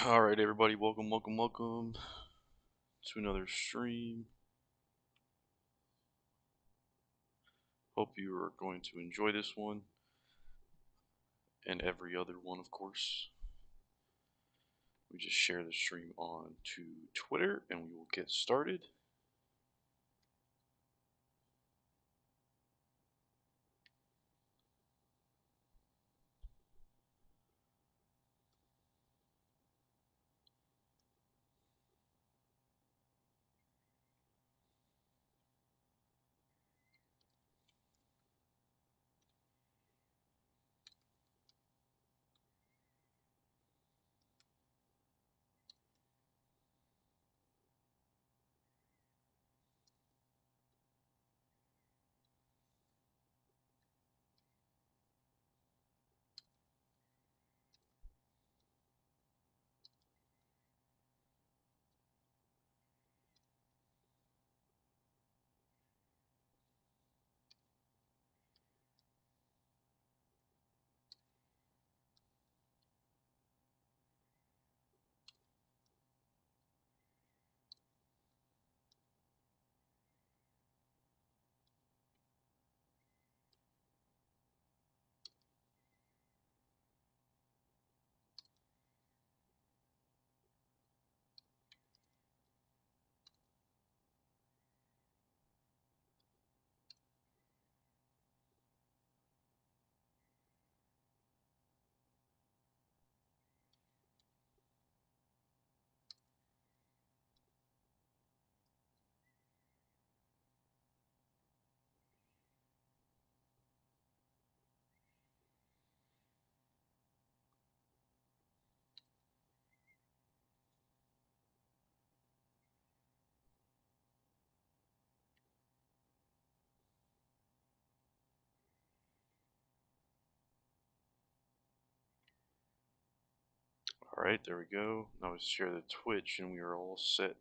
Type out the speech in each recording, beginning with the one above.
Alright, everybody, welcome to another stream. Hope you are going to enjoy this one and every other one, of course. We just share the stream on to Twitter and we will get started. Alright, there we go. Now we share the Twitch and we are all set.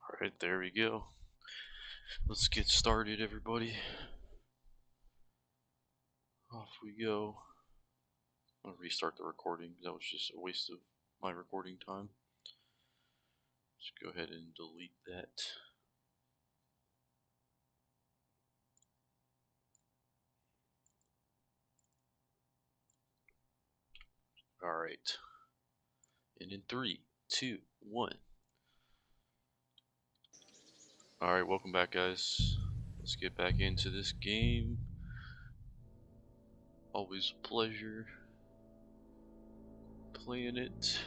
Alright, there we go. Let's get started, everybody. Off we go. I'll restart the recording. That was just a waste of my recording time. Just go ahead and delete that. Alright. And in 3, 2, 1. Alright, welcome back, guys. Let's get back into this game. Always a pleasure playing it.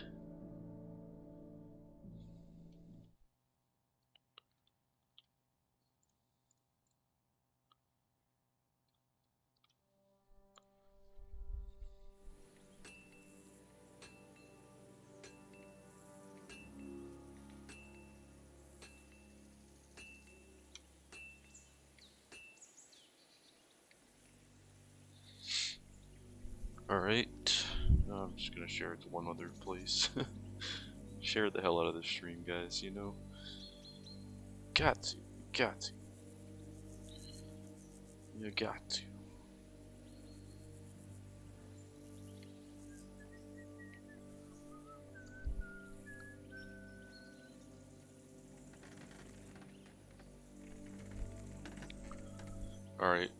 Alright. I'm just gonna share it to one other place. Share the hell out of the stream, guys, you know? Got to. You got to. Alright.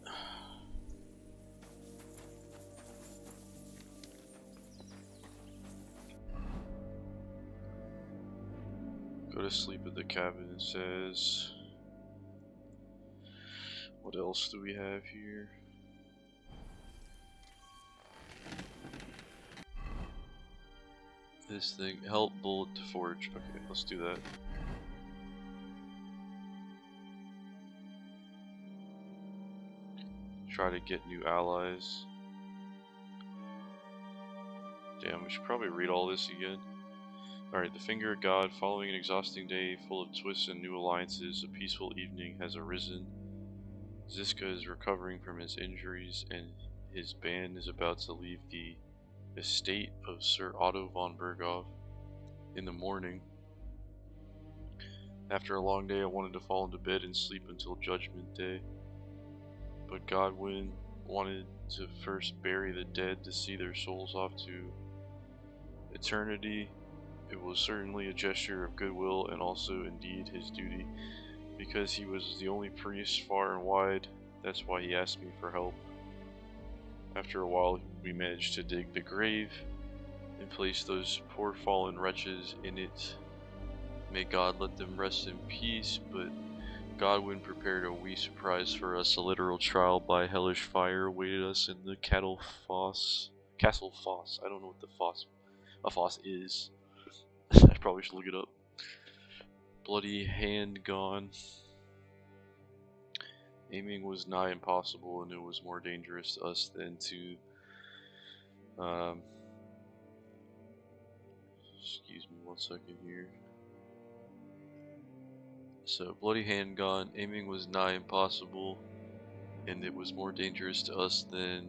to sleep at the cabin, it says. What else do we have here? This thing, help bullet to forge. Okay, let's do that. Try to get new allies. Damn, we should probably read all this again. Alright, the finger of God, following an exhausting day full of twists and new alliances, a peaceful evening has arisen. Ziska is recovering from his injuries, and his band is about to leave the estate of Sir Otto von Berghoff. In the morning, after a long day, I wanted to fall into bed and sleep until Judgment Day. But Godwin wanted to first bury the dead to see their souls off to eternity. It was certainly a gesture of goodwill and also indeed his duty, because he was the only priest far and wide. That's why he asked me for help. After a while, we managed to dig the grave and place those poor fallen wretches in it. May God let them rest in peace, but Godwin prepared a wee surprise for us. A literal trial by hellish fire awaited us in the Castle Foss. I don't know what a foss is. I probably should look it up. Bloody hand gone. Aiming was nigh impossible, and it was more dangerous to us than to excuse me 1 second here. So, bloody hand gone, aiming was nigh impossible, and it was more dangerous to us than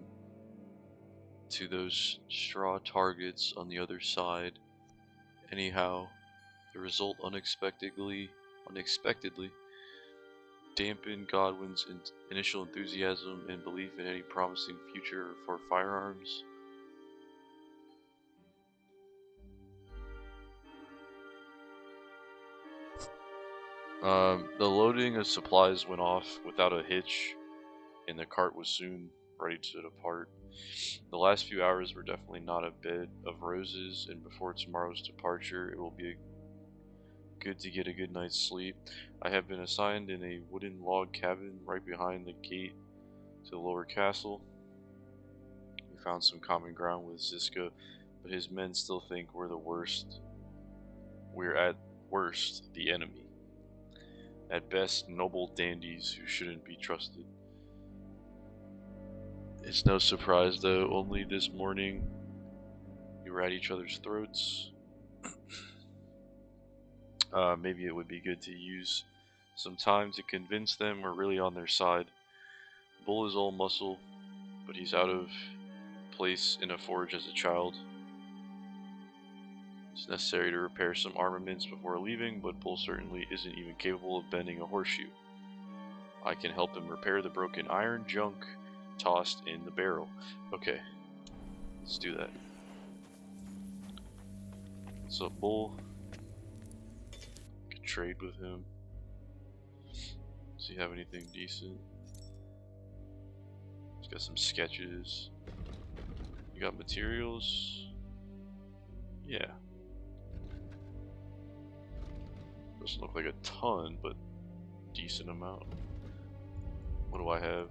to those straw targets on the other side. Anyhow, the result unexpectedly dampened Godwin's initial enthusiasm and belief in any promising future for firearms. The loading of supplies went off without a hitch, and the cart was soon ready to depart. The last few hours were definitely not a bed of roses, and before tomorrow's departure, it will be good to get a good night's sleep. I have been assigned in a wooden log cabin right behind the gate to the lower castle. We found some common ground with Ziska, but his men still think we're the worst. We're at worst the enemy. At best, noble dandies who shouldn't be trusted. It's no surprise, though, only this morning we were at each other's throats. Maybe it would be good to use some time to convince them we're really on their side. Bull is all muscle, but he's out of place in a forge as a child. It's necessary to repair some armaments before leaving, but Bull certainly isn't even capable of bending a horseshoe. I can help him repair the broken iron junk tossed in the barrel. Okay, let's do that. What's up, Bull? Could trade with him. Does he have anything decent? He's got some sketches. You got materials? Yeah. Doesn't look like a ton, but decent amount. What do I have?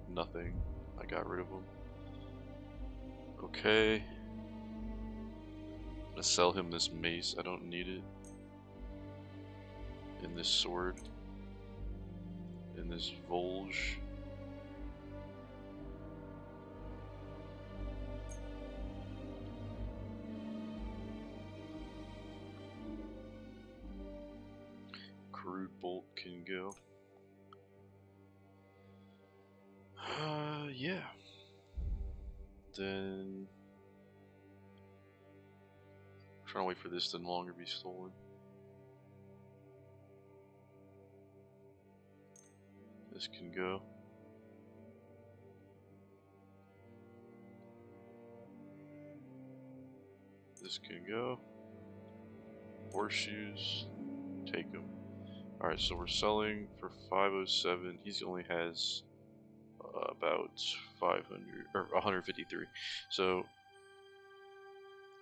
Nothing. I got rid of them. Okay. I'm gonna sell him this mace. I don't need it. And this sword. And this Volge. Crude bolt can go. Yeah. Then I'm trying to wait for this to no longer be stolen. This can go. This can go. Horseshoes. Take them. Alright, so we're selling for 507. He only has about 500 or 153. So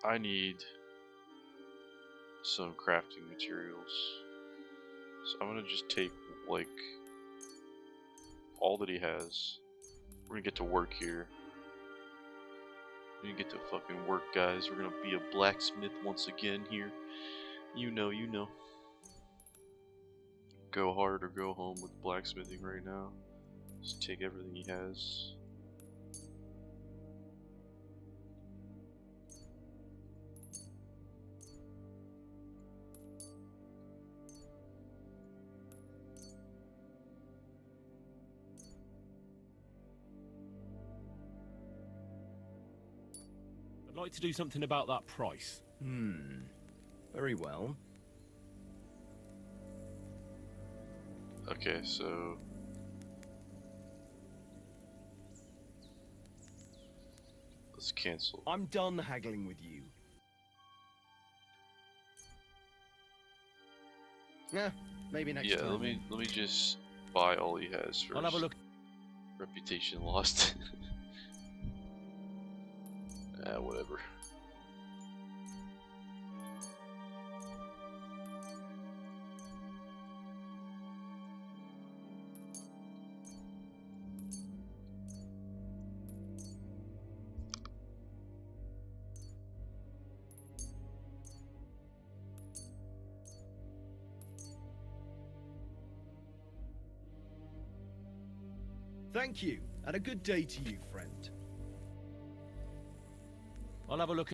I need some crafting materials. So I'm gonna just take like all that he has. We're gonna get to work here. We're gonna get to fucking work, guys. We're gonna be a blacksmith once again here. You know, you know. Go hard or go home with blacksmithing right now. Just take everything he has. I'd like to do something about that price. Very well. Okay, so let's cancel. I'm done haggling with you. Yeah, maybe next time. Yeah, let me just buy all he has first. I'll have a look. Reputation lost. Whatever. Thank you, and a good day to you, friend. I'll have a look.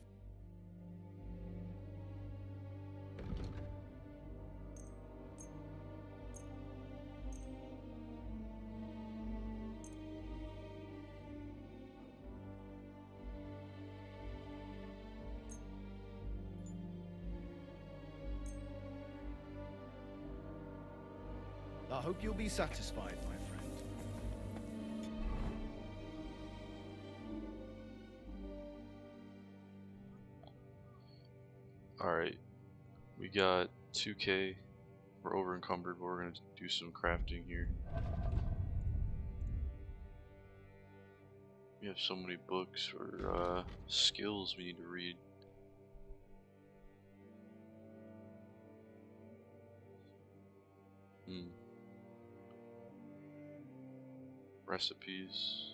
I hope you'll be satisfied, my friend. Alright. We got 2K. We're over encumbered, but we're gonna do some crafting here. We have so many books or skills we need to read. Recipes.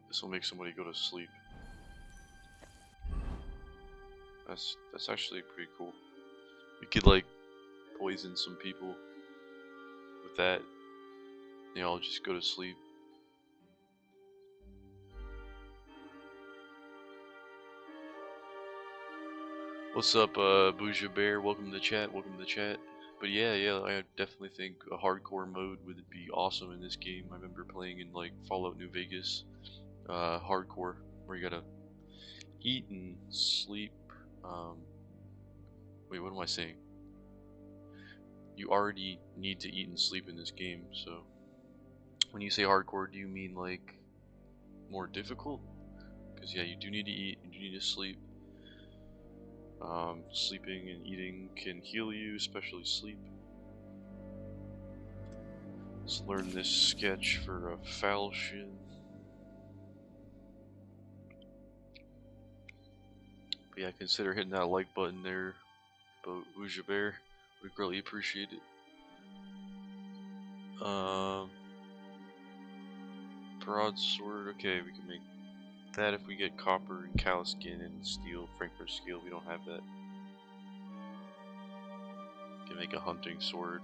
This will make somebody go to sleep. That's actually pretty cool. We could like poison some people with that. They all just go to sleep. What's up, Bouja Bear? Welcome to the chat. Welcome to the chat. But yeah, I definitely think a hardcore mode would be awesome in this game. I remember playing in like Fallout New Vegas, hardcore, where you gotta eat and sleep. Wait, what am I saying? You already need to eat and sleep in this game. So when you say hardcore, do you mean like more difficult? Because yeah, you do need to eat, you do need to sleep. Sleeping and eating can heal you, especially sleep. Let's learn this sketch for a falchion. But yeah, consider hitting that like button there, Bouja Bear. Would greatly appreciate it. Broadsword. Okay, we can make that if we get copper and cow skin and steel, Frankfurt steel. We don't have that. We can make a hunting sword.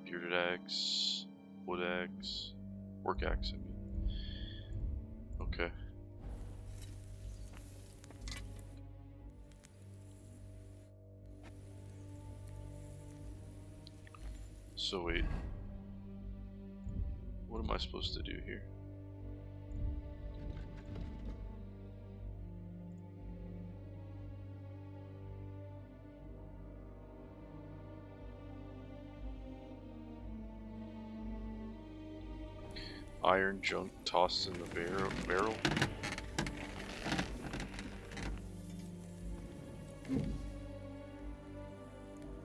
Bearded axe, wood axe, work axe, I mean. Okay. So wait. What am I supposed to do here? Iron junk tossed in the barrel.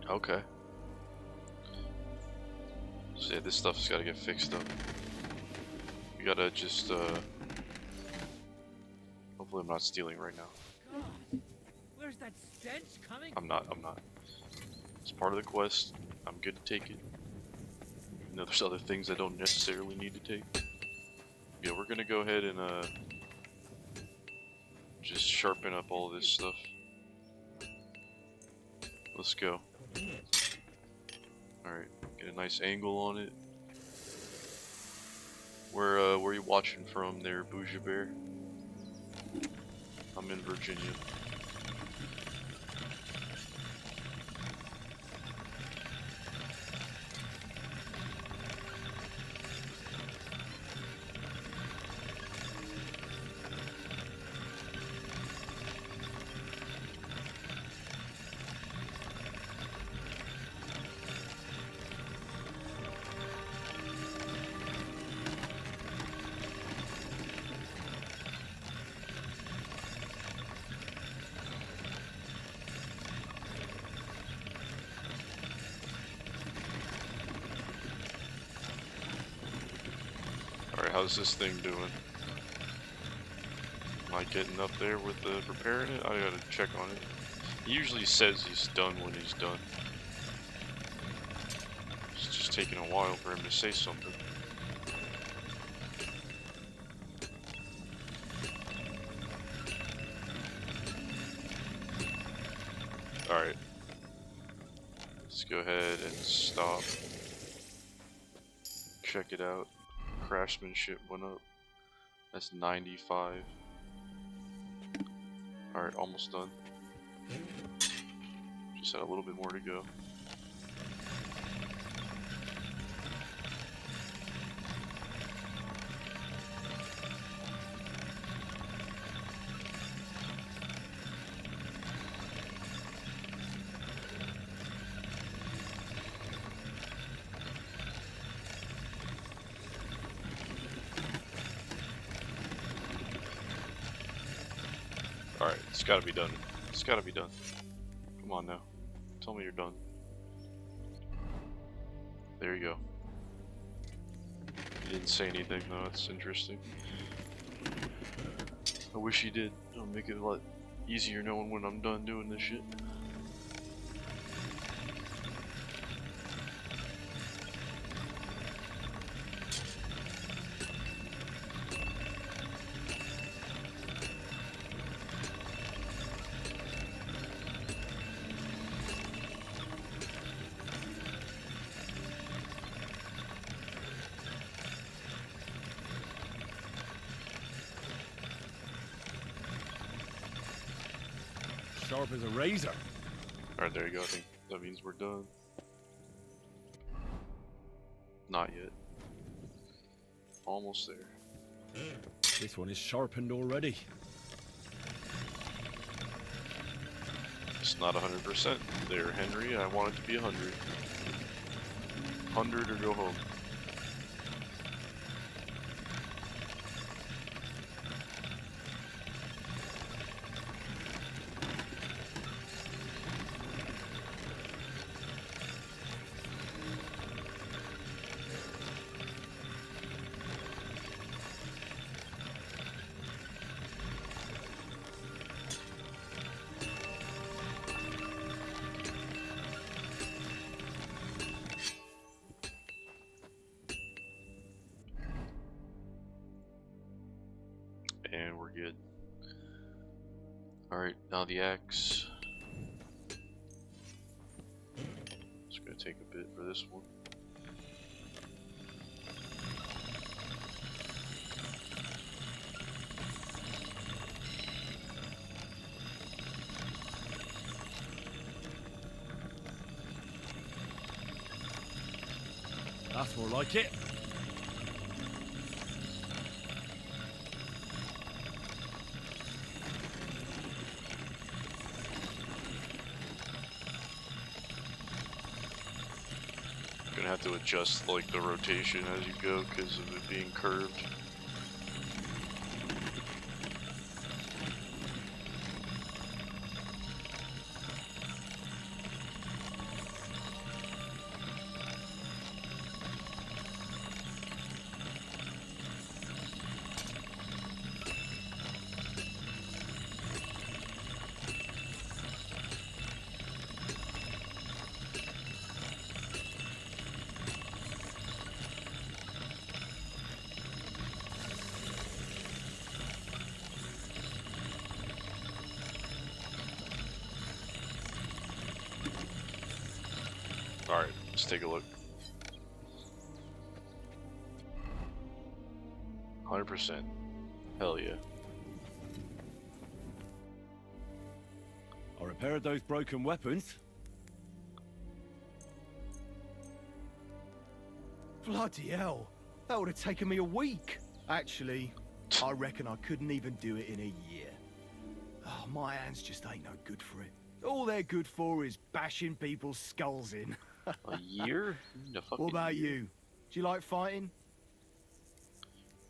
Okay. So yeah, this stuff's gotta get fixed up. We gotta just, hopefully I'm not stealing right now. God, where's that stench coming? I'm not. It's part of the quest. I'm good to take it. You know, there's other things I don't necessarily need to take. Yeah, we're gonna go ahead and, just sharpen up all this stuff. Let's go. Alright, get a nice angle on it. Where are you watching from there, Bougie Bear? I'm in Virginia. Alright, how's this thing doing? Am I getting up there with preparing it? I gotta check on it. He usually says he's done when he's done. It's just taking a while for him to say something. Alright. Let's go ahead and stop. Check it out. Craftsmanship went up. That's 95. Alright, almost done. Just had a little bit more to go. Alright, it's gotta be done. It's gotta be done. Come on now. Tell me you're done. There you go. You didn't say anything though, that's interesting. I wish you did. It'll make it a lot easier knowing when I'm done doing this shit. Sharp as a razor. Alright, there you go. I think that means we're done. Not yet. Almost there. This one is sharpened already. It's not 100% there, Henry. I want it to be 100. 100 or go home. And we're good. Alright, now the axe. It's gonna take a bit for this one. That's more like it. Gonna have to adjust like the rotation as you go because of it being curved. Alright, let's take a look. 100%. Hell yeah. I repaired those broken weapons. Bloody hell. That would have taken me a week. Actually, I reckon I couldn't even do it in a year. Oh, my hands just ain't no good for it. All they're good for is bashing people's skulls in. A year? A fucking What about year. you? Do you like fighting?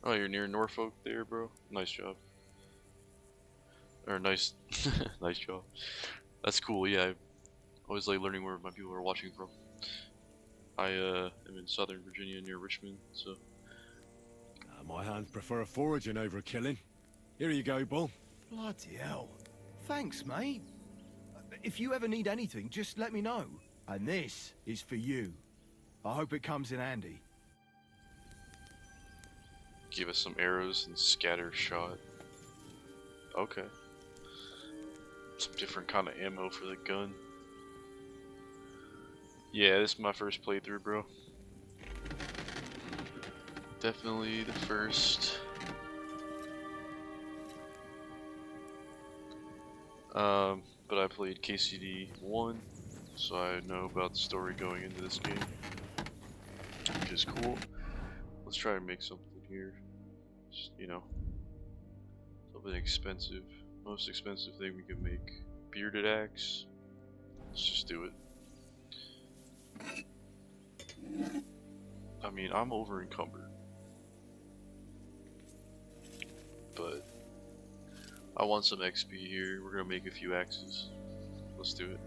Oh, you're near Norfolk there, bro. Nice job. Or nice, nice job. That's cool. Yeah, I always like learning where my people are watching from. I am in Southern Virginia near Richmond, so. My hands prefer foraging over killing. Here you go, Bull. Bloody hell. Thanks, mate. If you ever need anything, just let me know. And this is for you. I hope it comes in handy. Give us some arrows and scatter shot. Okay. Some different kind of ammo for the gun. Yeah, this is my first playthrough, bro. Definitely the first. But I played KCD 1, so I know about the story going into this game, which is cool. Let's try to make something here. Just, you know, something expensive. Most expensive thing we can make. Bearded axe. Let's just do it. I mean, I'm over encumbered, but I want some XP here. We're gonna make a few axes. Let's do it.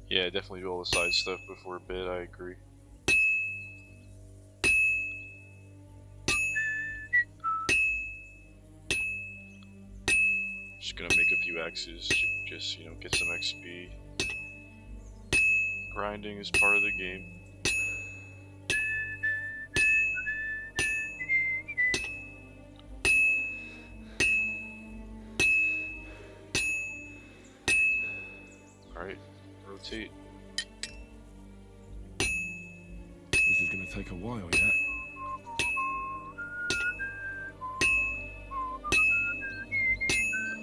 Yeah, definitely do all the side stuff before bed, I agree. Just gonna make a few axes to just, you know, get some XP. Grinding is part of the game. Alright, rotate. This is gonna take a while yet.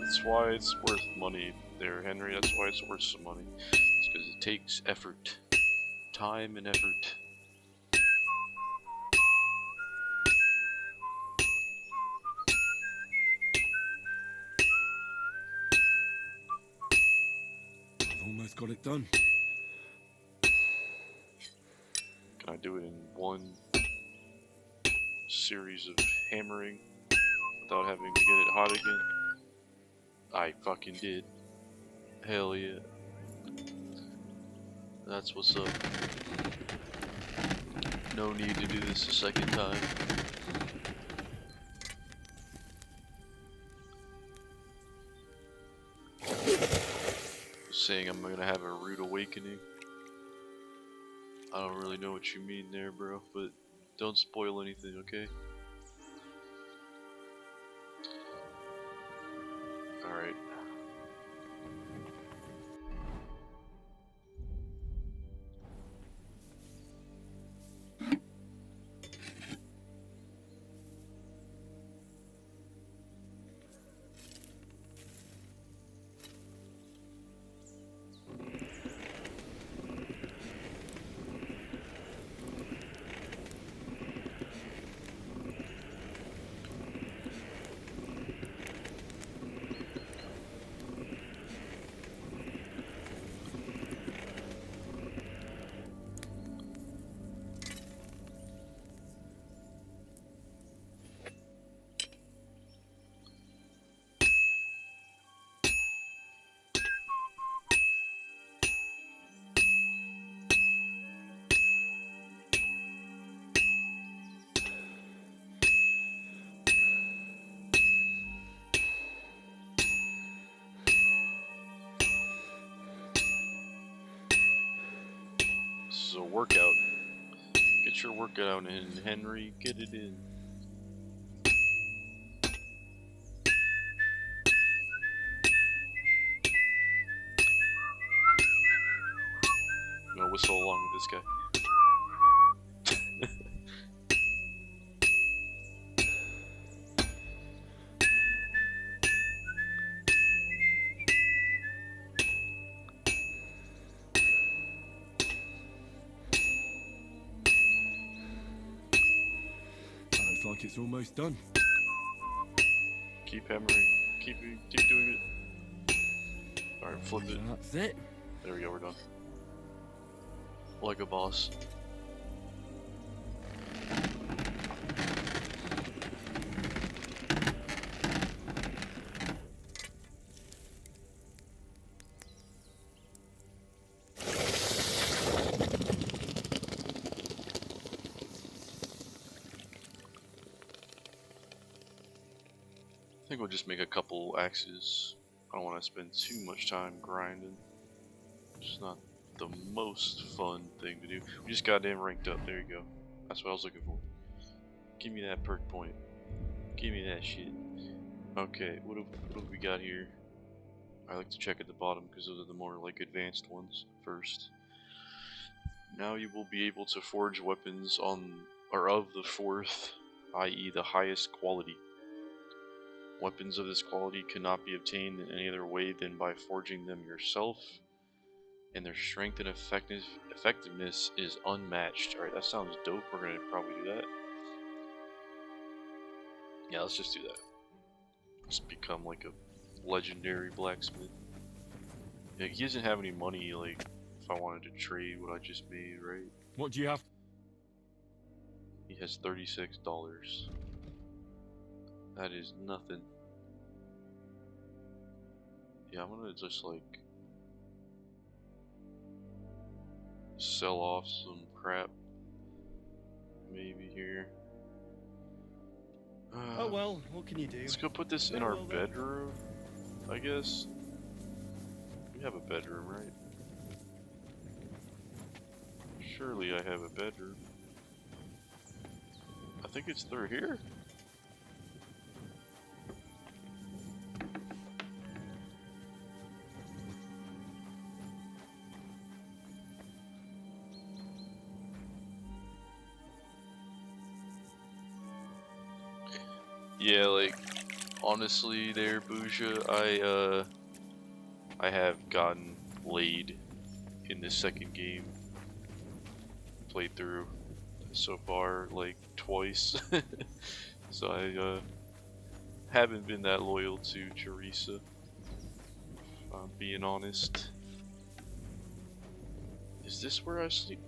That's why it's worth money there, Henry. That's why it's worth some money. It's because it takes effort. Time and effort. I've almost got it done. Can I do it in one series of hammering without having to get it hot again? I fucking did. Hell yeah. That's what's up. No need to do this a second time. Saying I'm gonna have a rude awakening. I don't really know what you mean there, bro, but don't spoil anything, okay? Alright. is a workout. Get your workout in, Henry. Get it in. I'm gonna whistle along with this guy. Looks like it's almost done. Keep hammering. Keep doing it. Alright, flip it. That's it. There we go, we're done. Like a boss. I think we'll just make a couple axes. I don't want to spend too much time grinding. It's not the most fun thing to do. We just goddamn ranked up. There you go. That's what I was looking for. Give me that perk point. Give me that shit. Okay, what have we got here? I like to check at the bottom because those are the more like advanced ones first. Now you will be able to forge weapons on or of the fourth, i.e. the highest quality. Weapons of this quality cannot be obtained in any other way than by forging them yourself, and their strength and effectiveness is unmatched. Alright, that sounds dope. We're gonna probably do that. Yeah, let's just do that. Let's become like a legendary blacksmith. Yeah, he doesn't have any money, like, if I wanted to trade what I just made, right? What do you have? He has $36. That is nothing. Yeah, I'm gonna just like sell off some crap maybe here. Oh well, what can you do? Let's go put this in Very our well then. bedroom, I guess. We have a bedroom, right? Surely I have a bedroom. I think it's through here. Yeah, like, honestly there, Bouja, I have gotten laid in this second game. Played through so far, like, twice. So I, haven't been that loyal to Teresa, if I'm being honest. Is this where I sleep?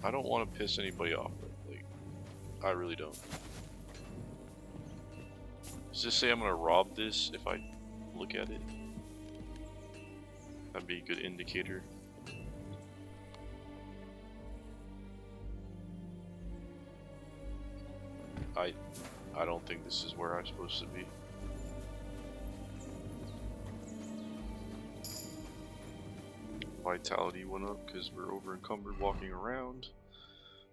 I don't want to piss anybody off, but, like, I really don't. Does this say I'm gonna rob this if I look at it? That'd be a good indicator. I don't think this is where I'm supposed to be. Vitality went up because we're over encumbered walking around.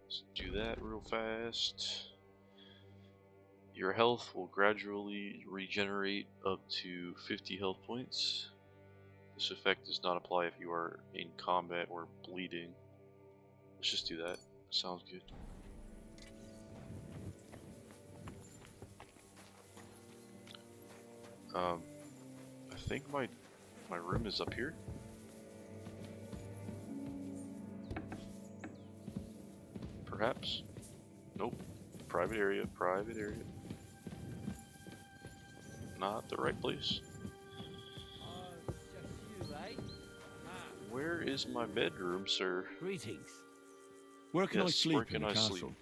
Let's do that real fast. Your health will gradually regenerate up to 50 health points. This effect does not apply if you are in combat or bleeding. Let's just do that. Sounds good. I think my room is up here. Perhaps. Nope. Private area. Private area. Not the right place. Oh, it's just you, eh? Ah, Where is my bedroom, sir? Greetings. Where can I Yes, sleep where in can the I castle? sleep?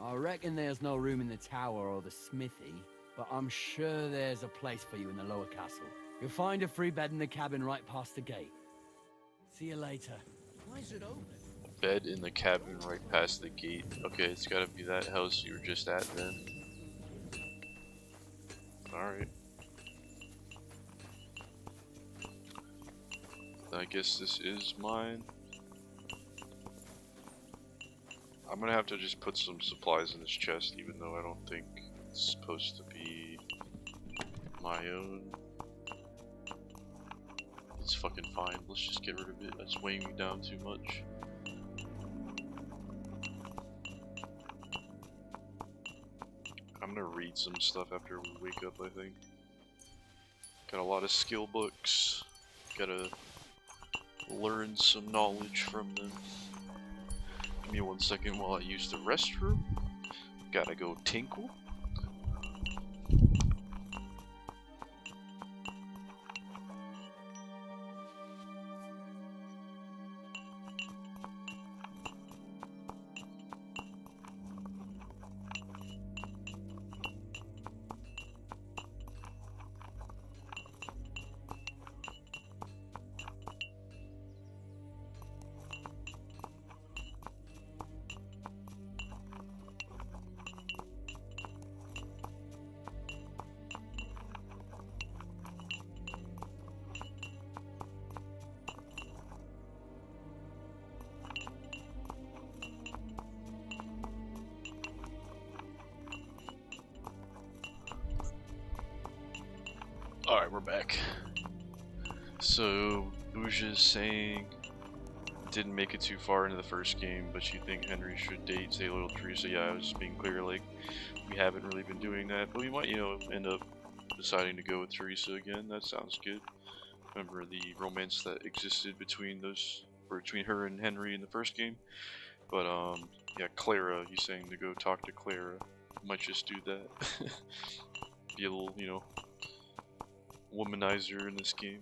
I reckon there's no room in the tower or the smithy, but I'm sure there's a place for you in the lower castle. You'll find a free bed in the cabin right past the gate. See you later. why is it open? Bed in the cabin right past the gate. Okay, it's gotta be that house you were just at then. Alright. I guess this is mine. I'm gonna have to just put some supplies in this chest, even though I don't think it's supposed to be my own. It's fucking fine. Let's just get rid of it. That's weighing me down too much. I'm gonna read some stuff after we wake up, I think. Got a lot of skill books. Gotta learn some knowledge from them. Give me 1 second while I use the restroom. Gotta go tinkle. Alright, we're back. So, Bouja's saying didn't make it too far into the first game, but you think Henry should date, say, loyal Teresa. Yeah, I was just being clear, like, we haven't really been doing that, but we might, you know, end up deciding to go with Teresa again. That sounds good. Remember the romance that existed between those, or between her and Henry in the first game. But, yeah, Clara, he's saying to go talk to Clara. Might just do that. Be a little, you know, womanizer in this game.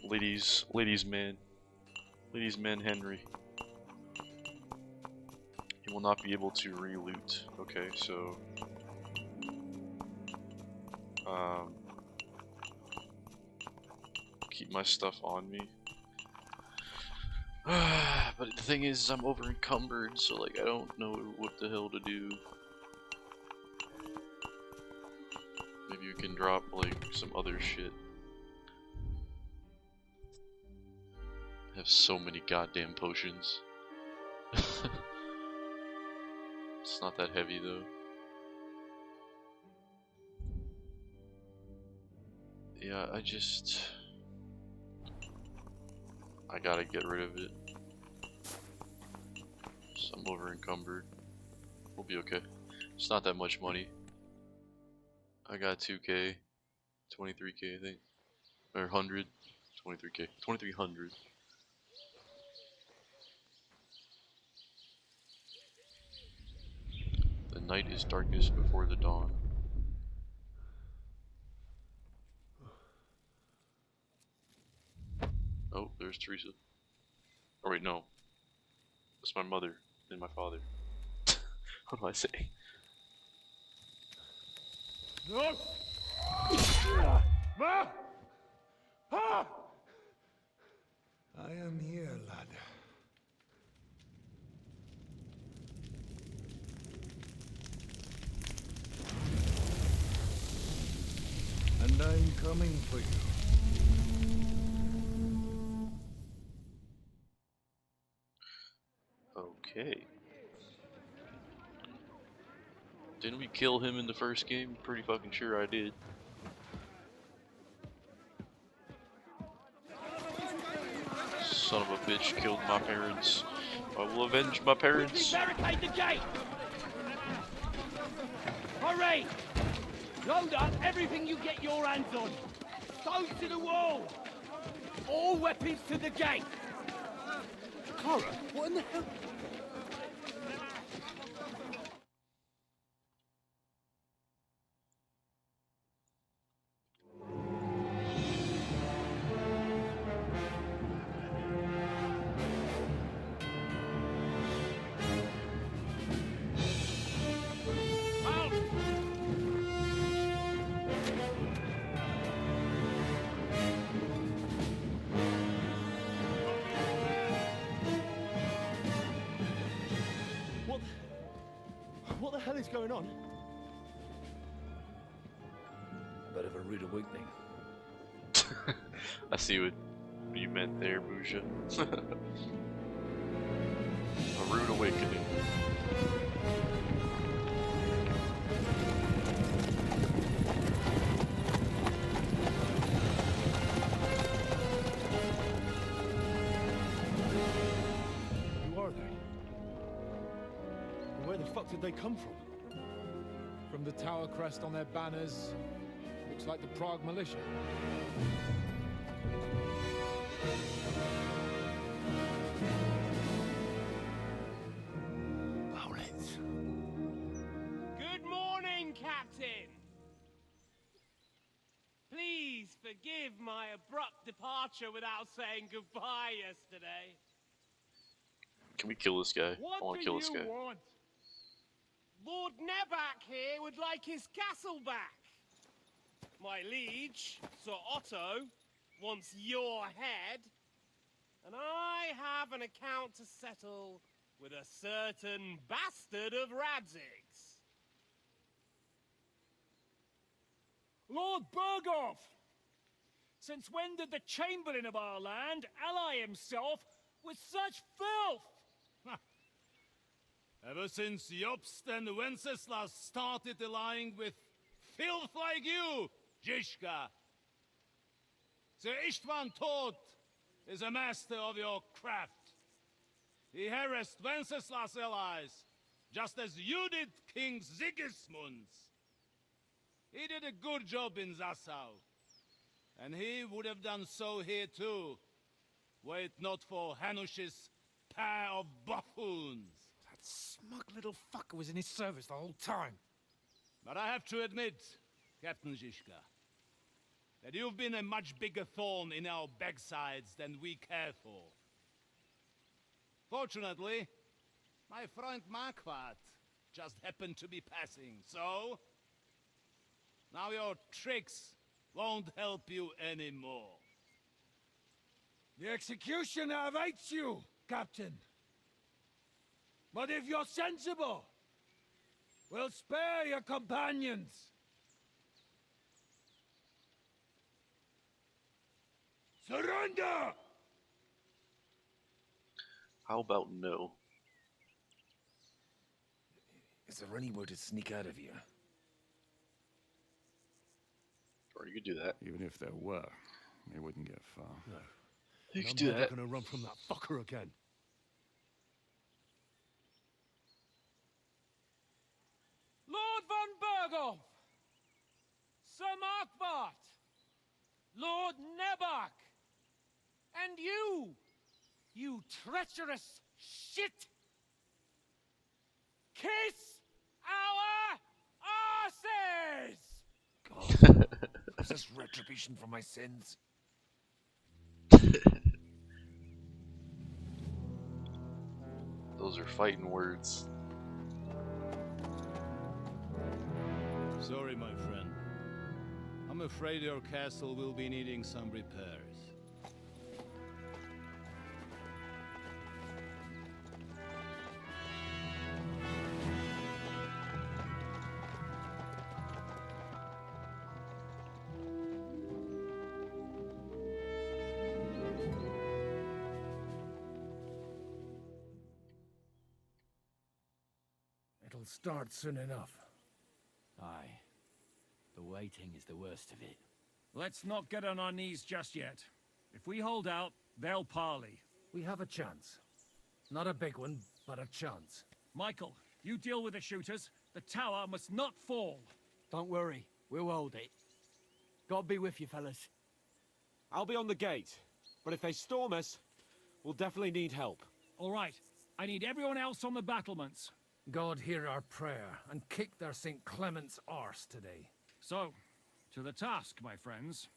Ladies man Henry. He will not be able to re-loot. Okay, so keep my stuff on me. But the thing is, I'm over encumbered, so like I don't know what the hell to do. Maybe you can drop like some other shit. I have so many goddamn potions. It's not that heavy though. Yeah, I gotta get rid of it. So I'm over encumbered. We'll be okay. It's not that much money. I got 2k, 23k I think, or 100, 23k, 2300. The night is darkest before the dawn. Oh, there's Teresa. Oh wait, no. That's my mother and my father. What do I say? No! Ma! Ah! I am here, lad. And I'm coming for you. Okay. Didn't we kill him in the first game? Pretty fucking sure I did. Son of a bitch killed my parents. I will avenge my parents. Barricade the gate! Hurry! Load up everything you get your hands on. Stones to the wall! All weapons to the gate! Clara, what in the hell? What the hell is going on? A bit of a rude awakening. I see what you meant there, Bouja. A rude awakening. Who are they? And where the fuck did they come from? From the tower crest on their banners, looks like the Prague militia. Good morning, Captain! Please forgive my abrupt departure without saying goodbye yesterday. Can we kill this guy? I What want do to kill this you guy. want? Lord Nebak here would like his castle back. My liege, Sir Otto, wants your head. And I have an account to settle with a certain bastard of Radzig's. Lord Berghoff! Since when did the Chamberlain of our land ally himself with such filth? Ever since Jobst and Wenceslas started allying with filth like you, Zizka. Sir Istvan Tod is a master of your craft. He harassed Wenceslas' allies, just as you did King Sigismund's. He did a good job in Zassau, and he would have done so here too, were it not for Hanush's pair of buffoons. That smug little fucker was in his service the whole time. But I have to admit, Captain Zizka, that you've been a much bigger thorn in our backsides than we care for. Fortunately, my friend Marquardt just happened to be passing, so... now your tricks won't help you anymore. The executioner awaits you, Captain. But if you're sensible, we'll spare your companions. Surrender! How about no? Is there any way to sneak out of here? Or you could do that. Even if there were, they wouldn't get far. No. You could I'm do never that. gonna run from that fucker again. Lord von Berghoff! Sir Markwart! Lord Nebak! And you treacherous shit! Kiss our asses! God, is this retribution for my sins? Those are fighting words. Sorry, my friend. I'm afraid your castle will be needing some repairs. It'll start soon enough. Aye. The waiting is the worst of it. Let's not get on our knees just yet. If we hold out, they'll parley. We have a chance. Not a big one, but a chance. Michael, you deal with the shooters. The tower must not fall. Don't worry, we'll hold it. God be with you, fellas. I'll be on the gate, but if they storm us, we'll definitely need help. All right, I need everyone else on the battlements. God hear our prayer and kick their St. Clement's arse today. So, to the task, my friends.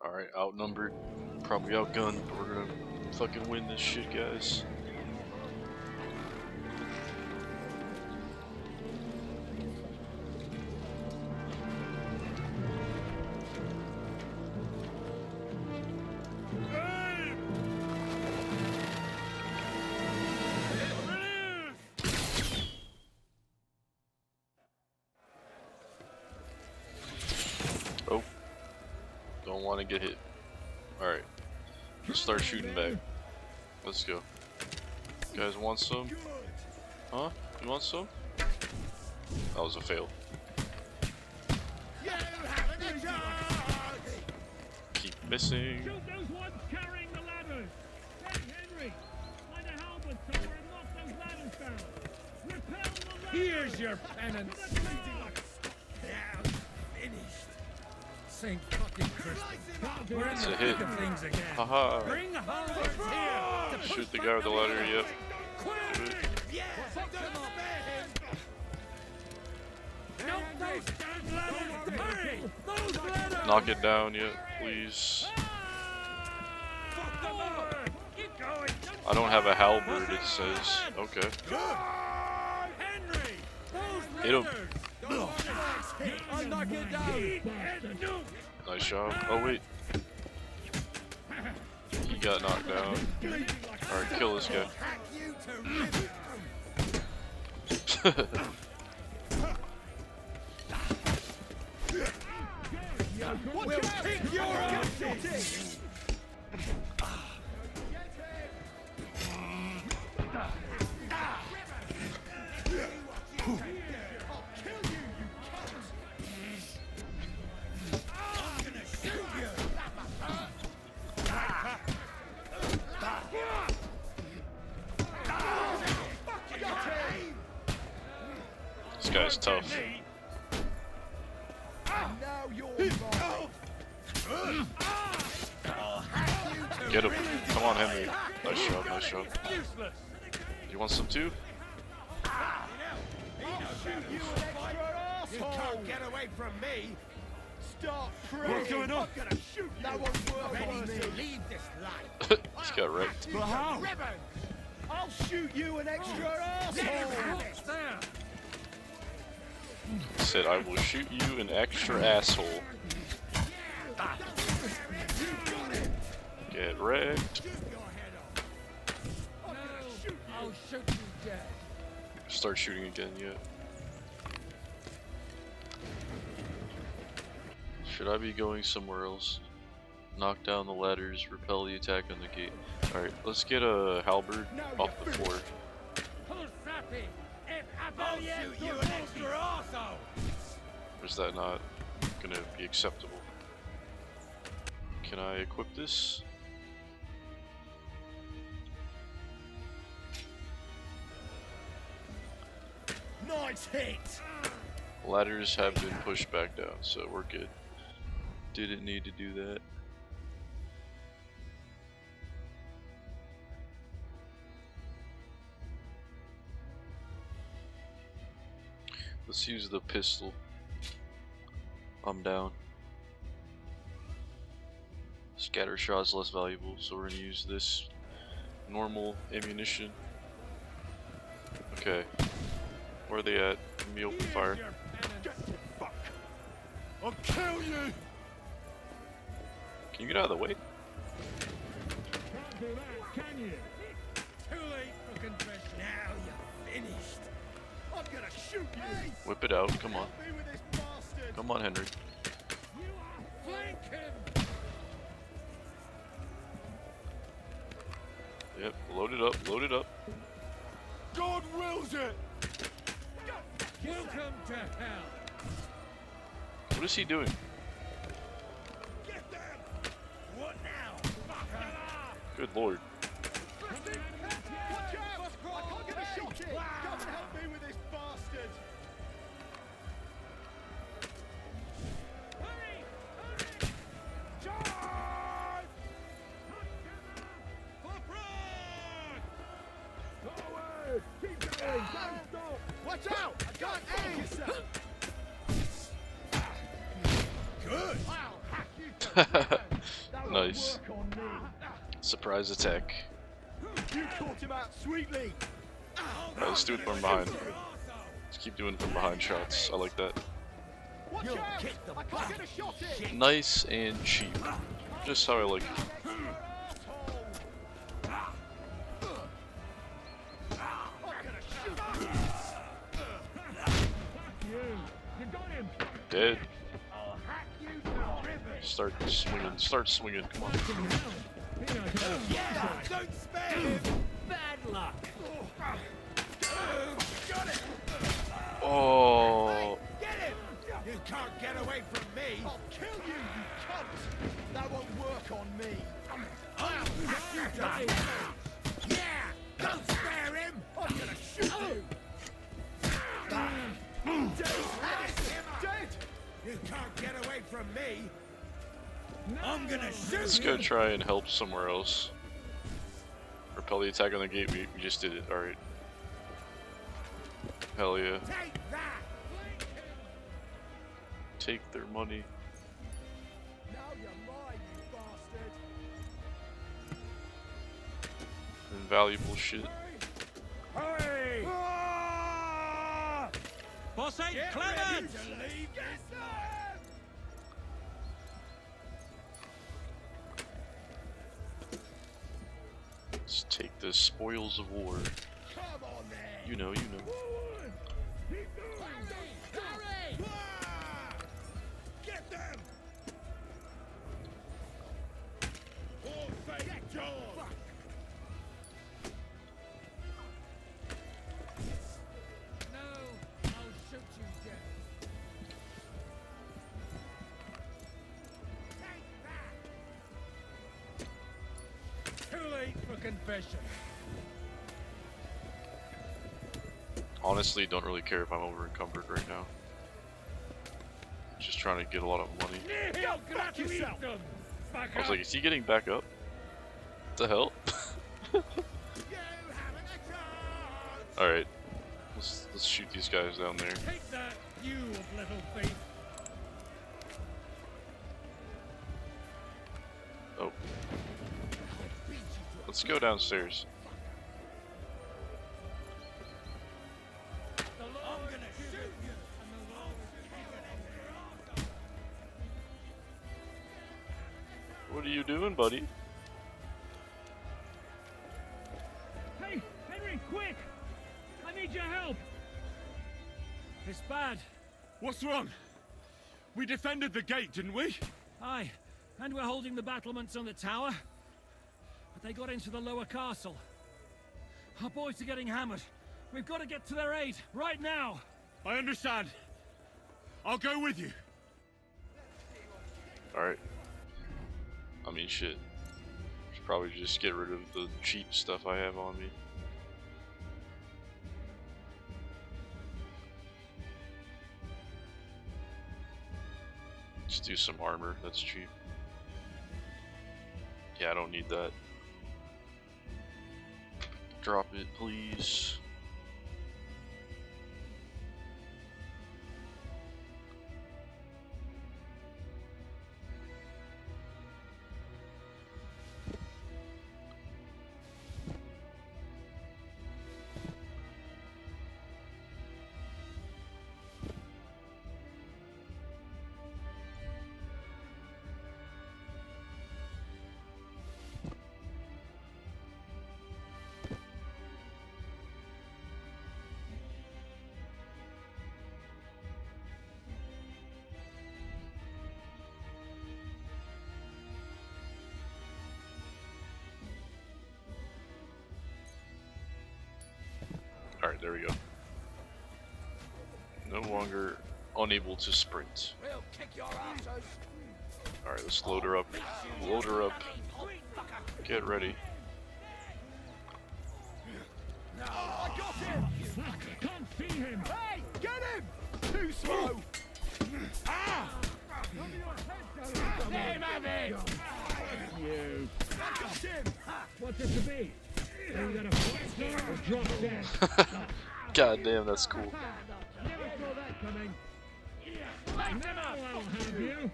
Alright, outnumbered, probably outgunned, but we're gonna fucking win this shit, guys. Oh. Don't want to get hit. Alright. Let's start shooting back. Let's go. You guys want some? Huh? You want some? That was a fail. Keep missing. Shoot those ones carrying the ladders. Hey, Henry, find a halberd somewhere and knock those ladders down. Repel the ladders. Here's your penance. Saint fucking Christmas. We're in It's the a hit. thick of things again. Haha. Bring halberds here. Shoot the guy with the ladder, yep. Good. Knock it down yet, please. I don't have a halberd, it says. Okay. Hit him. Nice job. Oh, wait. He got knocked down. Alright, kill this guy. We'll kick your ass! This guy's tough. Get him. Come on, Henry. Nice job, nice job. You want some too? You can't get away from me. Stop praying. What's going on? I'm gonna shoot you. That won't work. Ready to leave this life. He's got wrecked. But how? I'll shoot you an extra asshole. He said, I will shoot you an extra asshole. Get wrecked. I'll shoot you dead. Start shooting again yet. Should I be going somewhere else? Knock down the ladders, repel the attack on the gate. Alright, let's get a halberd off the floor. I'll shoot you an extra asshole. Or is that not gonna be acceptable? Can I equip this? Nice hit. Ladders have been pushed back down, so we're good. Didn't need to do that. Let's use the pistol. I'm down. Scatter shot's less valuable, so we're gonna use this normal ammunition. Okay. Where are they at? Give me open fire. Fuck. I'll kill you. Can you get out of the way? Can't do that, can you? Too late for confession. Now you're finished. I'm gonna shoot you. Whip it out. Come on. Help me with this bastard. Come on, Henry. You are flanking. Yep. Load it up. Load it up. God wills it. Welcome to hell. What is he doing? Get them. What now? Good lord. Watch out! I can't get a shot in. Come and help me with this bastard. Hurry! Hurry! Charge! Forward! Keep going! Don't stop! Watch out! I can't aim yourself! Good! I'll hack you. Nice. Surprise attack. You caught him out sweetly. Alright, let's do it from behind. Let's keep doing from behind shots. I like that. Watch out! I can't get a shot in. Nice and cheap. Just how I like it. Dead. Start swinging. Start swinging. Come on. Yeah, don't spare him. Bad luck. Got it. Oh, Get him. You can't get away from me. I'll kill you, you cunt. That won't work on me. Yeah, don't spare him. I'm gonna shoot you. Dead. You can't get away from me. I'm gonna shoot let's go try and help somewhere else. Repel the attack on the gate. We just did it. All right. Hell yeah. Take that. Take their money. Now you're mine, you bastard. Invaluable shit. Hurry! Boss ain't Get Clement! ready to leave this land. Let's take the spoils of war. Come on then. You know, you know. Ah! Get them. Get John. No, I'll shoot you dead. Take that. Too late for confession. Honestly, don't really care if I'm over encumbered right now. Just trying to get a lot of money. Go back yourself. Back I was up. like, is he getting back up? What the hell? You haven't a chance. Alright. Let's shoot these guys down there. Take that, you of little faith. Oh. Let's go downstairs. I'm gonna shoot you. What are you doing, buddy? Hey, Henry, quick! I need your help! It's bad. What's wrong? We defended the gate, didn't we? Aye, and we're holding the battlements on the tower. But they got into the lower castle. Our boys are getting hammered. We've got to get to their aid, right now! I understand. I'll go with you. Alright. I mean, shit. Should probably just get rid of the cheap stuff I have on me. Let's do some armor, that's cheap. Yeah, I don't need that. Drop it, please. Alright, there we go. No longer unable to sprint. We'll kick your asses. Alright, let's load her up. Load her up. Get ready. No, I got him. Can't see him! Hey, get him. Too slow. Ah! Let him have it! You. I got him. What's it to be? Are you gonna fight or drop dead? God damn, that's cool. Never saw that coming. Now I'll have you.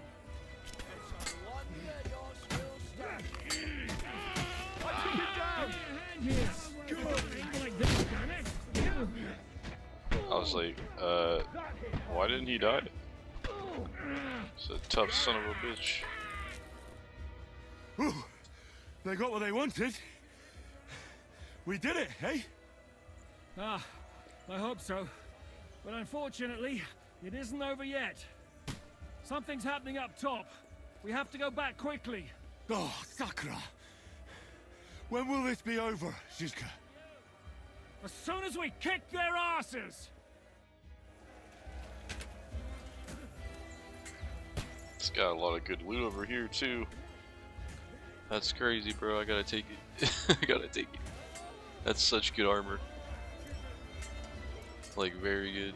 I was like, why didn't he die? He's a tough son of a bitch. Whew. They got what they wanted. We did it, eh? Ah, I hope so. But unfortunately, it isn't over yet. Something's happening up top. We have to go back quickly. Oh, Sakra. When will this be over, Zizka? As soon as we kick their asses! It's got a lot of good loot over here too. That's crazy, bro. I gotta take it. I gotta take it. That's such good armor. Like, very good.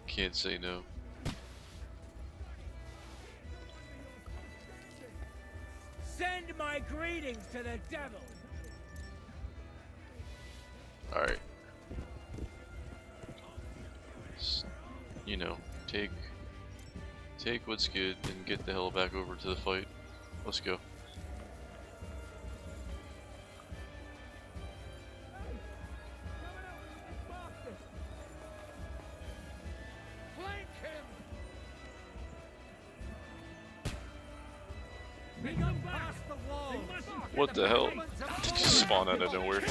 Can't say no. Send my greetings to the devil! Alright. You know, take what's good and get the hell back over to the fight. Let's go. Flank him! Make them past the wall! What the hell? Just spawn out of nowhere.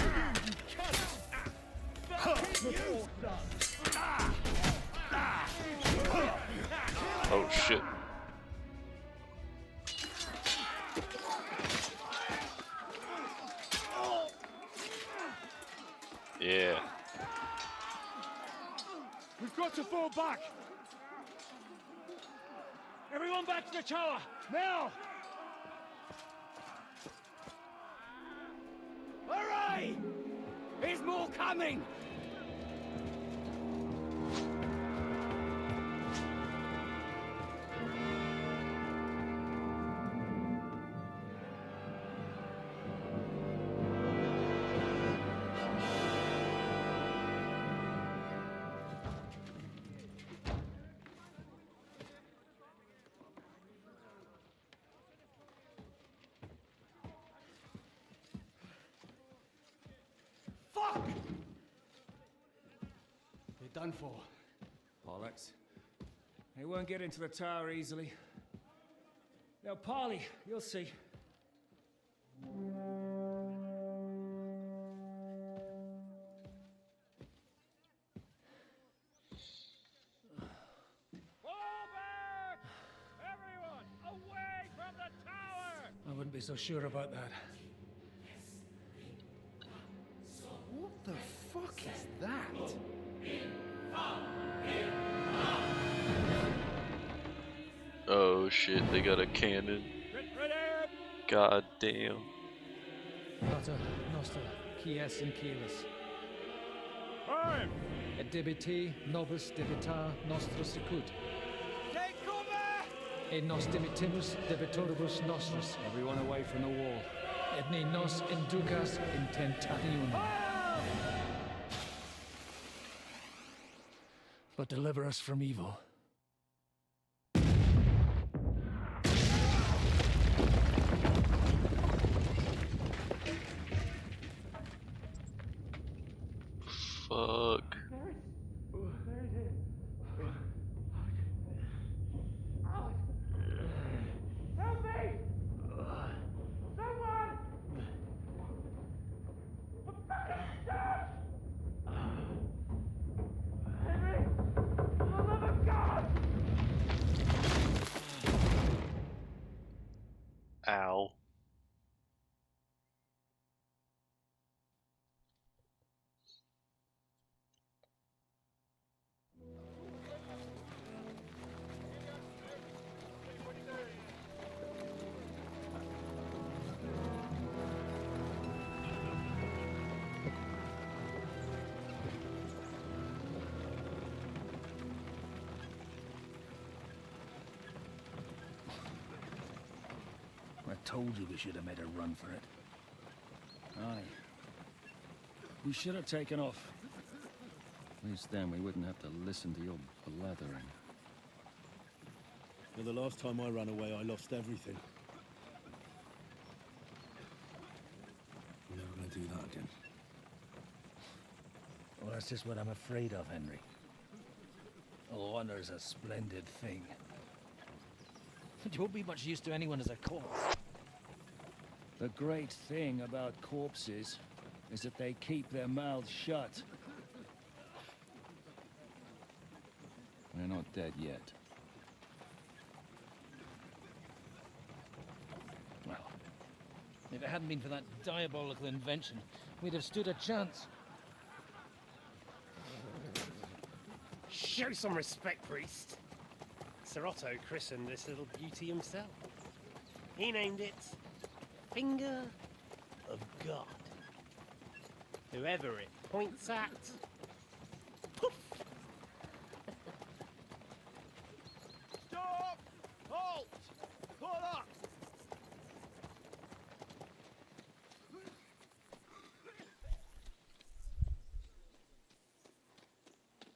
Oh shit. Yeah. We've got to fall back! Everyone back to the tower! Now! Hooray! There's more coming! Fuck! You're done for. Bollocks. They won't get into the tower easily. Now, Parley, you'll see. Fall back! Everyone, away from the tower! I wouldn't be so sure about that. What the fuck is that? Oh shit, they got a cannon. God damn. Pater Noster, Kies and Kielis. Time! Et debiti nobis debitar nostros sicut. Take cover! Et nos dimitimus debitoribus nostros. Everyone away from the wall. Et ne nos inducas in tentationem. But deliver us from evil. Fuck. Help me! Someone! For fucking sake! Henry! For the love of God! Ow. I told you we should have made a run for it. Aye. We should have taken off. At least then we wouldn't have to listen to your blathering. Well, the last time I ran away, I lost everything. I'm never gonna do that again. Well, that's just what I'm afraid of, Henry. Honor's a splendid thing. It won't be much use to anyone as a corpse. The great thing about corpses is that they keep their mouths shut. We're not dead yet. it hadn't been for that diabolical invention, we'd have stood a chance. Show some respect, priest. Sir Otto christened this little beauty himself. He named it Finger of God. Whoever it points at, poof! Stop! Halt! Pull up!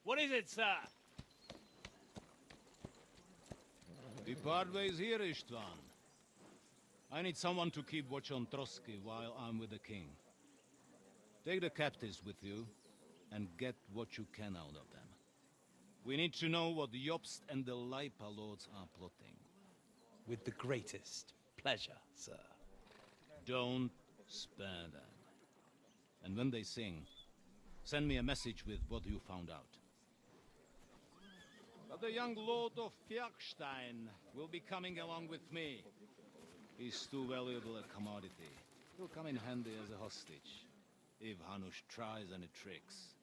What is it, sir? We part ways here, Istvan. I need someone to keep watch on Trotsky while I'm with the king. Take the captives with you, and get what you can out of them. We need to know what the Jobst and the Leipa lords are plotting. With the greatest pleasure, sir. Don't spare them. And when they sing, send me a message with what you found out. But the young lord of Fjarkstein will be coming along with me. He's too valuable a commodity. He'll come in handy as a hostage, if Hanush tries any tricks.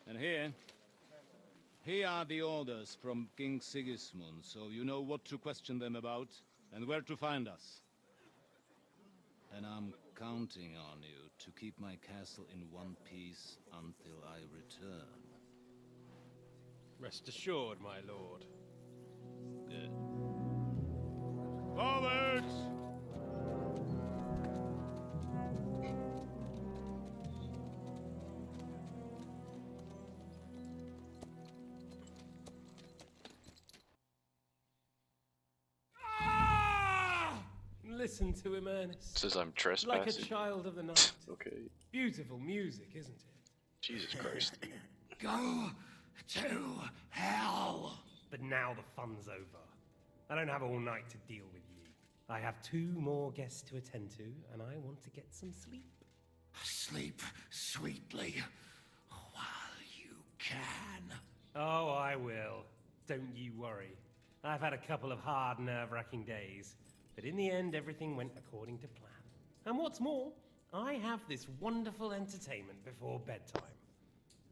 And here are the orders from King Sigismund, so you know what to question them about, and where to find us. And I'm counting on you to keep my castle in one piece until I return. Rest assured, my lord. Good. Forwards! Listen to him, Ernest. Says I'm Like a trespassing. child of the night. Okay. Beautiful music, isn't it? Jesus Christ. Go to hell! But now the fun's over. I don't have all night to deal with you. I have 2 more guests to attend to, and I want to get some sleep. Sleep sweetly while you can. Oh, I will. Don't you worry. I've had a couple of hard, nerve-wracking days, but in the end, everything went according to plan. And what's more, I have this wonderful entertainment before bedtime.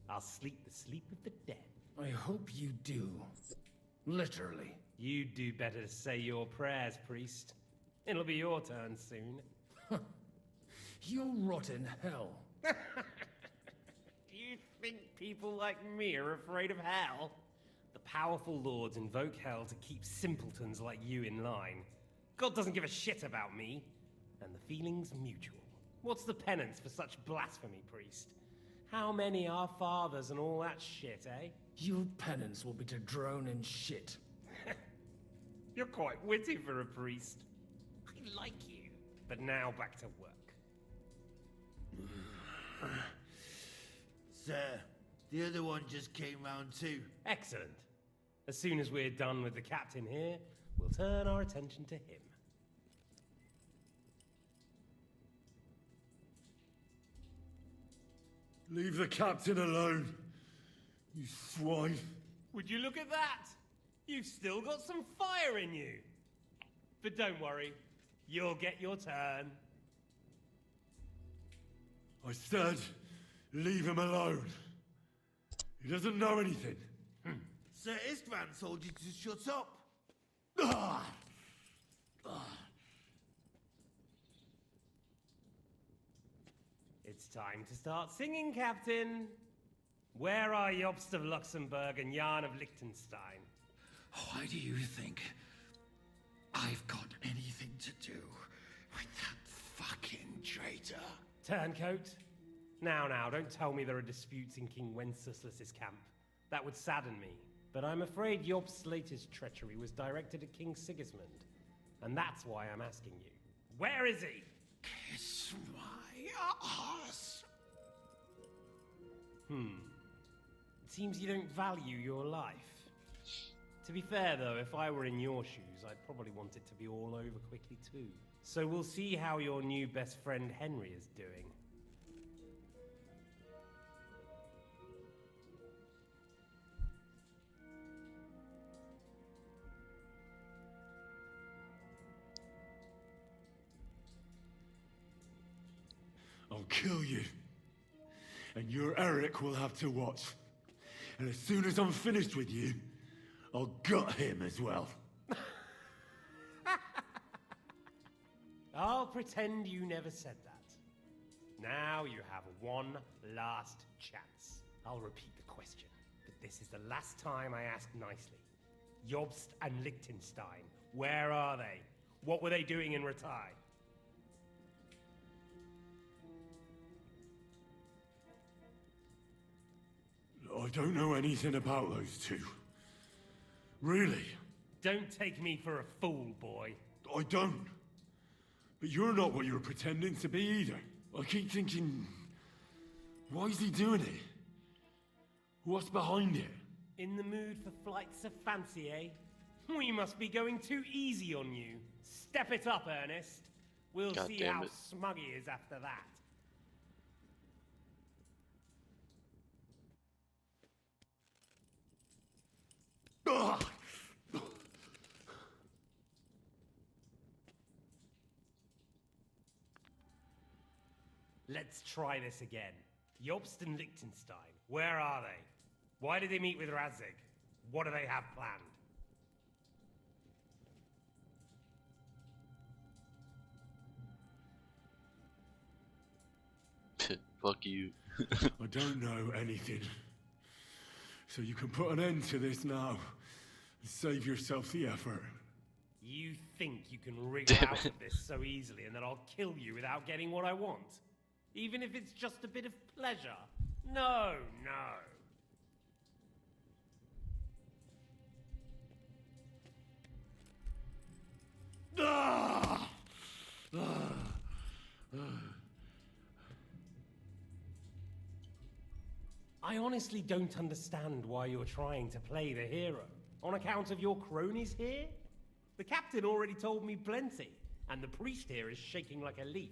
I'll sleep the sleep of the dead. I hope you do. Literally. You'd do better to say your prayers, priest. It'll be your turn soon. You'll rot in hell. Do you think people like me are afraid of hell? The powerful lords invoke hell to keep simpletons like you in line. God doesn't give a shit about me, and the feeling's mutual. What's the penance for such blasphemy, priest? How many are fathers and all that shit, eh? Your penance will be to drown in shit. You're quite witty for a priest. I like you. But now back to work. Sir, the other one just came round too. Excellent. As soon as we're done with the captain here, we'll turn our attention to him. Leave the captain alone, you swine. Would you look at that? You've still got some fire in you. But don't worry, you'll get your turn. I said, leave him alone. He doesn't know anything. Sir Istvan told you to shut up. It's time to start singing, Captain. Where are Jobst of Luxembourg and Jan of Liechtenstein? Why do you think I've got anything to do with that fucking traitor? Turncoat? Now, don't tell me there are disputes in King Wenceslas's camp. That would sadden me. But I'm afraid Jobst's latest treachery was directed at King Sigismund. And that's why I'm asking you. Where is he? Kiss my ass. It seems you don't value your life. To be fair, though, if I were in your shoes, I'd probably want it to be all over quickly, too. So we'll see how your new best friend Henry is doing. I'll kill you. And your Eric will have to watch. And as soon as I'm finished with you, I'll gut him as well. I'll pretend you never said that. Now you have one last chance. I'll repeat the question, but this is the last time I ask nicely. Jobst and Liechtenstein, where are they? What were they doing in Ratai? I don't know anything about those two. Really? Don't take me for a fool, boy. I don't. But you're not what you're pretending to be either. I keep thinking, why is he doing it? What's behind it? In the mood for flights of fancy, eh? We must be going too easy on you. Step it up, Ernest. We'll God see damn how it. smug he is after that. Ugh! Let's try this again. Jobst and Liechtenstein, where are they? Why did they meet with Radzig? What do they have planned? Fuck you. I don't know anything. So you can put an end to this now. And save yourself the effort. You think you can wriggle Damn out it. of this so easily and that I'll kill you without getting what I want? Even if it's just a bit of pleasure? No, no. Ah! Ah! Ah! I honestly don't understand why you're trying to play the hero. On account of your cronies here? The captain already told me plenty, and the priest here is shaking like a leaf.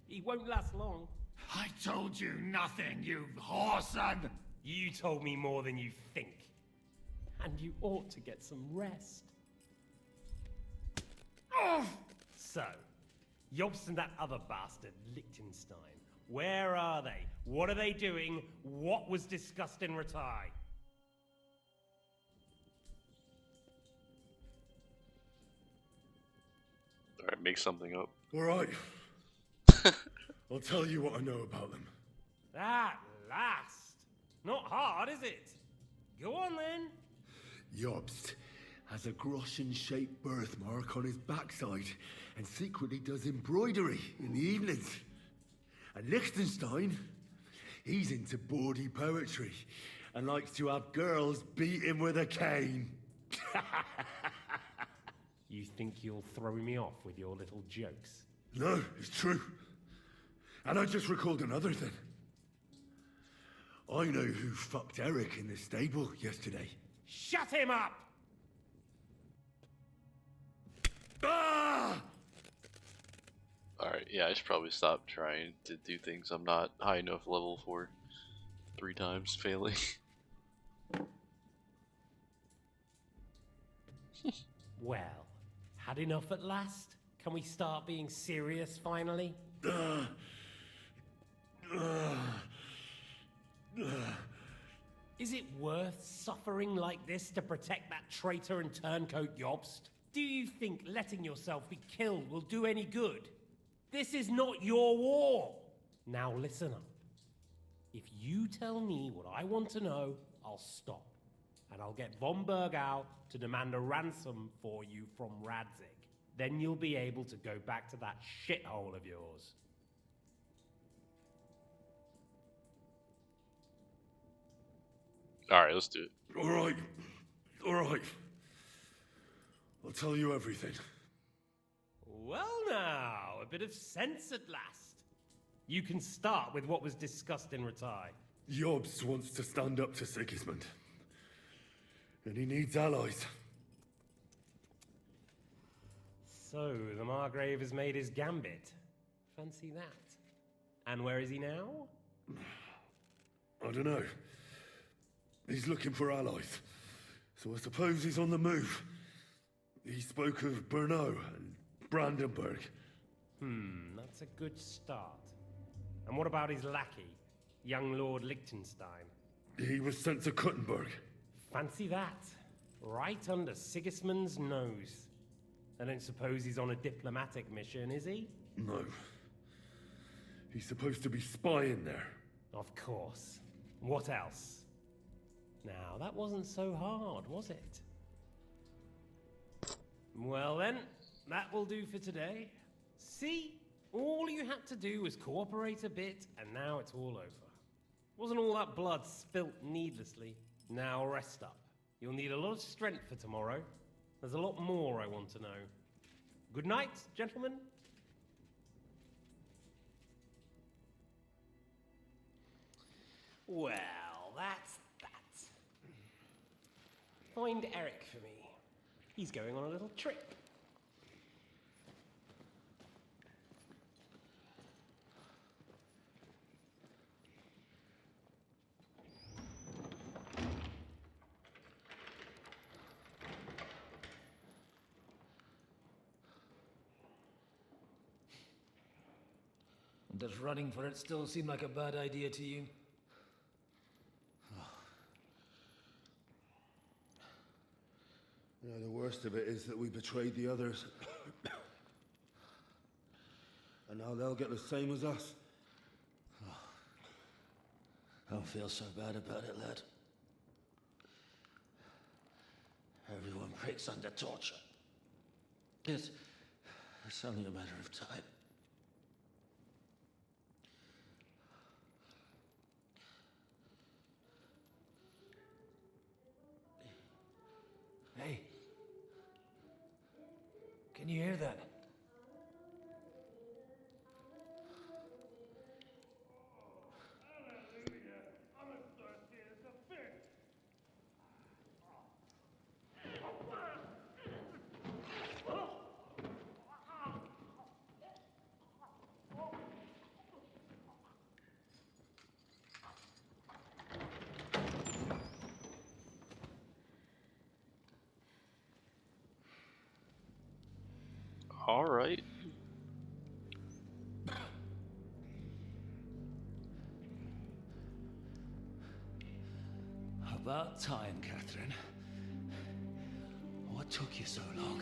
He won't last long. I told you nothing, you whoreson! You told me more than you think. And you ought to get some rest. So, Jobst and that other bastard, Liechtenstein. Where are they? What are they doing? What was discussed in Ratai? Alright, make something up. Alright. I'll tell you what I know about them. At last! Not hard, is it? Go on then. Jobst has a Groschen-shaped birthmark on his backside and secretly does embroidery in the evenings. And Liechtenstein, he's into bawdy poetry and likes to have girls beat him with a cane. You think you'll throw me off with your little jokes? No, it's true. And I just recalled another thing. I know who fucked Eric in the stable yesterday. Shut him up! Ah! Alright, yeah, I should probably stop trying to do things I'm not high enough level for. 3 times failing. Well, had enough at last? Can we start being serious finally? Is it worth suffering like this to protect that traitor and turncoat Jobst? Do you think letting yourself be killed will do any good? This is not your war! Now listen up. If you tell me what I want to know, I'll stop. And I'll get von Bergau to demand a ransom for you from Radzig. Then you'll be able to go back to that shithole of yours. Alright, let's do it. Alright. Alright. I'll tell you everything. Well now, a bit of sense at last. You can start with what was discussed in Ratai. Jobst wants to stand up to Sigismund. And he needs allies. So, the Margrave has made his gambit. Fancy that. And where is he now? I don't know. He's looking for allies. So I suppose he's on the move. He spoke of Brno and Brandenburg. That's a good start. And what about his lackey, young Lord Liechtenstein? He was sent to Kuttenberg. Fancy that. Right under Sigismund's nose. I don't suppose he's on a diplomatic mission, is he? No. He's supposed to be spying there. Of course. What else? Now, that wasn't so hard, was it? Well then, that will do for today. See? All you had to do was cooperate a bit, and now it's all over. Wasn't all that blood spilt needlessly. Now rest up. You'll need a lot of strength for tomorrow. There's a lot more I want to know. Good night, gentlemen. Well, that's that. Find Eric for me. He's going on a little trip. Does running for it still seem like a bad idea to you? You know, the worst of it is that we betrayed the others. And now they'll get the same as us. Don't feel so bad about it, lad. Everyone breaks under torture. It's only a matter of time. Hey. Can you hear that? All right. About time, Catherine. What took you so long?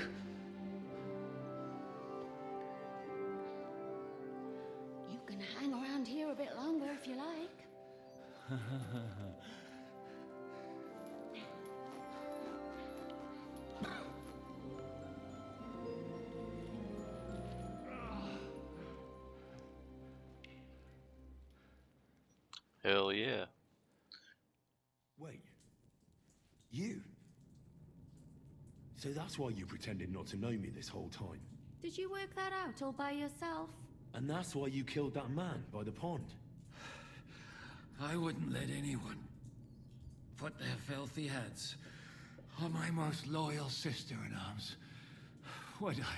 You can hang around here a bit longer if you like. Hell yeah. Wait. You? So that's why you pretended not to know me this whole time? Did you work that out all by yourself? And that's why you killed that man by the pond? I wouldn't let anyone put their filthy heads on my most loyal sister-in-arms, would I?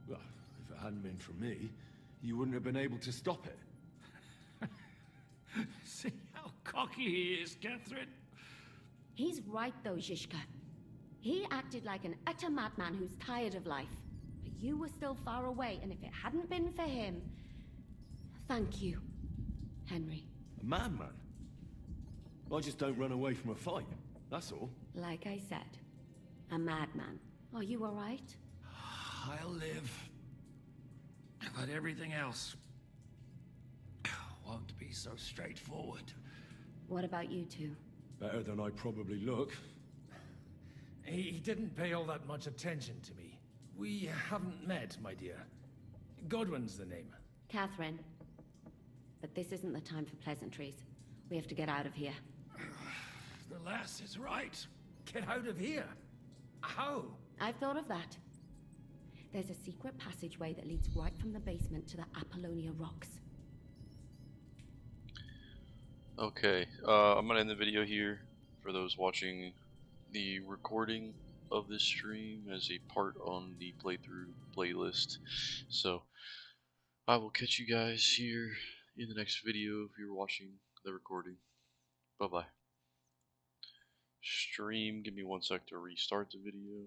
Well, if it hadn't been for me, you wouldn't have been able to stop it. See how cocky he is, Catherine? He's right though, Zizka. He acted like an utter madman who's tired of life. But you were still far away, and if it hadn't been for him... Thank you, Henry. A madman? I just don't run away from a fight, that's all. Like I said, a madman. Are you alright? I'll live. But everything else won't be so straightforward. What about you two? Better than I probably look. He didn't pay all that much attention to me. We haven't met, my dear. Godwin's the name. Catherine. But this isn't the time for pleasantries. We have to get out of here. The lass is right. Get out of here. How? I've thought of that. There's a secret passageway that leads right from the basement to the Apollonia Rocks. Okay, I'm gonna end the video here for those watching the recording of this stream as a part on the playthrough playlist. So I will catch you guys here in the next video if you're watching the recording. Bye bye. stream. Give me 1 sec to restart the video.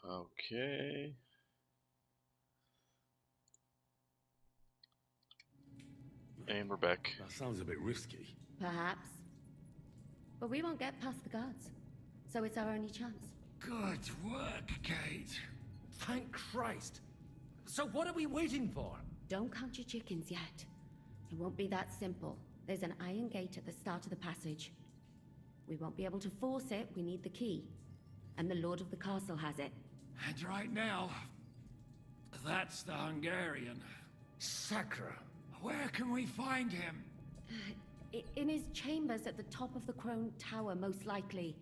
Okay. And we're back. That sounds a bit risky. Perhaps. But we won't get past the guards. So it's our only chance. Good work, Kate. Thank Christ. So what are we waiting for? Don't count your chickens yet. It won't be that simple. There's an iron gate at the start of the passage. We won't be able to force it. We need the key. And the Lord of the Castle has it. And right now, that's the Hungarian. Sacra. Where can we find him? In his chambers at the top of the Crone Tower, most likely.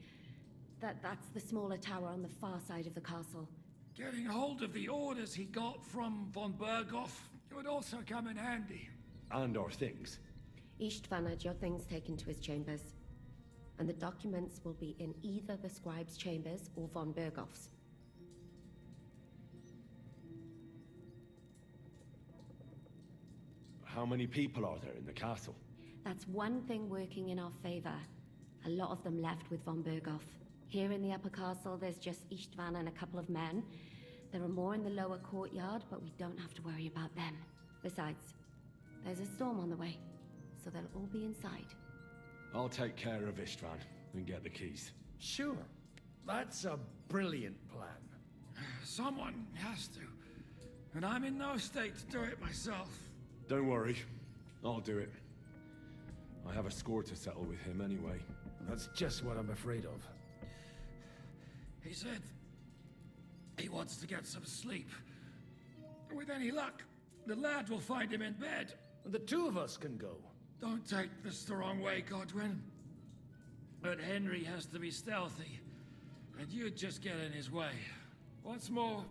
That's the smaller tower on the far side of the castle. Getting hold of the orders he got from von Berghoff would also come in handy. And our things. Istvan had your things taken to his chambers. And the documents will be in either the scribe's chambers or von Berghoff's. How many people are there in the castle? That's one thing working in our favor. A lot of them left with von Berghoff. Here in the upper castle, there's just Istvan and a couple of men. There are more in the lower courtyard, but we don't have to worry about them. Besides, there's a storm on the way, so they'll all be inside. I'll take care of Istvan and get the keys. Sure. That's a brilliant plan. Someone has to. And I'm in no state to do it myself. Don't worry. I'll do it. I have a score to settle with him anyway. That's just what I'm afraid of. He said he wants to get some sleep. With any luck, the lad will find him in bed. The two of us can go. Don't take this the wrong way, Godwin. But Henry has to be stealthy, and you'd just get in his way. What's more,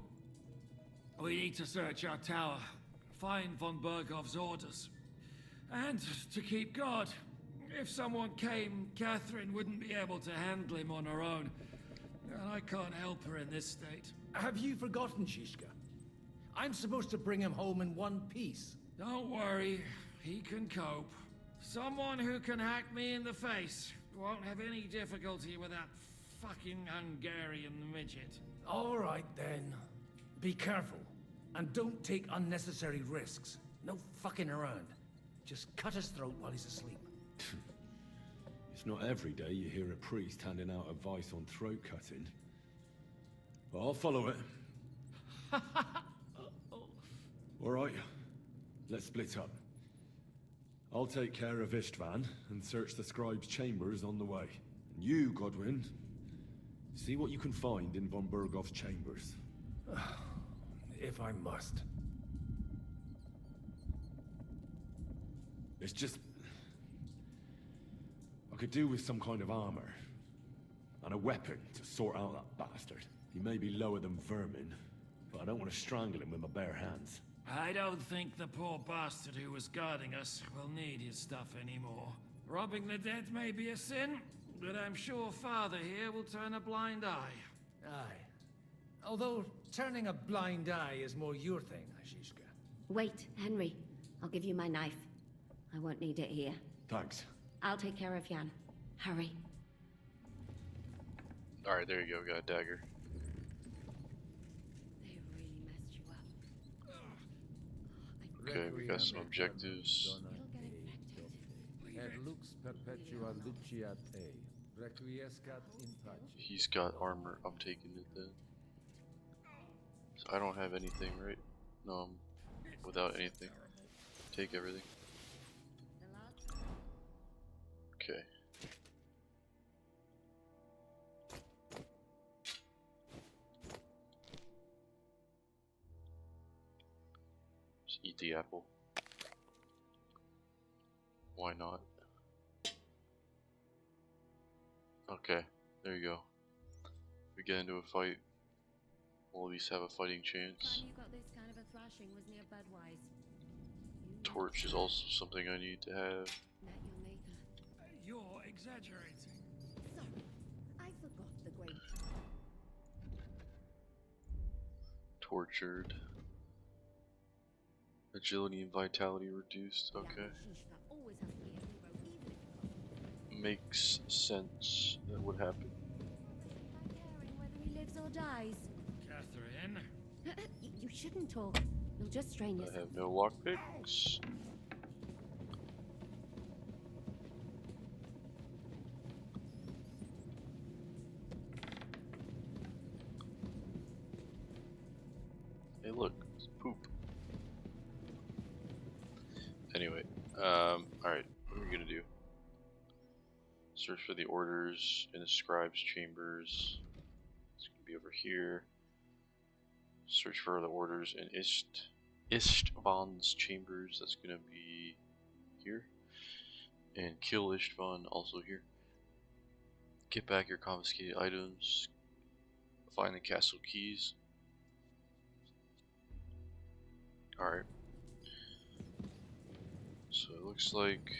we need to search our tower, find von Berghoff's orders. And to keep guard. If someone came, Catherine wouldn't be able to handle him on her own. And I can't help her in this state. Have you forgotten, Shishka? I'm supposed to bring him home in one piece. Don't worry, he can cope. Someone who can hack me in the face won't have any difficulty with that fucking Hungarian midget. All right, then. Be careful. And don't take unnecessary risks. No fucking around. Just cut his throat while he's asleep. It's not every day you hear a priest handing out advice on throat cutting. But I'll follow it. Alright, let's split up. I'll take care of Istvan and search the scribe's chambers on the way. And you, Godwin, see what you can find in von Berghoff's chambers. If I must. It's just... I could do with some kind of armor. And a weapon to sort out that bastard. He may be lower than vermin, but I don't want to strangle him with my bare hands. I don't think the poor bastard who was guarding us will need his stuff anymore. Robbing the dead may be a sin, but I'm sure Father here will turn a blind eye. Aye. Although, turning a blind eye is more your thing, Ashishka. Wait, Henry. I'll give you my knife. I won't need it here. Thanks. I'll take care of Jan. Hurry. Alright, there you go. Got a dagger. They really messed you up. Okay, we got some objectives. It'll get infected. Et lux perpetua luciat e, requiescat in pace. He's got armor. I'm taking it then. So I don't have anything, right? No, I'm without anything. Take everything. Okay. Just eat the apple. Why not? Okay, there you go. If we get into a fight, we'll at least have a fighting chance. Time you got this kind of a thrashing was near Budwise. Torch is also something I need to have. Met your maker. You're exaggerating. Sorry, I forgot the great. Tortured. Agility and vitality reduced. Okay. Shishka always has to be a hero, even if it Makes sense. That would happen. caring whether he lives or dies. Catherine? You shouldn't talk. You'll just strain I yourself. have no lockpicks. Hey, look, it's poop. Anyway, alright, what are we gonna do? Search for the orders in the scribe's chambers. It's gonna be over here. Search for the orders in Istvan's chambers. That's gonna be here. And kill Istvan, also here. Get back your confiscated items. Find the castle keys. Alright. So it looks like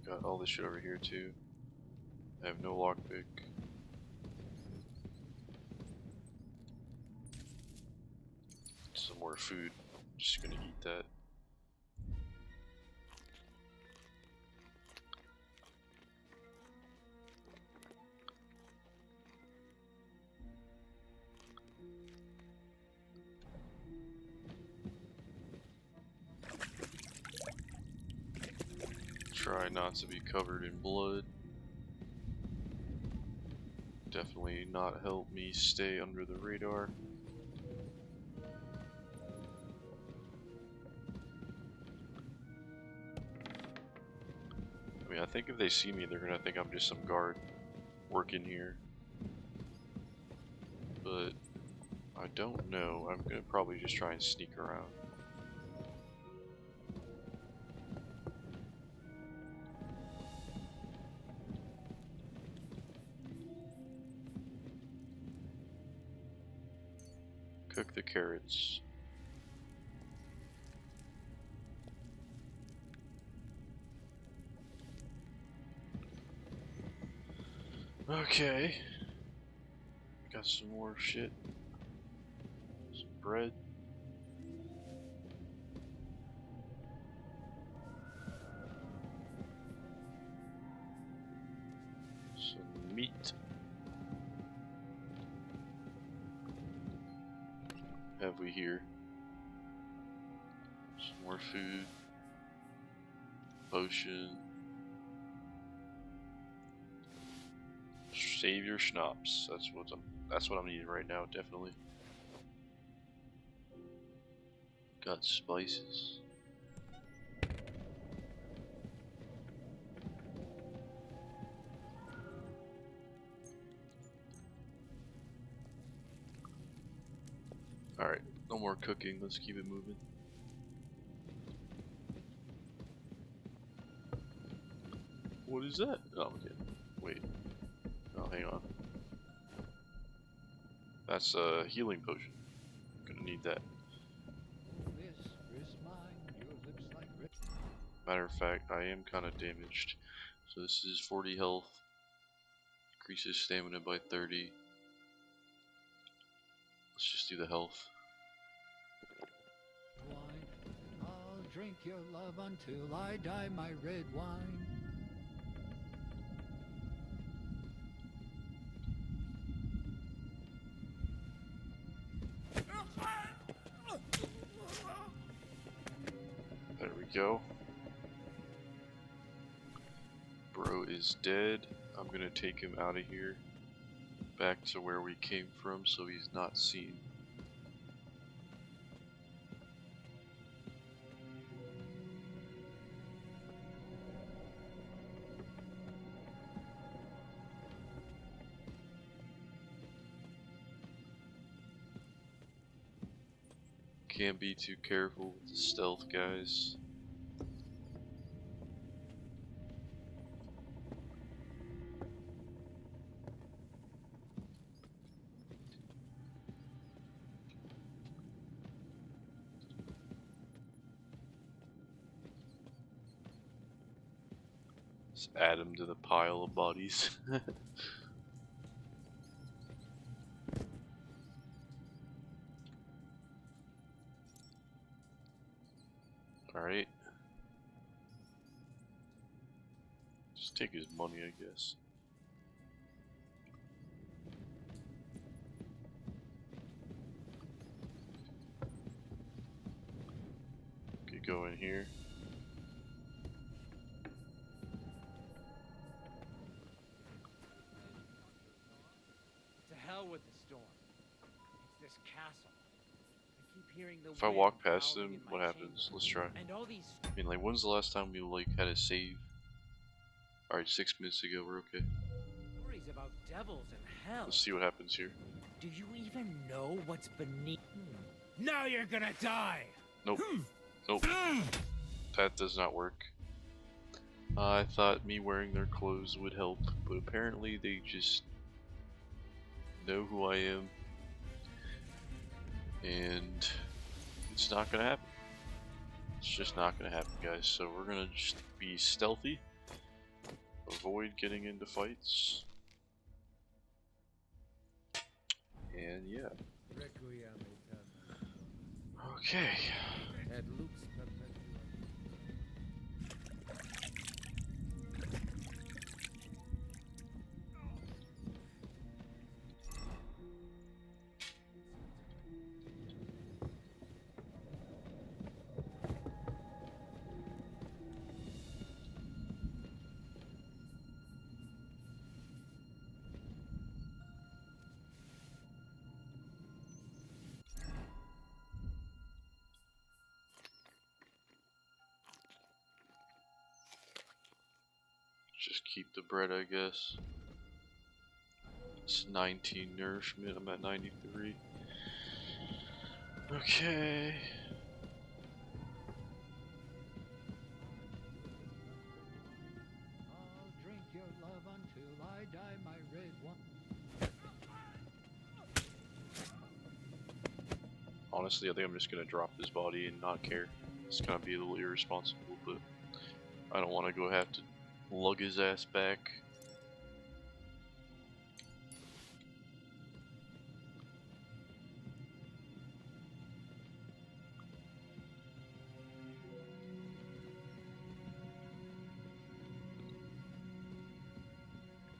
got all this shit over here too. I have no lockpick. Some more food. Just gonna eat that. Try not to be covered in blood. Definitely not help me stay under the radar. I mean, I think if they see me, they're gonna think I'm just some guard working here. But I don't know. I'm gonna probably just try and sneak around. Cook the carrots. Okay. Got some more shit. Some bread. Some meat. Have we here? Some more food. Potion. Save your schnapps. That's what I'm needing right now, definitely. Got spices. Alright, no more cooking, let's keep it moving. What is that? Oh, I'm kidding. Wait. Oh, hang on. That's a healing potion. Gonna need that. Matter of fact, I am kind of damaged. So this is 40 health. Increases stamina by 30. Let's just do the health. Wine, I'll drink your love until I die, my red wine. There we go. Bro is dead. I'm gonna take him out of here. Back to where we came from so he's not seen. Can't be too careful with the stealth, guys. Just add them to the pile of bodies. Alright. Just take his money, I guess. Could go in here. To hell with the storm. It's this castle. I keep hearing the If I wind walk past howling him, in my what happens? chamber. Let's try. And all these I mean, like, when's the last time we, like, had a save? Alright, 6 minutes ago, we're okay. stories about devils and hell. Let's see what happens here. Do you even know what's beneath? Now you're gonna die! Nope. Nope. That does not work. I thought me wearing their clothes would help, but apparently they just know who I am. And it's not gonna happen. It's just not gonna happen, guys. So we're gonna just be stealthy. Avoid getting into fights. And yeah. Okay. Just keep the bread, I guess. It's 19 nourishment. I'm at 93. Okay. I'll drink your love until I die, my red one. Honestly, I think I'm just gonna drop this body and not care. It's gonna be a little irresponsible, but I don't want to go have to lug his ass back.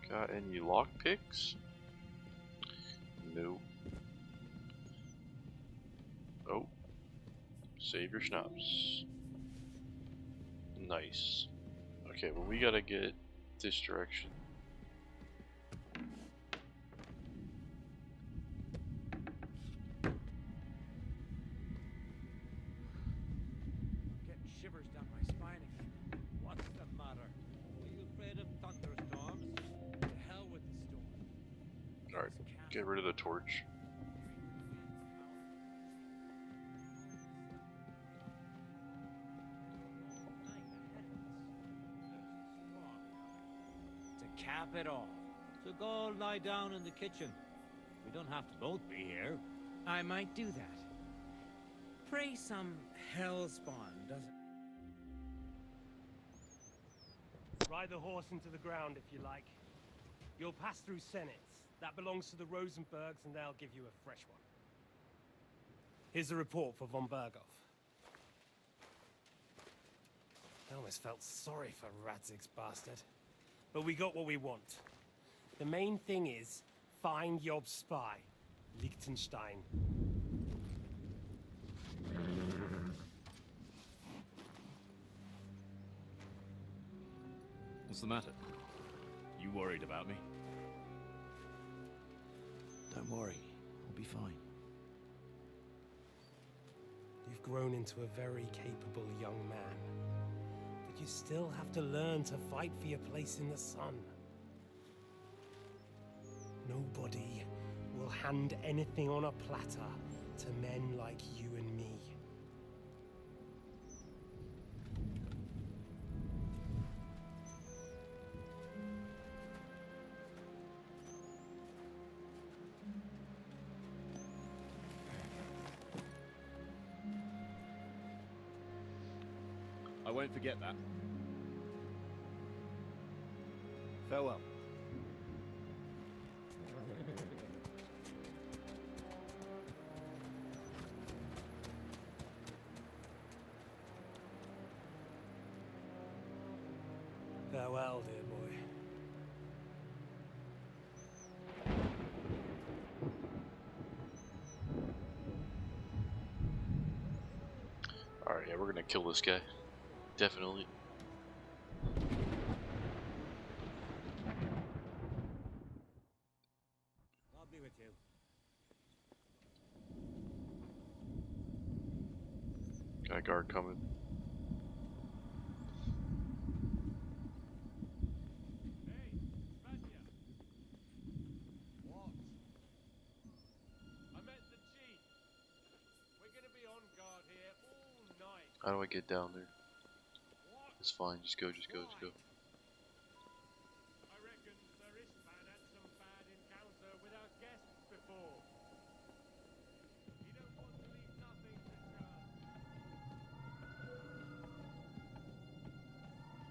Got any lockpicks? No. Oh. Save your schnapps. Nice. Okay, well we gotta get this direction. Getting shivers down my spine again. What's the matter? Are you afraid of thunderstorms? To hell with the storm. Alright, get rid of the torch. To cap it all. So go lie down in the kitchen. We don't have to both be here. I might do that. Pray some hellspawn doesn't... Ride the horse into the ground if you like. You'll pass through Senates. That belongs to the Rosenbergs, and they'll give you a fresh one. Here's a report for von Berghoff. I almost felt sorry for Radzig's bastard. But we got what we want. The main thing is, find Job's spy, Liechtenstein. What's the matter? You worried about me? Don't worry, I'll be fine. You've grown into a very capable young man. But you still have to learn to fight for your place in the sun. Nobody will hand anything on a platter to men like you and me. I won't forget that. Farewell. Farewell, dear boy. Alright, yeah, we're gonna kill this guy. Definitely. I'll be with you. Got a guard coming. How do I get down there? It's fine, just go, just go, just go. I reckon Sir Istvan had some bad encounter with our guests before. You don't want to leave nothing to chance.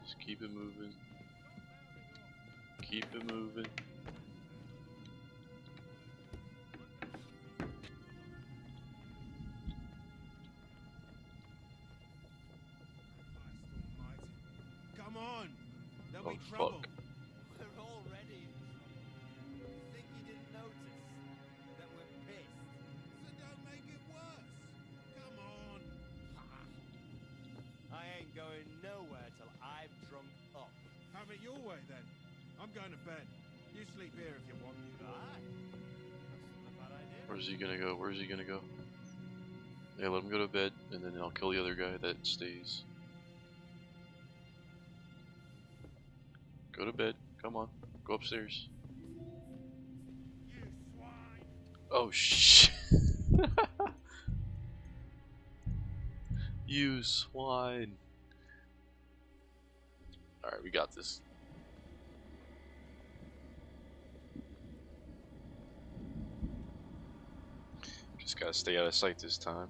Just keep it moving. Keep it moving. Come on! There'll Oh, be trouble. fuck. We're already in trouble. You think you didn't notice that we're pissed? So don't make it worse. Come on. I ain't going nowhere till I've drunk up. Have it your way then. I'm going to bed. You sleep here if you want. Aye. That's not a bad idea. Where's he gonna go? Where's he gonna go? Yeah, let him go to bed, and then I'll kill the other guy that stays. Go to bed. Come on. Go upstairs. You swine! Oh, shit. You swine. Alright, we got this. Just gotta stay out of sight this time.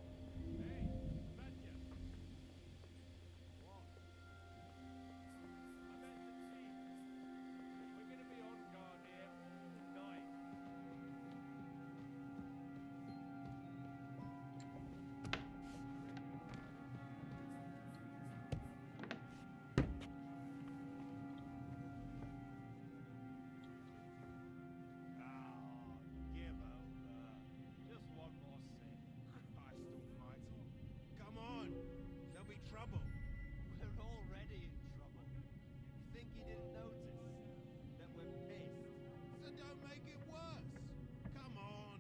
Trouble. We're already in trouble. You think you didn't notice that we're pissed? So don't make it worse. Come on.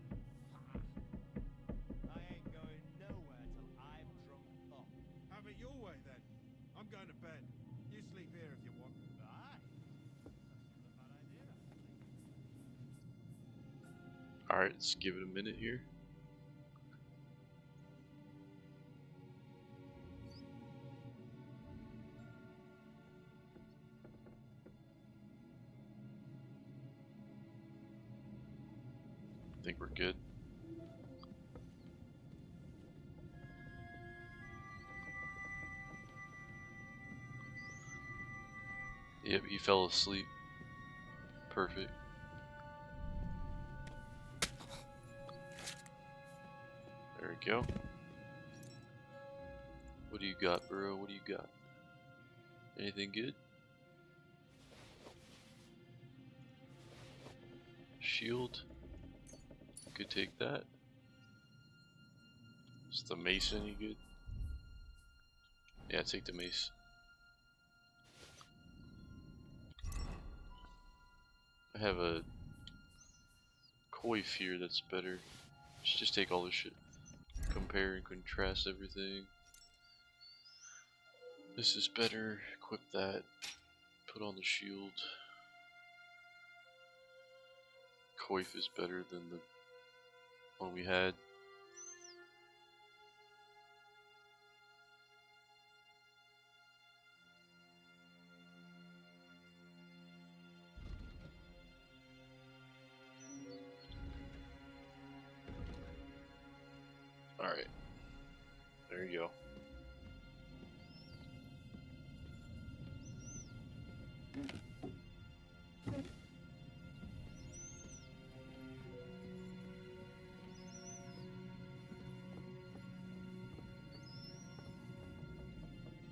I ain't going nowhere till I've drunk up. Have it your way then. I'm going to bed. You sleep here if you want. Aye. That's not a bad idea, actually. Alright, let's give it a minute here. I think we're good. Yep, he fell asleep. Perfect. There we go. What do you got, bro? What do you got? Anything good? Shield. Could take that. Is the mace any good? Yeah, take the mace. I have a coif here that's better. Just take all this shit. Compare and contrast everything. This is better. Equip that. Put on the shield. Coif is better than the one we had. Alright. There you go.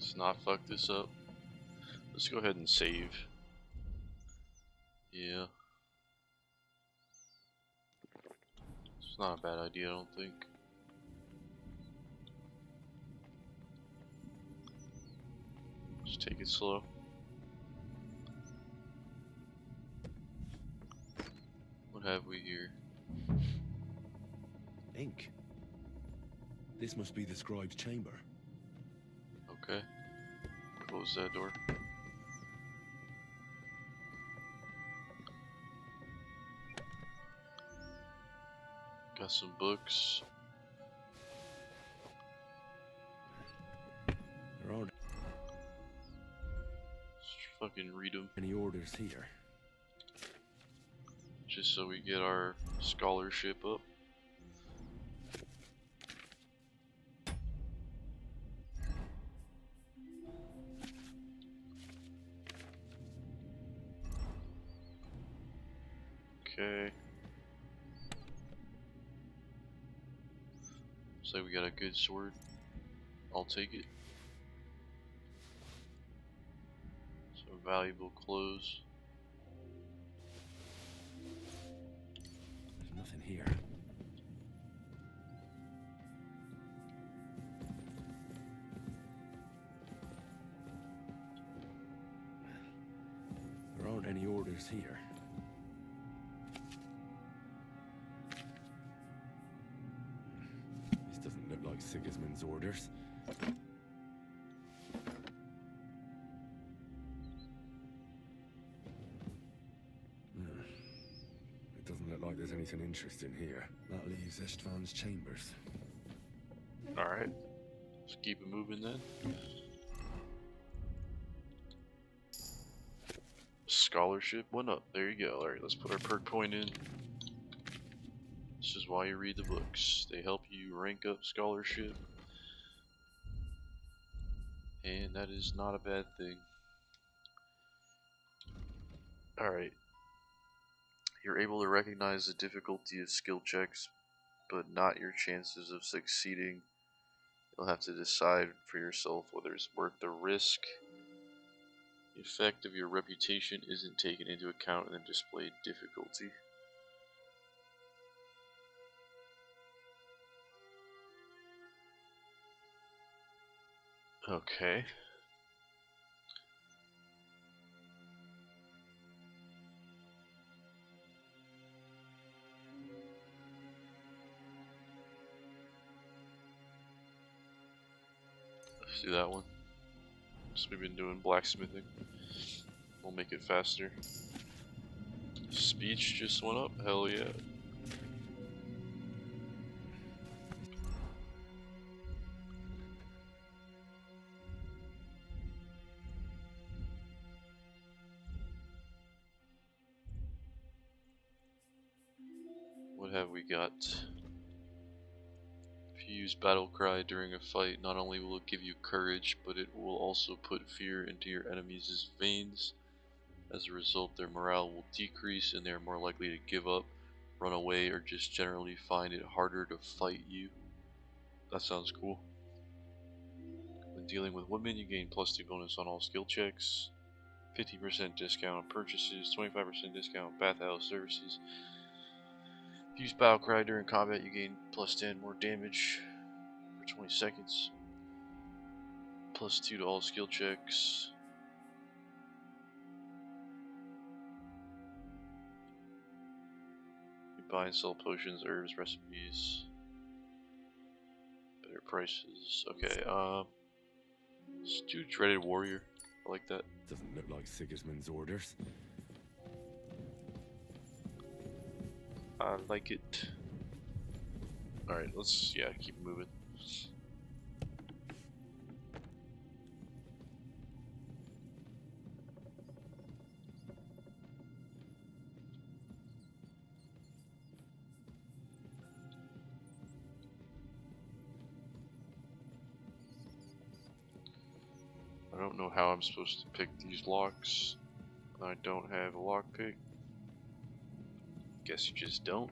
Let's not fuck this up. Let's go ahead and save. Yeah. It's not a bad idea, I don't think. Just take it slow. What have we here? Ink. This must be the scribe's chamber. Okay. Close that door. Got some books. There aren't Let's fucking read them. any orders here. Just so we get our scholarship up. Okay. Looks like we got a good sword. I'll take it. Some valuable clothes. There's nothing here. There aren't any orders here. This doesn't look like Sigismund's orders. It doesn't look like there's anything interesting here. That leaves Istvan's chambers. Alright. Let's keep it moving then. Scholarship went up. There you go. Alright, let's put our perk point in. This is why you read the books. They help you rank up scholarship. And that is not a bad thing. Alright. You're able to recognize the difficulty of skill checks, but not your chances of succeeding. You'll have to decide for yourself whether it's worth the risk. The effect of your reputation isn't taken into account in the displayed difficulty. Okay. Let's do that one. So we've been doing blacksmithing. We'll make it faster. Speech just went up. Hell yeah. What have we got? If you use battle cry during a fight, not only will it give you courage, but it will also put fear into your enemies' veins. As a result, their morale will decrease and they are more likely to give up, run away, or just generally find it harder to fight you. That sounds cool. When dealing with women, you gain +2 bonus on all skill checks, 50% discount on purchases, 25% discount on bathhouse services. If you use battle cry during combat, you gain +10 more damage for 20 seconds. +2 to all skill checks. You buy and sell potions, herbs, recipes. Better prices. Okay, let's do Dreaded Warrior. I like that. Doesn't look like Sigismund's orders. I like it. Alright, let's, keep moving. I don't know how I'm supposed to pick these locks. I don't have a lockpick. Guess you just don't.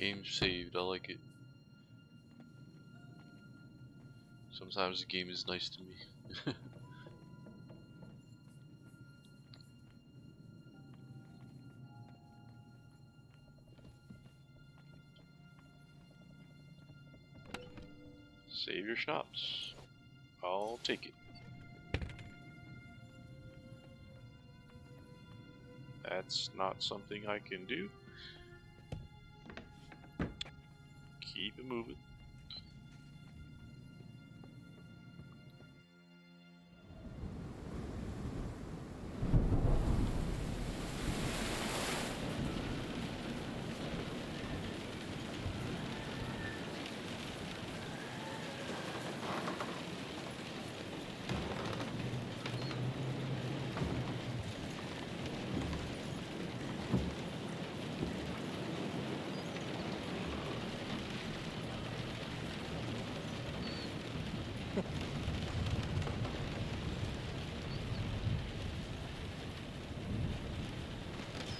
Game saved, I like it. Sometimes the game is nice to me. Save your schnapps. I'll take it. That's not something I can do. Keep it moving.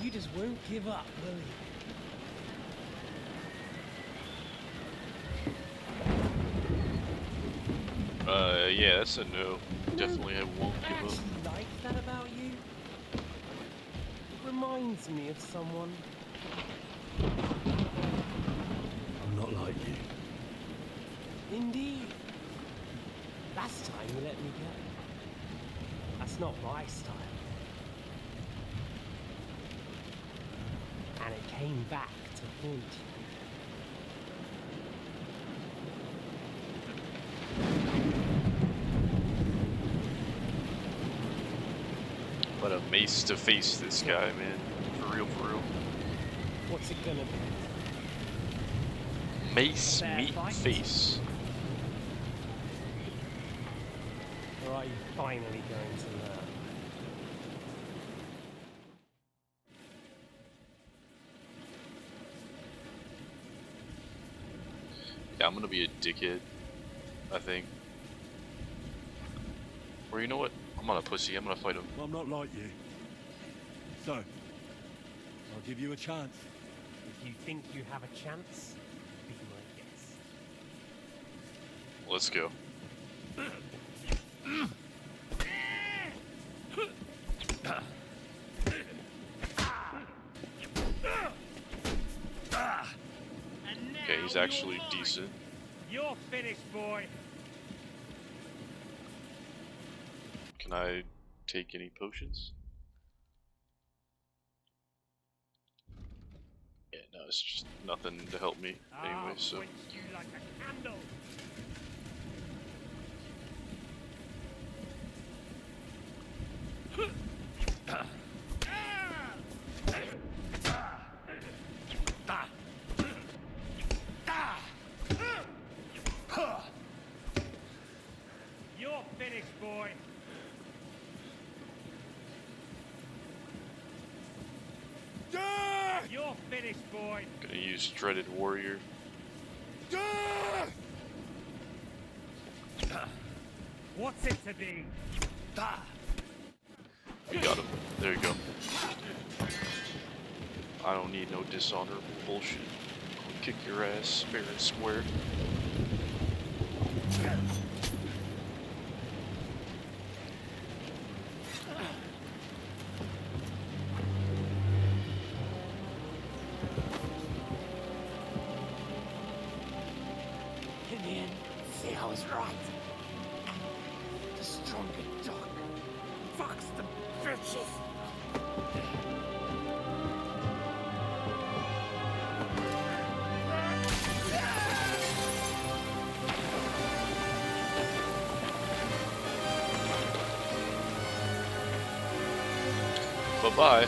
You just won't give up, will you? Yeah, that's a no. Definitely I won't give up. I like that about you. It reminds me of someone. I'm not like you. Indeed. Last time you let me go. That's not my style. And it came back to haunt you. But a mace to face this guy, man. For real, for real. What's it gonna be? Mace Fair meet fight? face. Or are you finally going to learn? Yeah, I'm gonna be a dickhead, I think. Or you know what? I'm not a pussy, I'm gonna fight him. I'm not like you. So, I'll give you a chance. If you think you have a chance, be my guest. Let's go. Okay, he's actually decent. You're finished, boy. Can I take any potions? Yeah, no, it's just nothing to help me anyway, so. Quench you like a candle. You're finished, boy. You're finished, boy. Gonna use Dreaded Warrior. What's it to be? You got him. There you go. I don't need no dishonorable bullshit. I'll kick your ass fair and square. In the end, see, I was right. The stronger dog fucks the bitches. Bye-bye.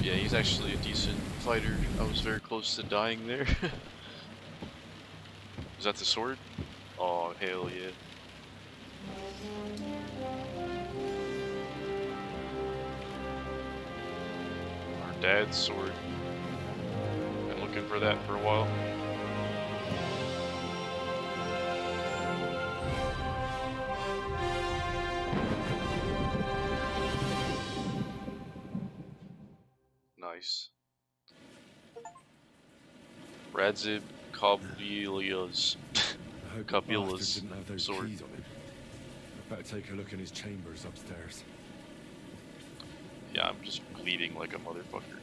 Yeah, he's actually a decent fighter. I was very close to dying there. Is that the sword? Oh, hell yeah. Our dad's sword. Been looking for that for a while. Nice. Radzib Kabila's I hope the bastard Kabila's didn't have those sword. keys on him. I'd better take a look in his chambers upstairs. Yeah, I'm just bleeding like a motherfucker.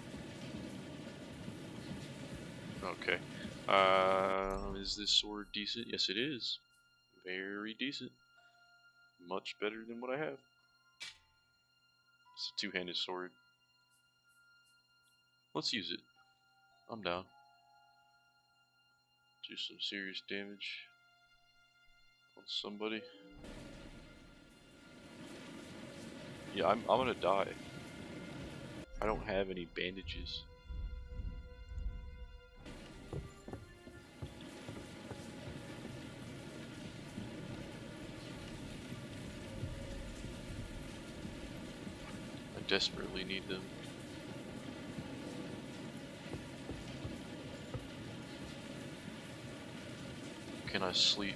Okay. Is this sword decent? Yes, it is. Very decent. Much better than what I have. It's a two-handed sword. Let's use it. I'm down. Do some serious damage on somebody. Yeah, I'm gonna die. I don't have any bandages. I desperately need them. Can I sleep?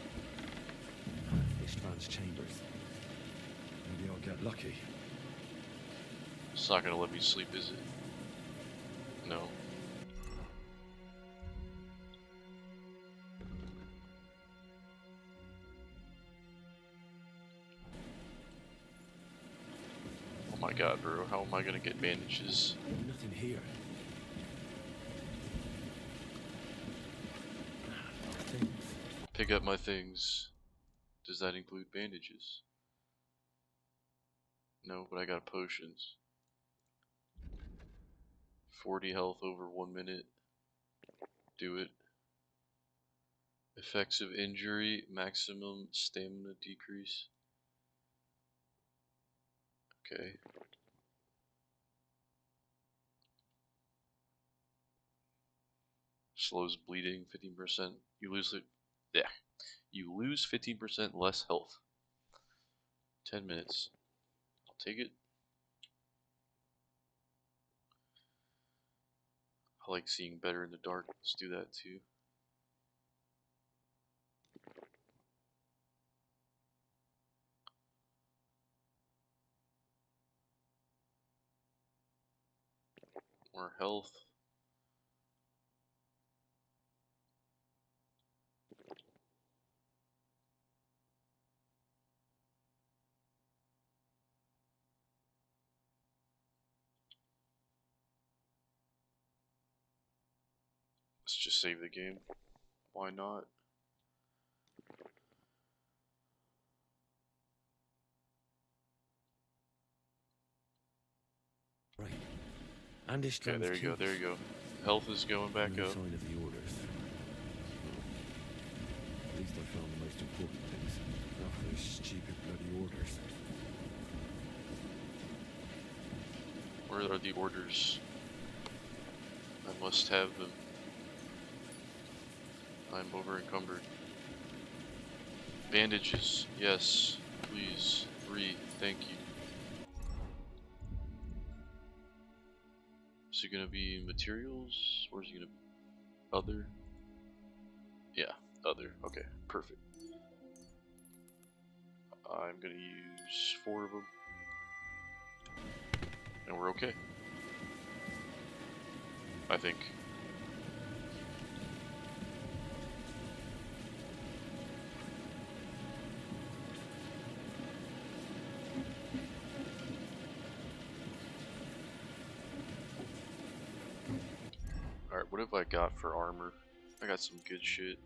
Ishtvan's chambers. Maybe I'll get lucky. It's not gonna let me sleep, is it? No. Oh my god, bro. How am I gonna get bandages? Nothing here. Pick up my things. Does that include bandages? No, but I got potions. 40 health over 1 minute. Do it. Effects of injury, maximum stamina decrease. Okay. Slows bleeding 15%. You lose it. Yeah. You lose 15% less health. 10 minutes. I'll take it. I like seeing better in the dark. Let's do that too. More health. Let's just save the game. Why not? Right. And Okay, there you go, there you go. Health is going back No up. sign of the orders. At least I found the most important things. Not those stupid bloody orders. Where are the orders? I must have them. I'm over encumbered. Bandages, yes, please. 3, thank you. Is it gonna be materials? Or is it gonna be other? Yeah, other. Okay, perfect. I'm gonna use 4 of them. And we're okay. I think. Alright, what have I got for armor? I got some good shit.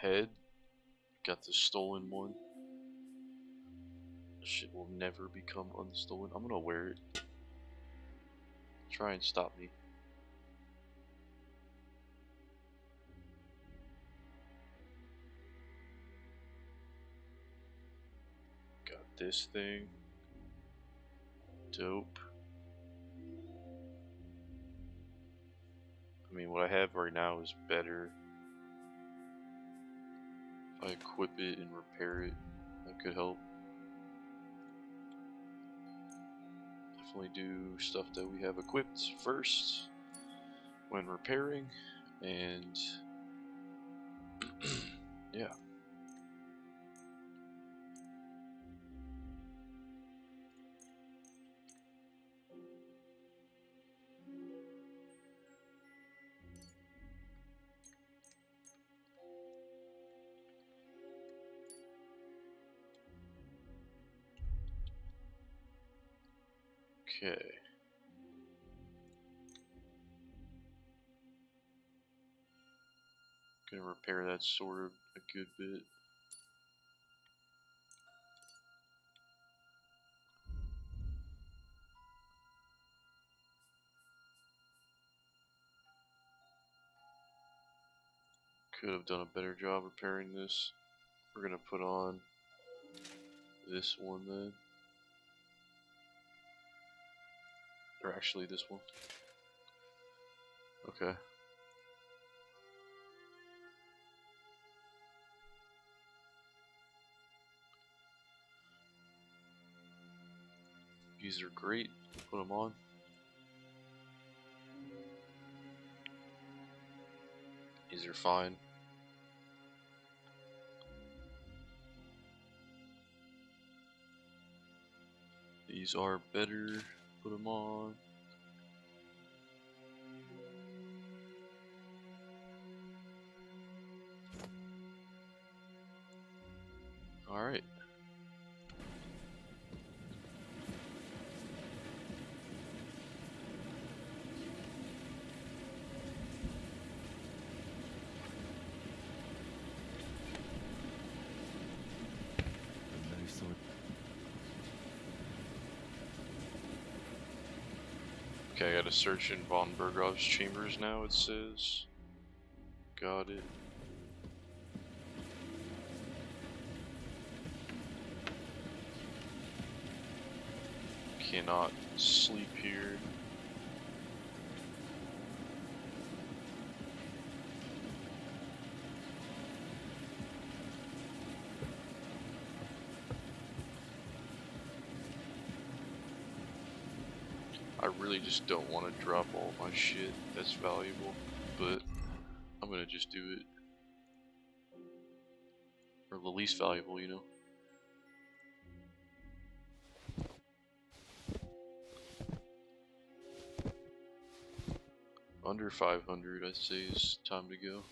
Head. Got the stolen one. This shit will never become unstolen. I'm gonna wear it. Try and stop me. Got this thing. Dope. I mean, what I have right now is better. If I equip it and repair it, that could help. Definitely do stuff that we have equipped first when repairing, and yeah. Okay. Gonna repair that sword a good bit. Could have done a better job repairing this. We're gonna put on this one then. Or actually this one. Okay. These are great. Put them on. These are fine. These are better. Put them on. Alright. Okay, I gotta search in Von Bergov's chambers now, it says. Got it. Cannot sleep here. I really just don't want to drop all my shit that's valuable, but I'm gonna just do it. Or the least valuable, you know? Under 500, I'd say is time to go.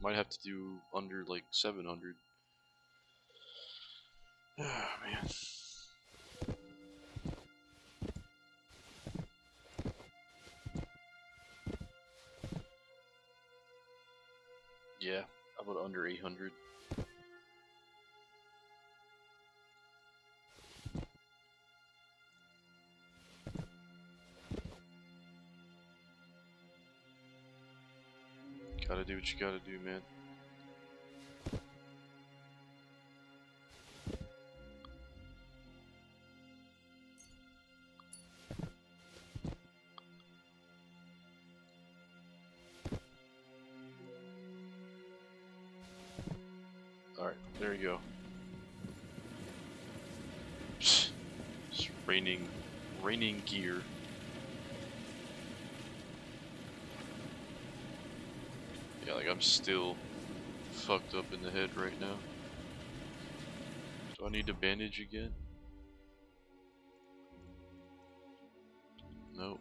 Might have to do under like 700. Ah, man. Yeah, how about under 800? Gotta do what you gotta do, man. Alright, there you go. It's raining gear. Yeah, like I'm still fucked up in the head right now. Do I need to bandage again? Nope.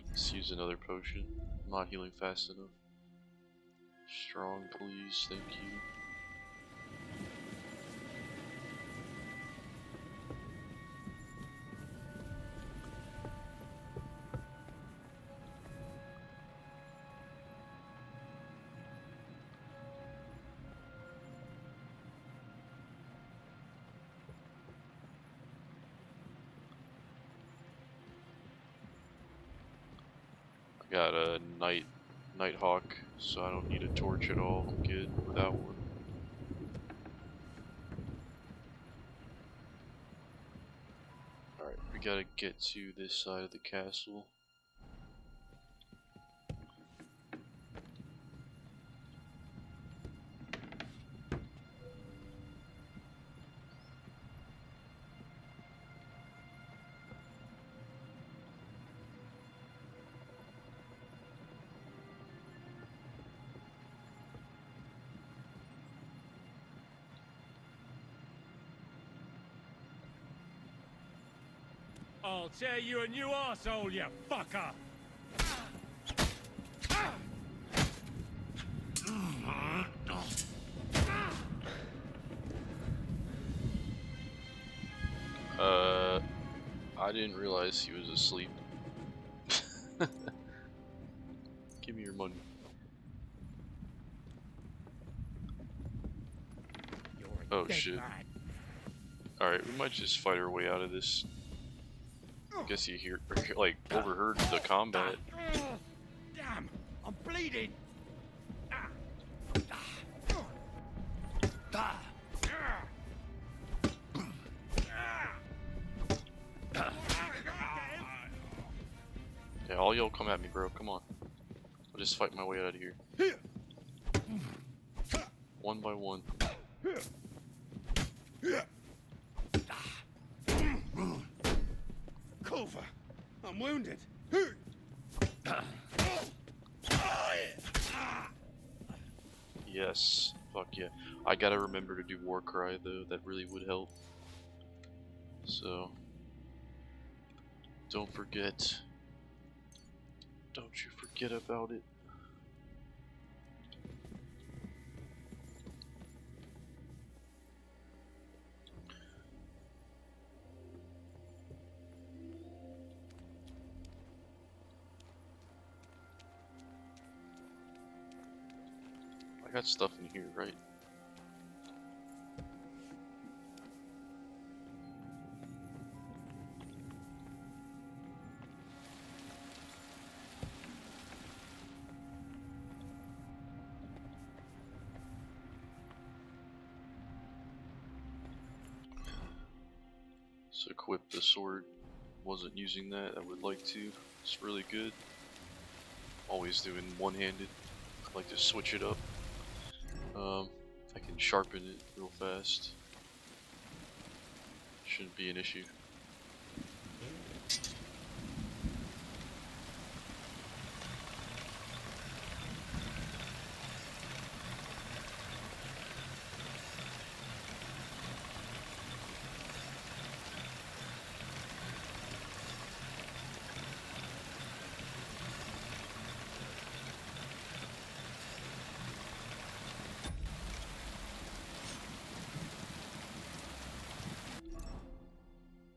Let's use another potion. I'm not healing fast enough. Strong, please. Thank you. I got a Nighthawk, so I don't need a torch at all. I'm good without one. Alright, we gotta get to this side of the castle. I'll tear you a new arsehole, you fucker! I didn't realize he was asleep. Give me your money. Oh shit. Alright, we might just fight our way out of this. I guess you like, overheard the combat. Damn, I'm bleeding. Okay, all y'all come at me, bro. Come on. I'll just fight my way out of here. One by one. Culver, I'm wounded. Yes. Fuck yeah. I gotta remember to do war cry though. That really would help. So don't forget. Don't you forget about it. I got stuff in here, right? Let's equip the sword. Wasn't using that. I would like to. It's really good. Always doing one-handed. I like to switch it up. I can sharpen it real fast. Shouldn't be an issue.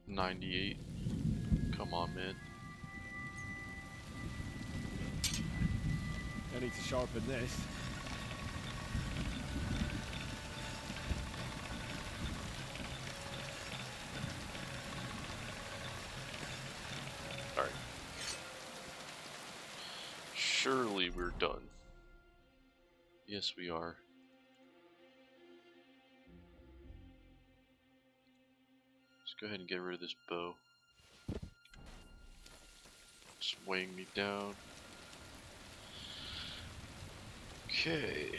$98. Come on, man. I need to sharpen this. Alright. Surely we're done. Yes, we are. Let's go ahead and get rid of this bow. It's weighing me down. Okay.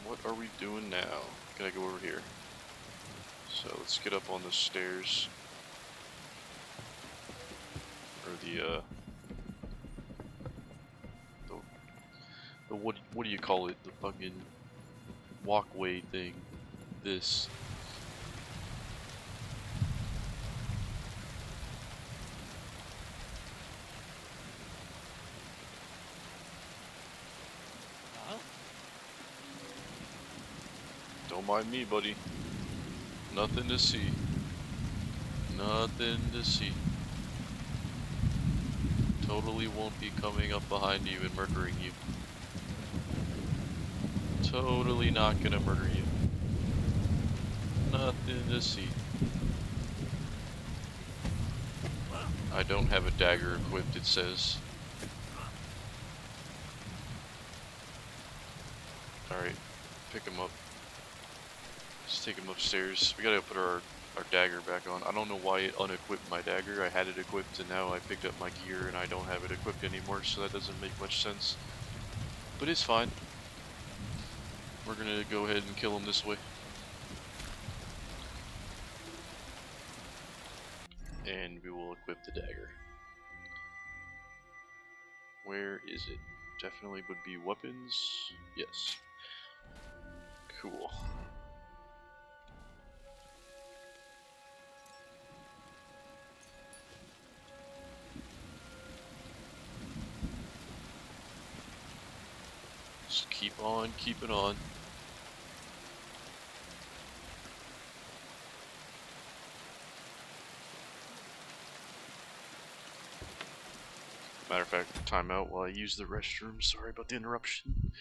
What are we doing now? Gotta go over here. So let's get up on the stairs. Or the what do you call it? The fucking walkway thing. This. Don't mind me, buddy. Nothing to see. Nothing to see. Totally won't be coming up behind you and murdering you. Totally not gonna murder you. Nothing to see. I don't have a dagger equipped, it says. Alright, pick him up. Let's take him upstairs. We gotta put our dagger back on. I don't know why it unequipped my dagger. I had it equipped and now I picked up my gear and I don't have it equipped anymore, so that doesn't make much sense. But it's fine. We're gonna go ahead and kill him this way. And we will equip the dagger. Where is it? Definitely would be weapons. Yes. Cool. Just keep on keeping on. Matter of fact, timeout while I use the restroom. Sorry about the interruption.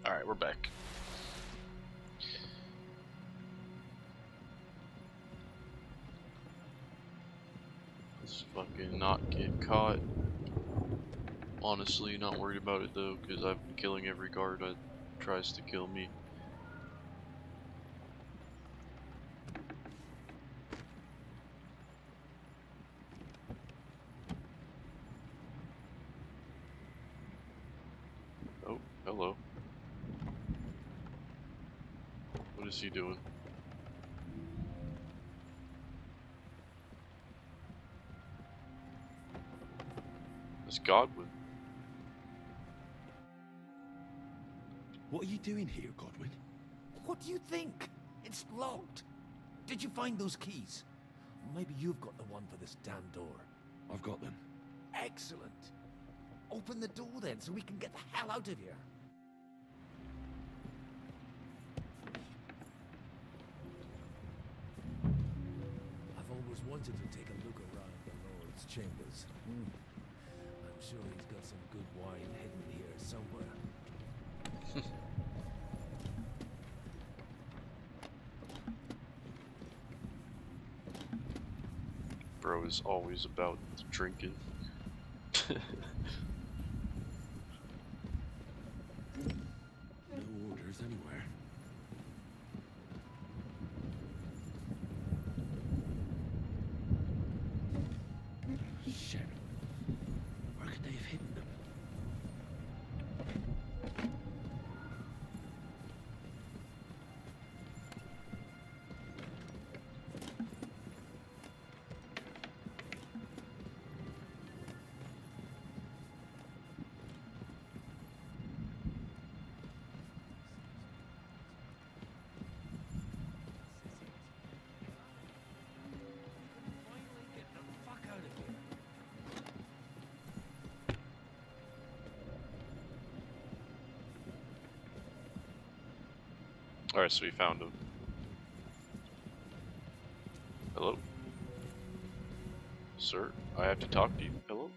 Alright, we're back. Let's fucking not get caught. Honestly, not worried about it though, because I've been killing every guard that tries to kill me. Oh, hello. What is he doing? It's Godwin. What are you doing here, Godwin? What do you think? It's locked. Did you find those keys? Maybe you've got the one for this damn door. I've got them. Excellent. Open the door then, so we can get the hell out of here. I've always wanted to take a look around the Lord's chambers. I'm sure he's got some good wine hidden here somewhere. Bro is always about drinking. No orders anywhere. Shit. Where could they have hidden them? Finally get the fuck out of here. Alright, so we found him. Hello? Sir, I have to talk to you. Hello?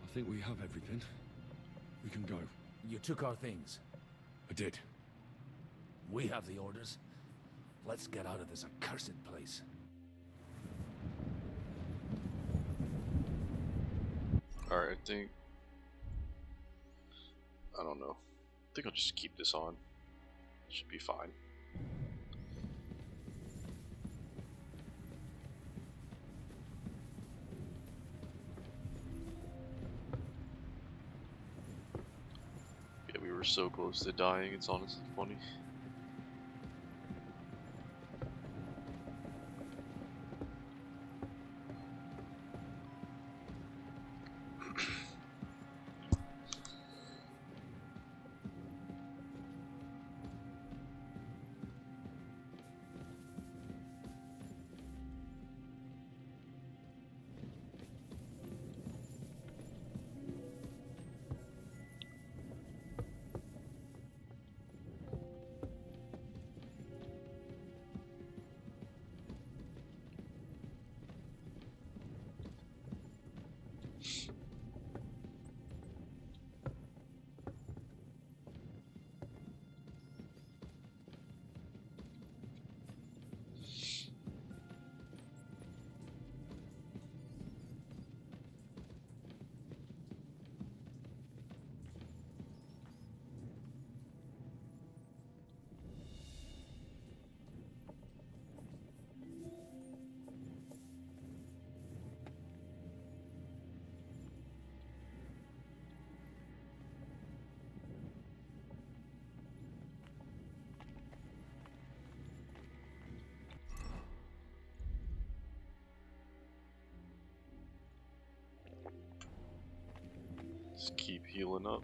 I think we have everything. We can go. You took our things. I did. We have the orders. Let's get out of this accursed place. Alright, I don't know. I think I'll just keep this on. Should be fine. Yeah, we were so close to dying, it's honestly funny. Just keep healing up.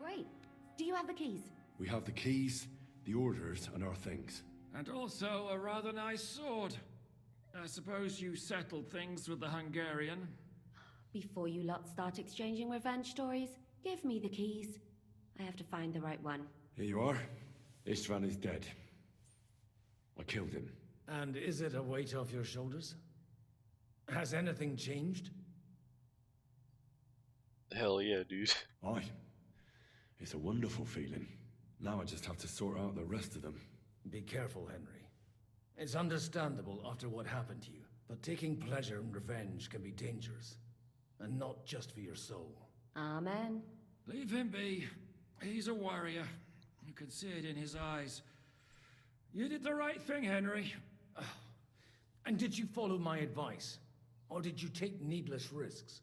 Great. Do you have the keys? We have the keys, the orders, and our things. And also a rather nice sword. I suppose you settled things with the Hungarian. Before you lot start exchanging revenge stories, give me the keys. I have to find the right one. Here you are. Istvan is dead. I killed him. And is it a weight off your shoulders? Has anything changed? Hell yeah, dude. Aye. It's a wonderful feeling. Now I just have to sort out the rest of them. Be careful, Henry. It's understandable after what happened to you, but taking pleasure in revenge can be dangerous. And not just for your soul. Amen. Leave him be. He's a warrior. You can see it in his eyes. You did the right thing, Henry. And did you follow my advice? Or did you take needless risks?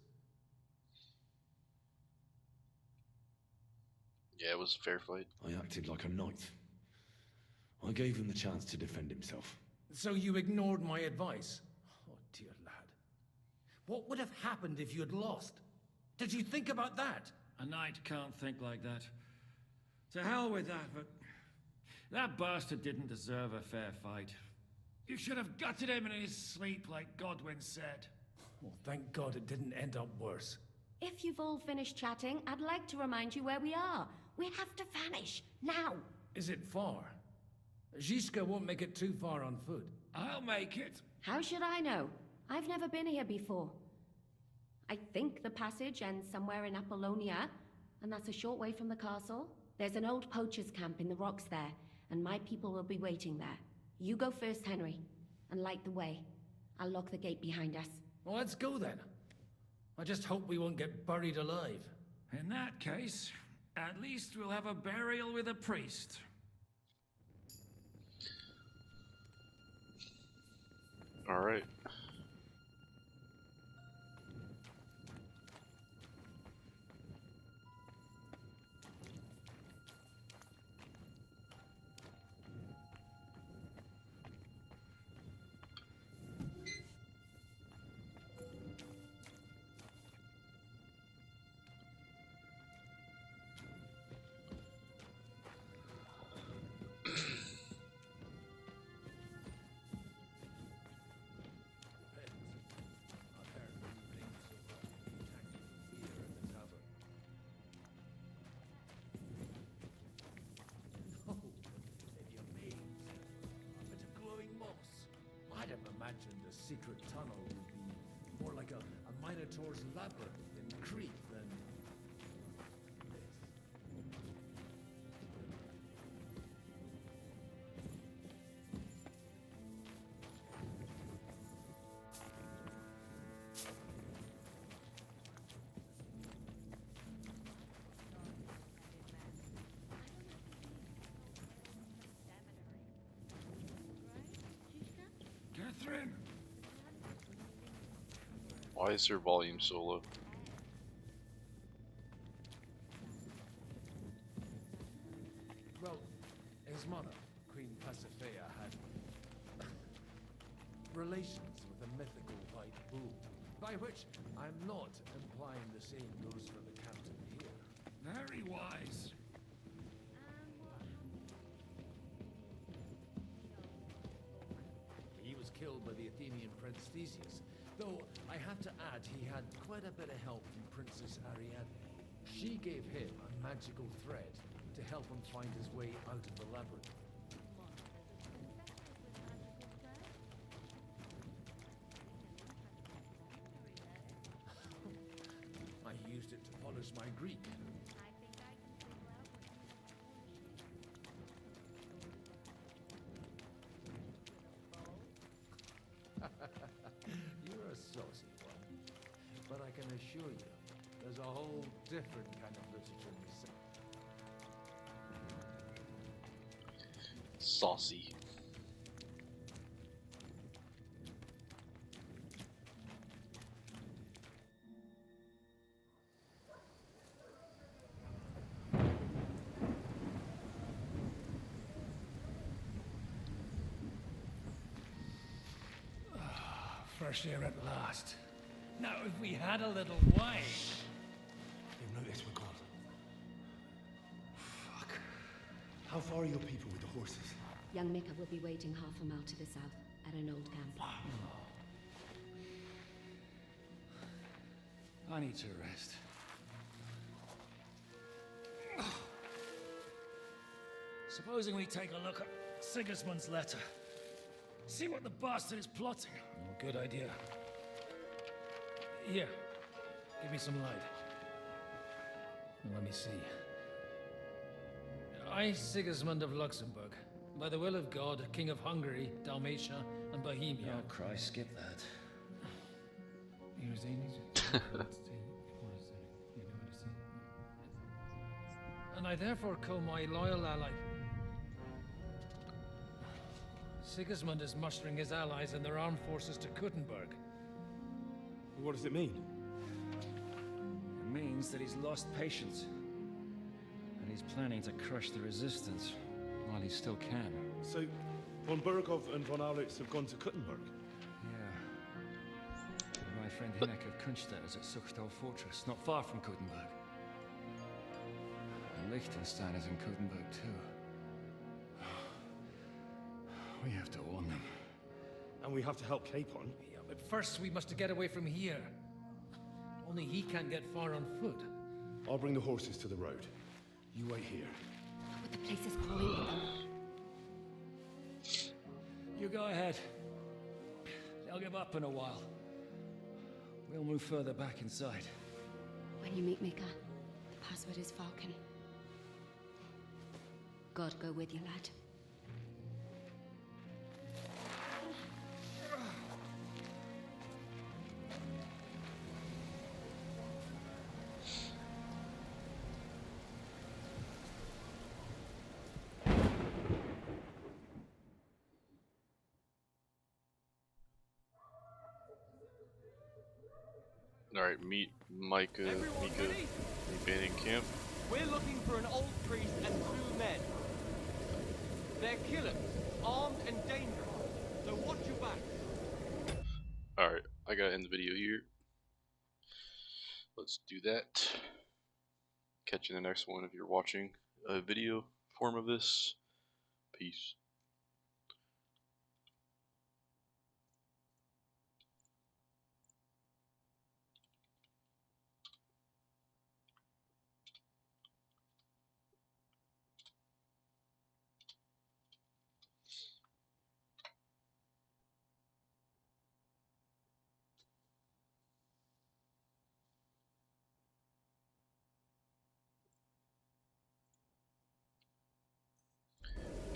Yeah, it was a fair fight. I acted like a knight. I gave him the chance to defend himself. So you ignored my advice? Oh, dear lad. What would have happened if you had lost? Did you think about that? A knight can't think like that. To hell with that, but... that bastard didn't deserve a fair fight. You should have gutted him in his sleep, like Godwin said. Well, thank God it didn't end up worse. If you've all finished chatting, I'd like to remind you where we are. We have to vanish, now! Is it far? Zizka won't make it too far on foot. I'll make it. How should I know? I've never been here before. I think the passage ends somewhere in Apollonia, and that's a short way from the castle. There's an old poacher's camp in the rocks there, and my people will be waiting there. You go first, Henry, and light the way. I'll lock the gate behind us. Well, let's go then. I just hope we won't get buried alive. In that case, at least we'll have a burial with a priest. All right. I'd have imagined a secret tunnel would be more like a Minotaur's labyrinth in Crete than this. Catherine! Why is her volume so low? Well, his mother, Queen Pasiphae, had relations with a mythical white bull. By which, I'm not implying the same goes for the captain here. Very wise. He was killed by the Athenian Prince Theseus, though I have to add he had quite a bit of help from Princess Ariadne. She gave him a magical thread to help him find his way out of the labyrinth. I used it to polish my Greek. You're a saucy one. But I can assure you, there's a whole different kind of literature besides. Saucy. our share at last. Now, if we had a little wine... They've noticed we're gone. Fuck. How far are your people with the horses? Young Mika will be waiting half a mile to the south, at an old camp. I need to rest. Supposing we take a look at Sigismund's letter. See what the bastard is plotting. Oh, good idea. Here, give me some light. Let me see. I, Sigismund of Luxembourg, by the will of God, King of Hungary, Dalmatia, and Bohemia. Oh, Christ, skip that. And I therefore call my loyal ally... Sigismund is mustering his allies and their armed forces to Kuttenberg. What does it mean? It means that he's lost patience. And he's planning to crush the resistance while he still can. So, von Burgov and von Aulitz have gone to Kuttenberg? Yeah. My friend Hinek of Kunstadt is at Suchtal Fortress, not far from Kuttenberg. And Liechtenstein is in Kuttenberg too. We have to warn them. And we have to help Capon? Yeah, but first we must get away from here. Only he can't get far on foot. I'll bring the horses to the road. You wait here. But the place is calling for them. You go ahead. They'll give up in a while. We'll move further back inside. When you meet Mika, the password is Falcon. God go with you, lad. Alright, meet Mika, abandoned camp. We're looking for an old priest and 2 men. They're killers, armed and dangerous. So watch your back. Alright, I gotta end the video here. Let's do that. Catch you in the next one if you're watching a video form of this. Peace.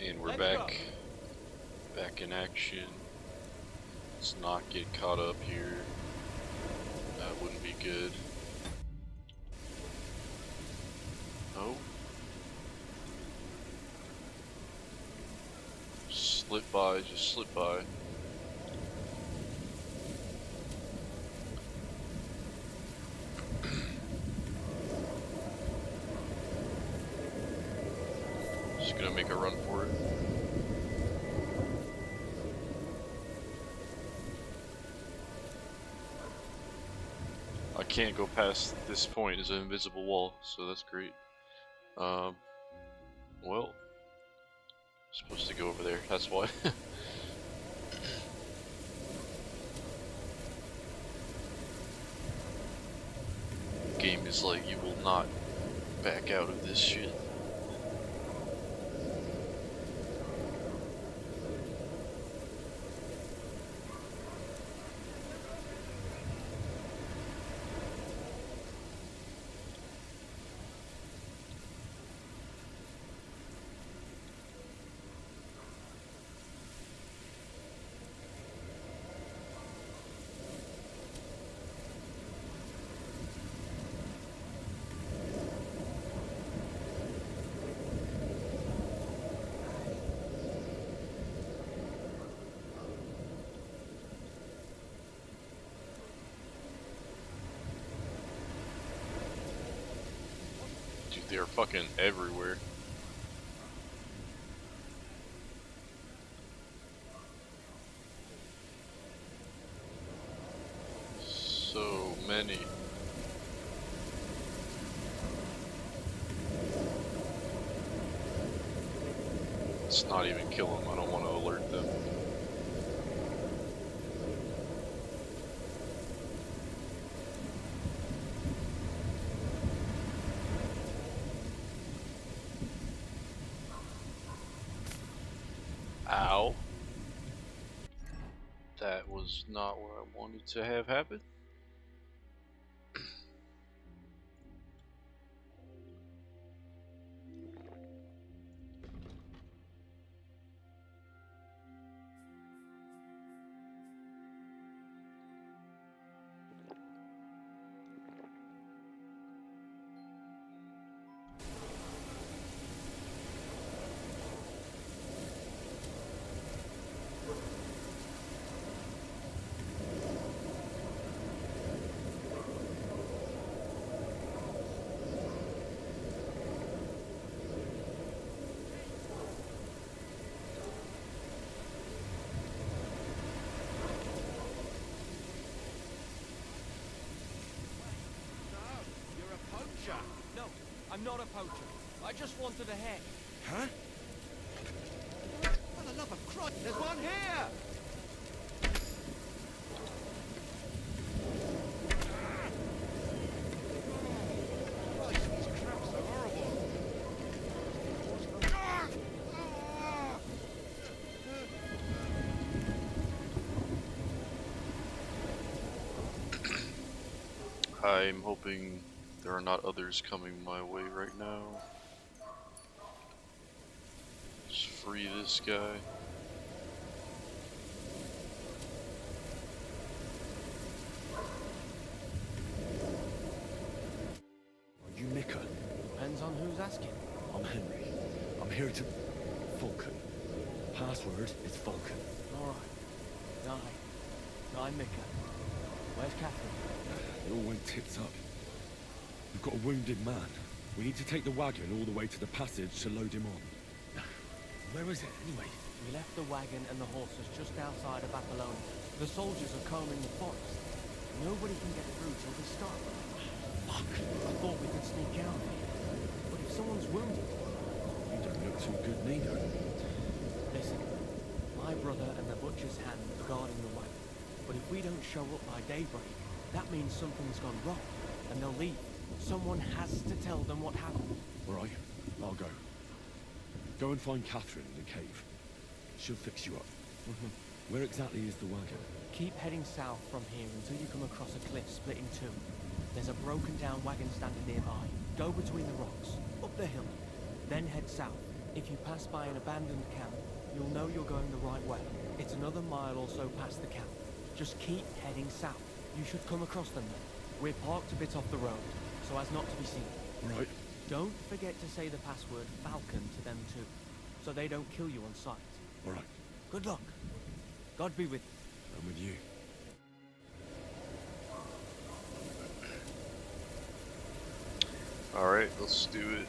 And we're back in action. Let's not get caught up here. That wouldn't be good. Oh. Slip by, just slip by. Just gonna make a run for it. I can't go past this point. It's an invisible wall, so that's great. Well, supposed to go over there, that's why. Game is like, you will not back out of this shit. They're fucking everywhere. many. Let's not even kill them. I don't want to alert them. Ow. That was not what I wanted to have happen. No, I'm not a poacher. I just wanted a head. Huh? For the love of Christ, there's one here! Christ, these traps are horrible. I'm hoping there are not others coming my way right now. Just free this guy. Are you Mika? Depends on who's asking. I'm Henry. I'm here to... Vulcan. Password is Vulcan. Alright. I'm Mika. Where's Catherine? It all went tits up. We've got a wounded man. We need to take the wagon all the way to the passage to load him on. Where is it, anyway? We left the wagon and the horses just outside of Apollonia. The soldiers are combing the forest. Nobody can get through till they start. Fuck! I thought we could sneak out of here. But if someone's wounded... You don't look too good neither. Listen, my brother and the butcher's hand are guarding the wagon. But if we don't show up by daybreak, that means something's gone wrong, and they'll leave. Someone has to tell them what happened. All right, I'll go. Go and find Catherine in the cave. She'll fix you up. Where exactly is the wagon? Keep heading south from here until you come across a cliff split in two. There's a broken down wagon standing nearby. Go between the rocks, up the hill, then head south. If you pass by an abandoned camp, you'll know you're going the right way. It's another mile or so past the camp. Just keep heading south. You should come across them then. We're parked a bit off the road, so as not to be seen. Right. Don't forget to say the password Falcon to them too, so they don't kill you on sight. All right. Good luck. God be with you. I'm with you. Alright, let's do it.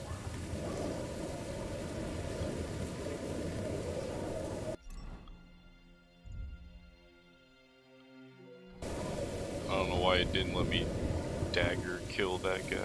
I don't know why it didn't let me dagger kill that guy.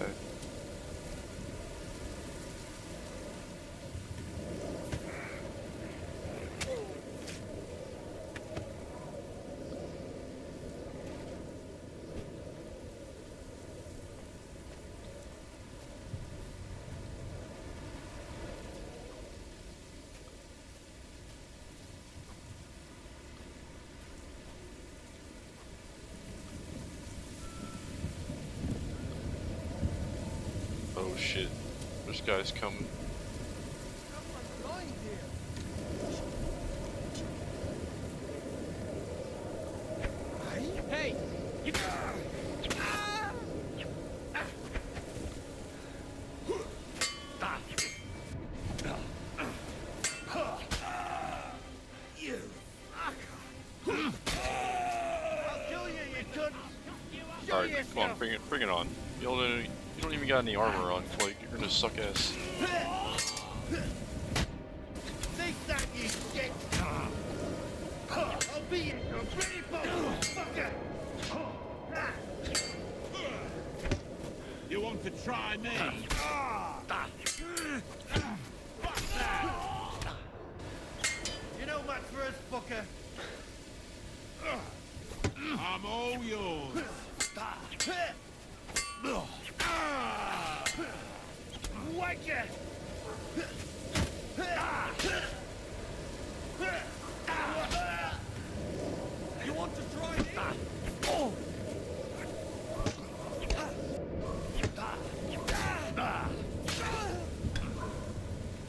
Oh shit, this guy's coming. Hey! You fucker! I'll kill you, you cunt! Alright, come on, bring it on. You don't even got any armor on, like you're gonna suck ass. Take that, you shit! I'll be in your pretty fucker! to try me? You know much for us, fucker. I'm all yours. Wake it! You want to try me?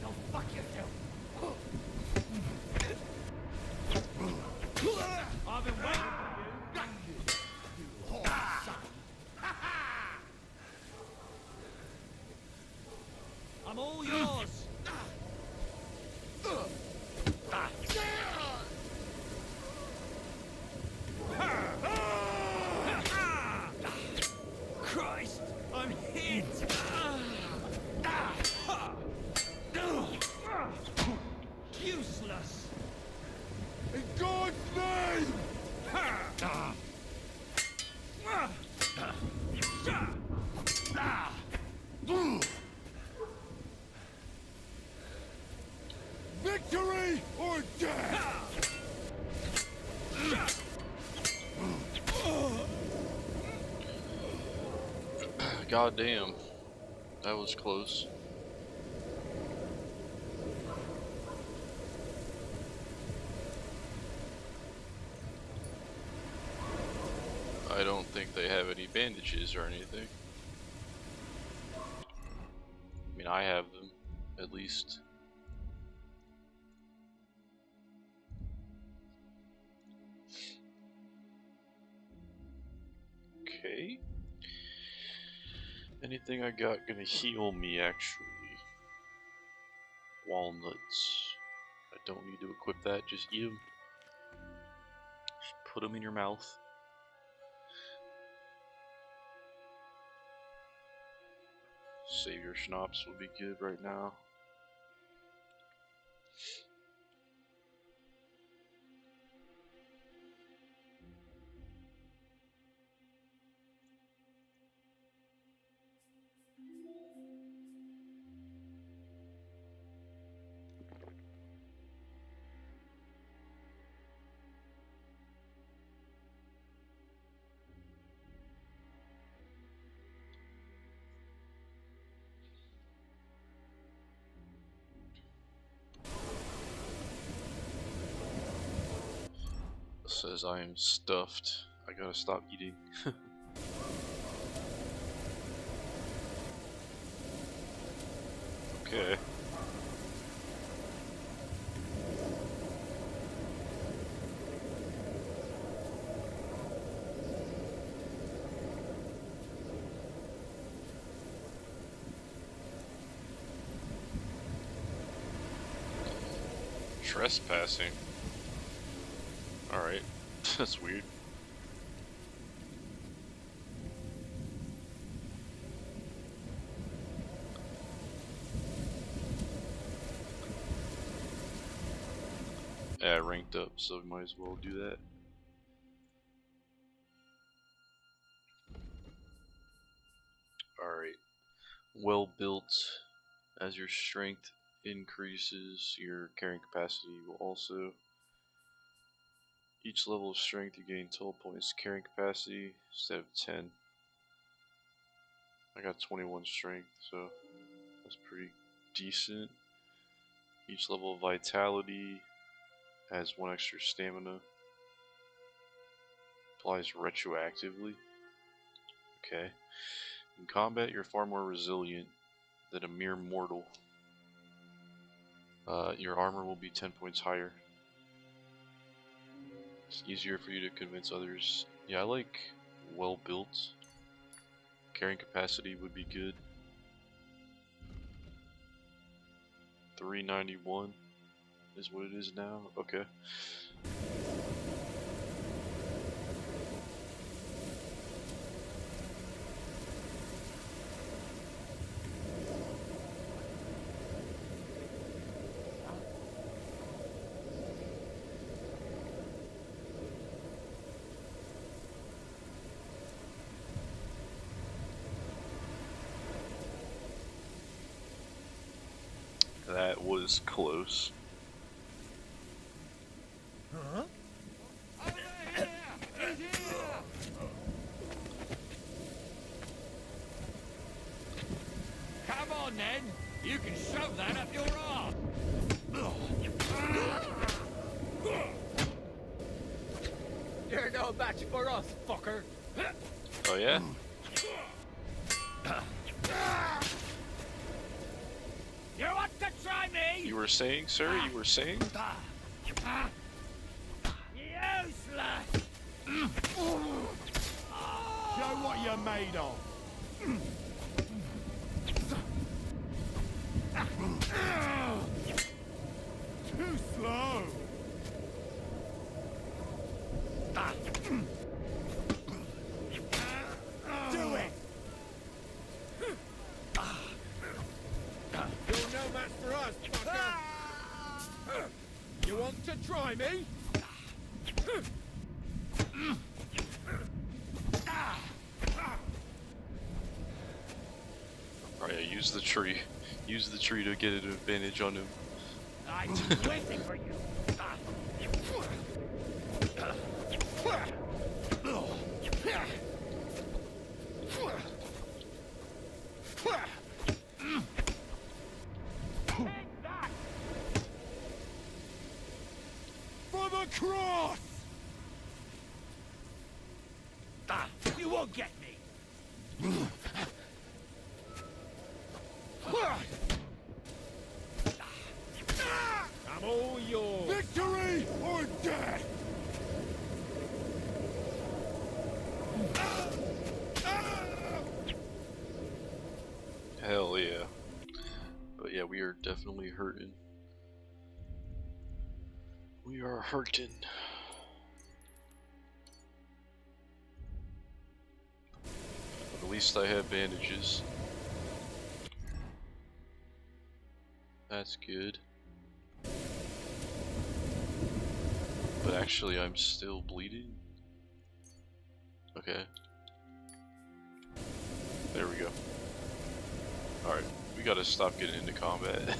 Go fuck yourself. I've been waiting for you. I'm all yours. Christ, I'm hit. Useless. In God's name! Victory or death! God damn. That was close. I don't think they have any bandages or anything. I mean, I have them, at least. Okay. Anything I got gonna heal me, actually? Walnuts. I don't need to equip that, just eat them. Just put them in your mouth. Savior Schnapps would be good right now. Says I am stuffed. I gotta stop eating. Okay. Trespassing. Alright. That's weird. Yeah, I ranked up, so we might as well do that. Alright. Well built. As your strength increases, your carrying capacity will also. Each level of strength you gain 12 points carrying capacity instead of 10. I got 21 strength, so that's pretty decent. Each level of vitality has 1 extra stamina. Applies retroactively. Okay. In combat, you're far more resilient than a mere mortal. Your armor will be 10 points higher. It's easier for you to convince others. Yeah, I like well built. Carrying capacity would be good. 391 is what it is now. Okay. was close. Huh? Come on then! You can shove that up your arse! You're no match for us, fucker! Oh yeah? You want to try me? You were saying, sir? You were saying? Useless! Show what you're made of. Too slow. Do it. You're no match for us, fucker. You want to try me? Oh yeah, use the tree. Use the tree to get an advantage on him. I'm waiting for you. For the cross! You won't get me. I'm all yours. Victory or death! Hell yeah. But yeah, we are definitely hurting. We are hurting. But at least I have bandages. That's good. But actually, I'm still bleeding. Okay. There we go. Alright, we gotta stop getting into combat.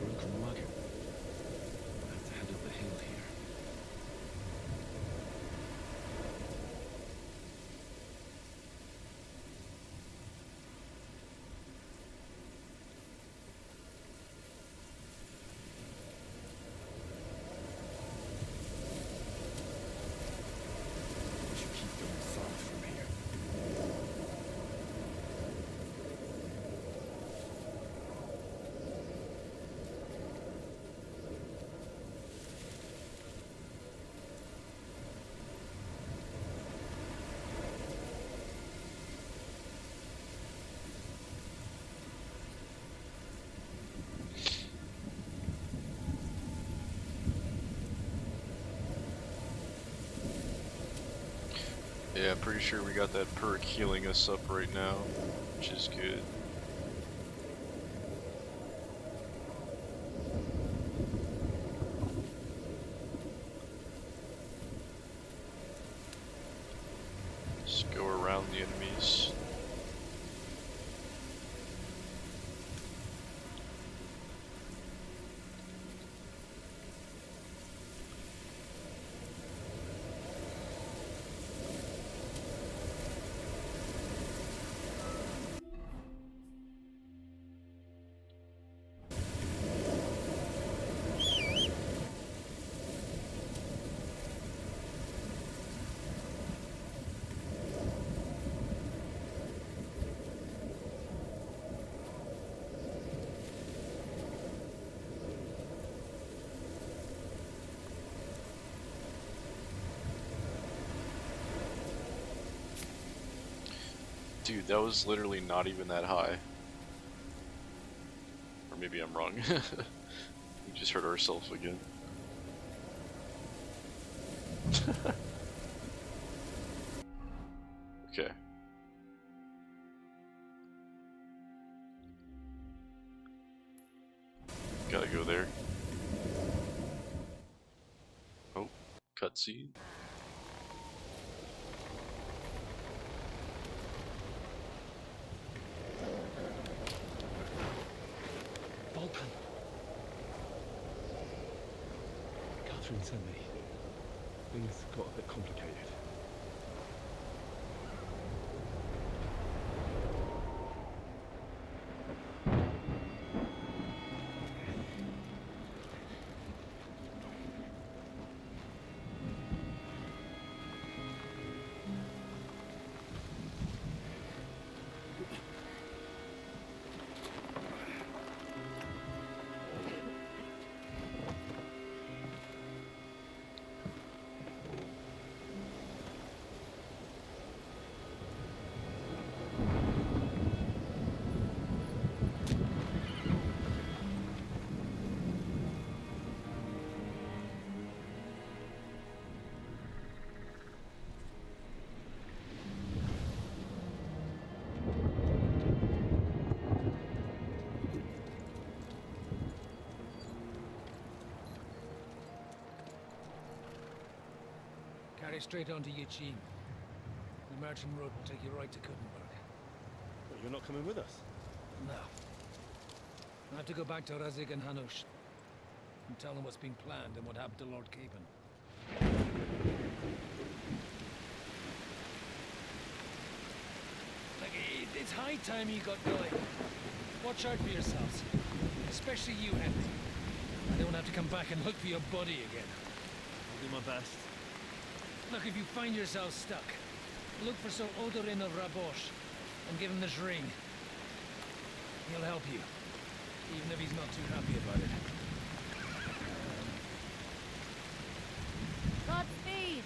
Broken wagon. At the head of the hill here. We should keep going south from here. Yeah, I'm pretty sure we got that perk healing us up right now, which is good. Just go around the enemies. Dude, that was literally not even that high. Or maybe I'm wrong. We just hurt ourselves again. Okay. Gotta go there. Oh, cutscene. Vulcan. Catherine sent me. Things got a bit complicated. Carry straight on to Yichin. The merchant road will take you right to Kuttenberg. But you're not coming with us? No. I have to go back to Razik and Hanush and tell them what's been planned and what happened to Lord Capen. Like, it's high time you got going. Watch out for yourselves. Especially you, Henry. I don't have to come back and look for your body again. I'll do my best. Look, if you find yourself stuck, look for Sir Odorin of Rabosh and give him this ring. He'll help you, even if he's not too happy about it. Godspeed!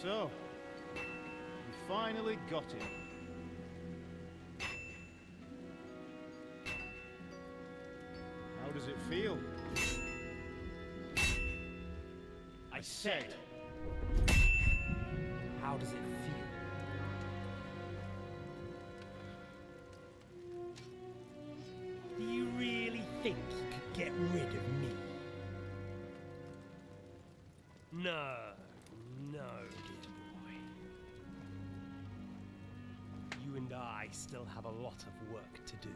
So, we finally got him. How does it feel? I said, how does it feel? Do you really think you could get rid of me? No, no, dear boy. You and I still have a lot of work to do.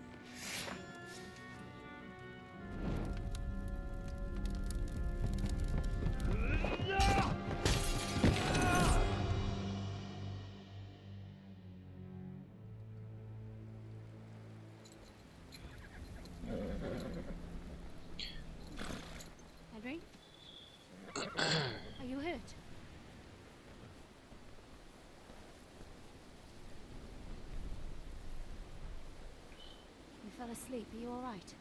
Henry? Are you hurt? You fell asleep. Are you all right?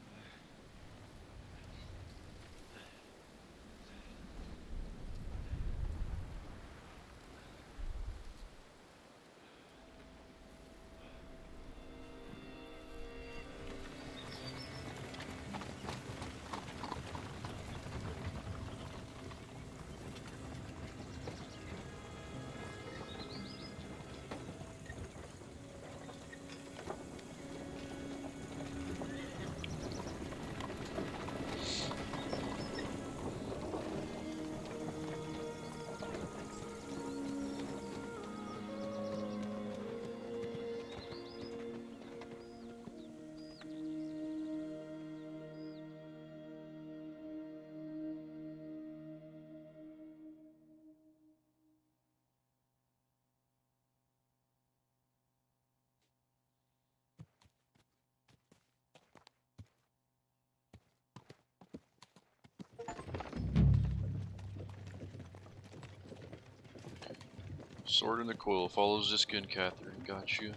Sword in the quill. Follow Ziska and Catherine. Got you.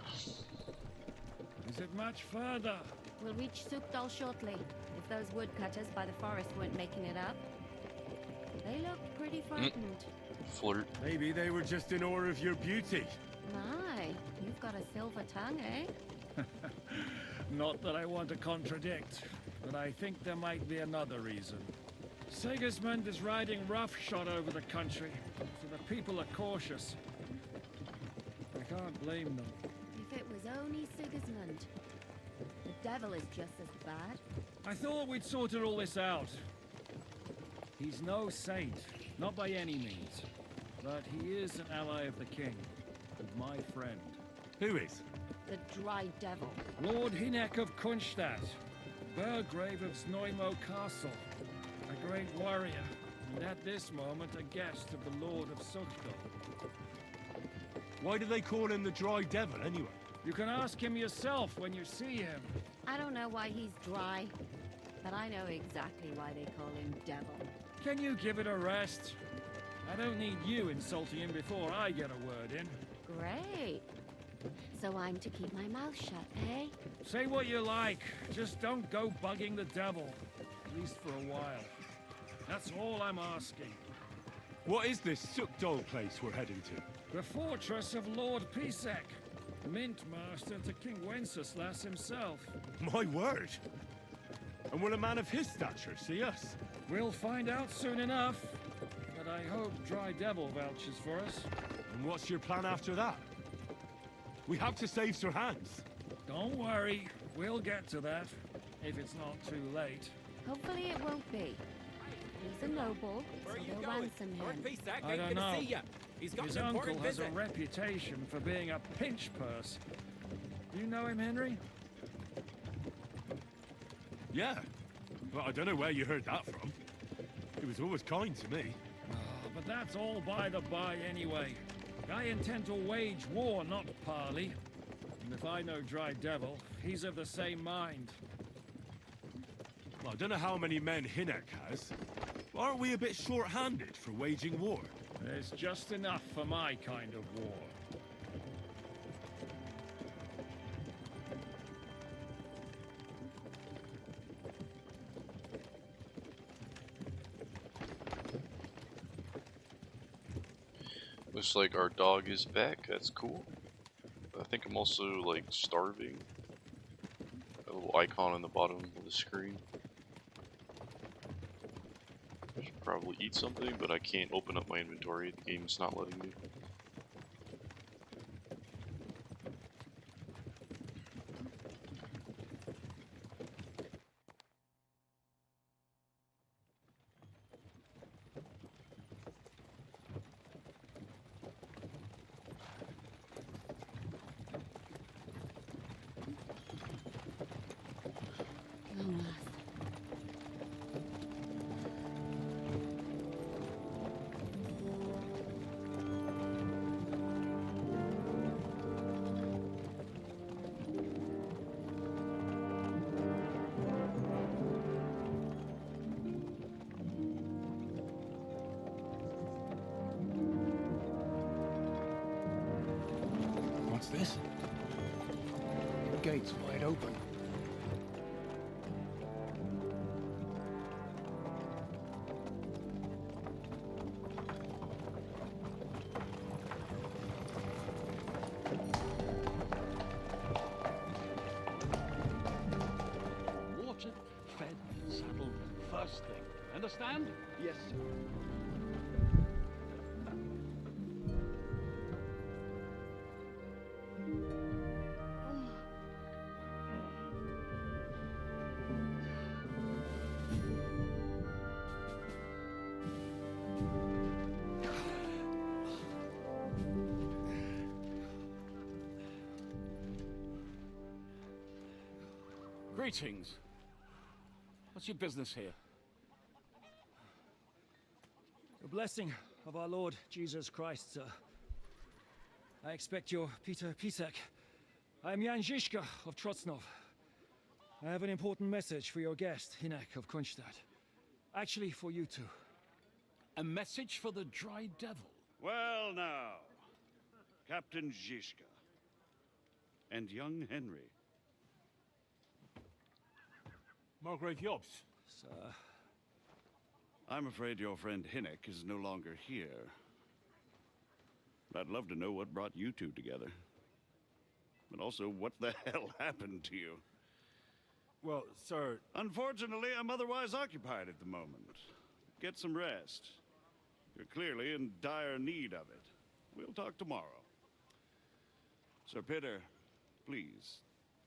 Is it much further? We'll reach Sukdal shortly, if those woodcutters by the forest weren't making it up. They looked pretty frightened. Flirt. Maybe they were just in awe of your beauty. My, you've got a silver tongue, eh? Not that I want to contradict, but I think there might be another reason. Sigismund is riding roughshod over the country, so the people are cautious. I can't blame them. If it was only Sigismund. The devil is just as bad. I thought we'd sorted all this out. He's no saint, not by any means. But he is an ally of the king, and my friend. Who is? The Dry Devil. Lord Hinek of Kunstadt, Burgrave of Znojmo Castle, a great warrior, and at this moment a guest of the Lord of Sukdal. Why do they call him the Dry Devil, anyway? You can ask him yourself when you see him. I don't know why he's dry, but I know exactly why they call him Devil. Can you give it a rest? I don't need you insulting him before I get a word in. Great. So I'm to keep my mouth shut, eh? Say what you like, just don't go bugging the devil. At least for a while. That's all I'm asking. What is this Sukdal place we're heading to? The fortress of Lord Pisek, Mint Master to King Wenceslas himself. My word! And will a man of his stature see us? We'll find out soon enough. But I hope Dry Devil vouches for us. And what's your plan after that? We have to save Sir Hans. Don't worry, we'll get to that, if it's not too late. Hopefully it won't be. He's a noble, so they'll ransom him. I don't know. His uncle has a reputation for being a pinch purse. You know him, Henry? Yeah. Well, I don't know where you heard that from. He was always kind to me. But that's all by the by anyway. I intend to wage war, not parley. And if I know Dry Devil, he's of the same mind. Well, I don't know how many men Hinek has. But aren't we a bit short-handed for waging war? There's just enough for my kind of war. Looks like our dog is back. That's cool. I think I'm also like starving. A little icon on the bottom of the screen. I should probably eat something, but I can't open up my inventory. The game's not letting me. What's this? The gate's wide open. Watered, fed, saddled, first thing. Understand? Yes, sir. Greetings. What's your business here? The blessing of our Lord Jesus Christ, sir. I expect you're Peter Pisek. I am Jan Žižka of Trocnov. I have an important message for your guest, Hinek of Kunstadt. Actually, for you two. A message for the Dry Devil? Well now, Captain Zizka, and young Henry. Margrave Jobst. Sir. I'm afraid your friend Hinnick is no longer here. But I'd love to know what brought you two together. But also, what the hell happened to you? Well, sir... Unfortunately, I'm otherwise occupied at the moment. Get some rest. You're clearly in dire need of it. We'll talk tomorrow. Sir Peter, please,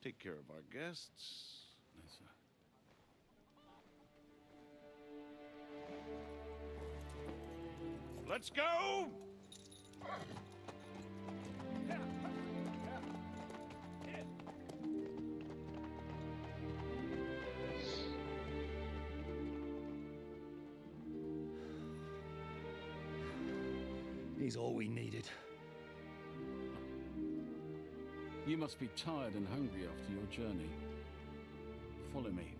take care of our guests. Yes, sir. Let's go! He's all we needed. You must be tired and hungry after your journey. Follow me.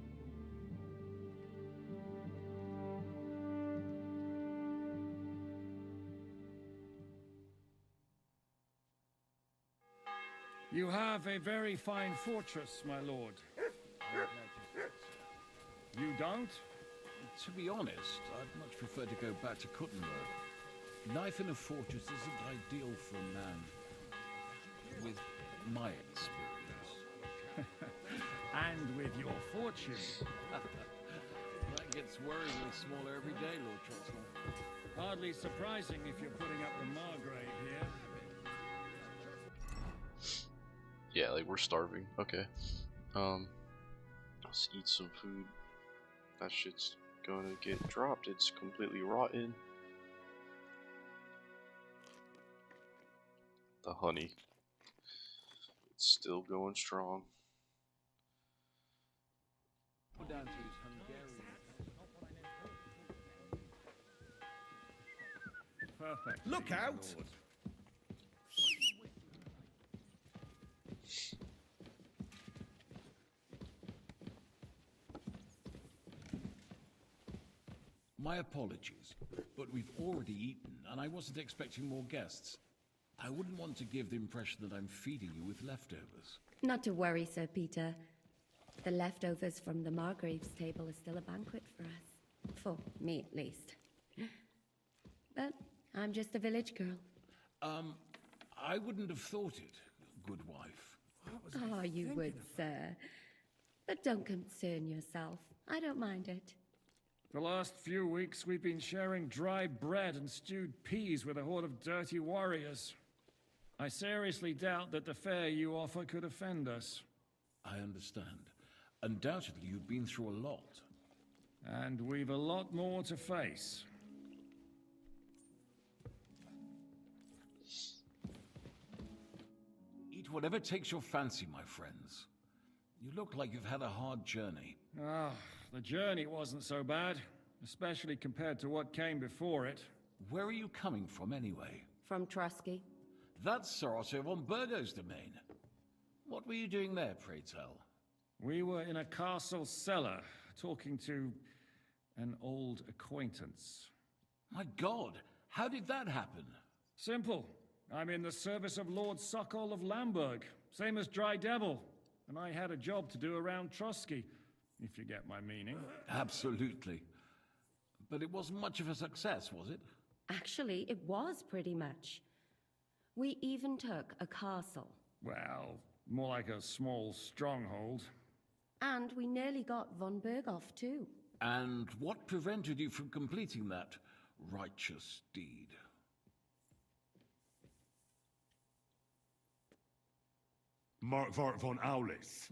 You have a very fine fortress, my lord. You don't? To be honest, I'd much prefer to go back to Kuttenberg. Life in a fortress isn't ideal for a man with my experience. And with your fortune. That gets worryingly smaller every day, Lord Trotsky. Hardly surprising if you're putting up the Margrave here. Yeah, like we're starving. Okay. Let's eat some food. That shit's gonna get dropped. It's completely rotten. The honey. It's still going strong. Down to his Hungarian. Perfect. Look out! My apologies, but we've already eaten, and I wasn't expecting more guests. I wouldn't want to give the impression that I'm feeding you with leftovers. Not to worry, Sir Peter. The leftovers from the Margrave's table are still a banquet for us. For me, at least. But I'm just a village girl. I wouldn't have thought it, good wife. Oh, you would, sir. But don't concern yourself. I don't mind it. The last few weeks we've been sharing dry bread and stewed peas with a horde of dirty warriors. I seriously doubt that the fare you offer could offend us. I understand. Undoubtedly, you've been through a lot. And we've a lot more to face. Eat whatever takes your fancy, my friends. You look like you've had a hard journey. Ah, the journey wasn't so bad, especially compared to what came before it. Where are you coming from, anyway? From Trusky. That's Sir Otto von Burgo's domain. What were you doing there, pray tell? We were in a castle cellar, talking to an old acquaintance. My God, how did that happen? Simple. I'm in the service of Lord Sokol of Lamberg, same as Dry Devil, and I had a job to do around Trusky, if you get my meaning. Absolutely. But it wasn't much of a success, was it? Actually, it was pretty much. We even took a castle. Well, more like a small stronghold. And we nearly got von Berghoff, too. And what prevented you from completing that righteous deed? Markvart von Aulis.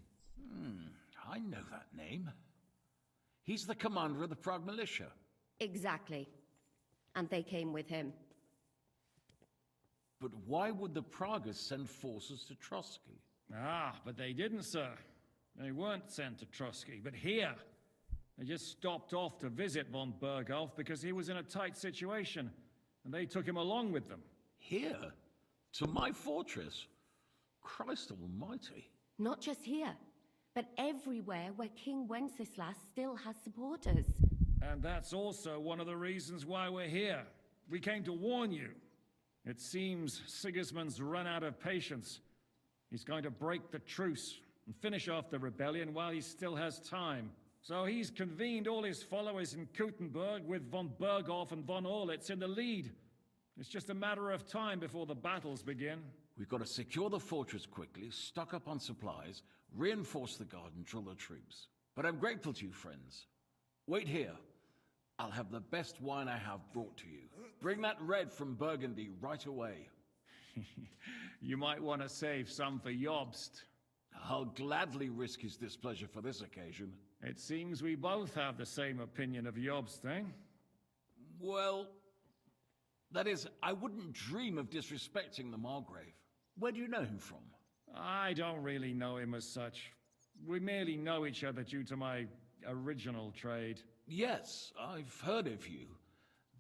I know that name. He's the commander of the Prague militia. Exactly. And they came with him. But why would the Praguers send forces to Trusky? Ah, but they didn't, sir. They weren't sent to Trusky, but here. They just stopped off to visit von Berghoff because he was in a tight situation, and they took him along with them. Here? To my fortress? Christ almighty. Not just here, but everywhere where King Wenceslas still has supporters. And that's also one of the reasons why we're here. We came to warn you. It seems Sigismund's run out of patience. He's going to break the truce and finish off the rebellion while he still has time. So he's convened all his followers in Kuttenberg with von Berghoff and von Orlitz in the lead. It's just a matter of time before the battles begin. We've got to secure the fortress quickly, stock up on supplies, reinforce the guard and drill the troops. But I'm grateful to you, friends. Wait here. I'll have the best wine I have brought to you. Bring that red from Burgundy right away. You might want to save some for Jobst. I'll gladly risk his displeasure for this occasion. It seems we both have the same opinion of Jobst, eh? Well, that is, I wouldn't dream of disrespecting the Margrave. Where do you know him from? I don't really know him as such. We merely know each other due to my original trade. Yes, I've heard of you.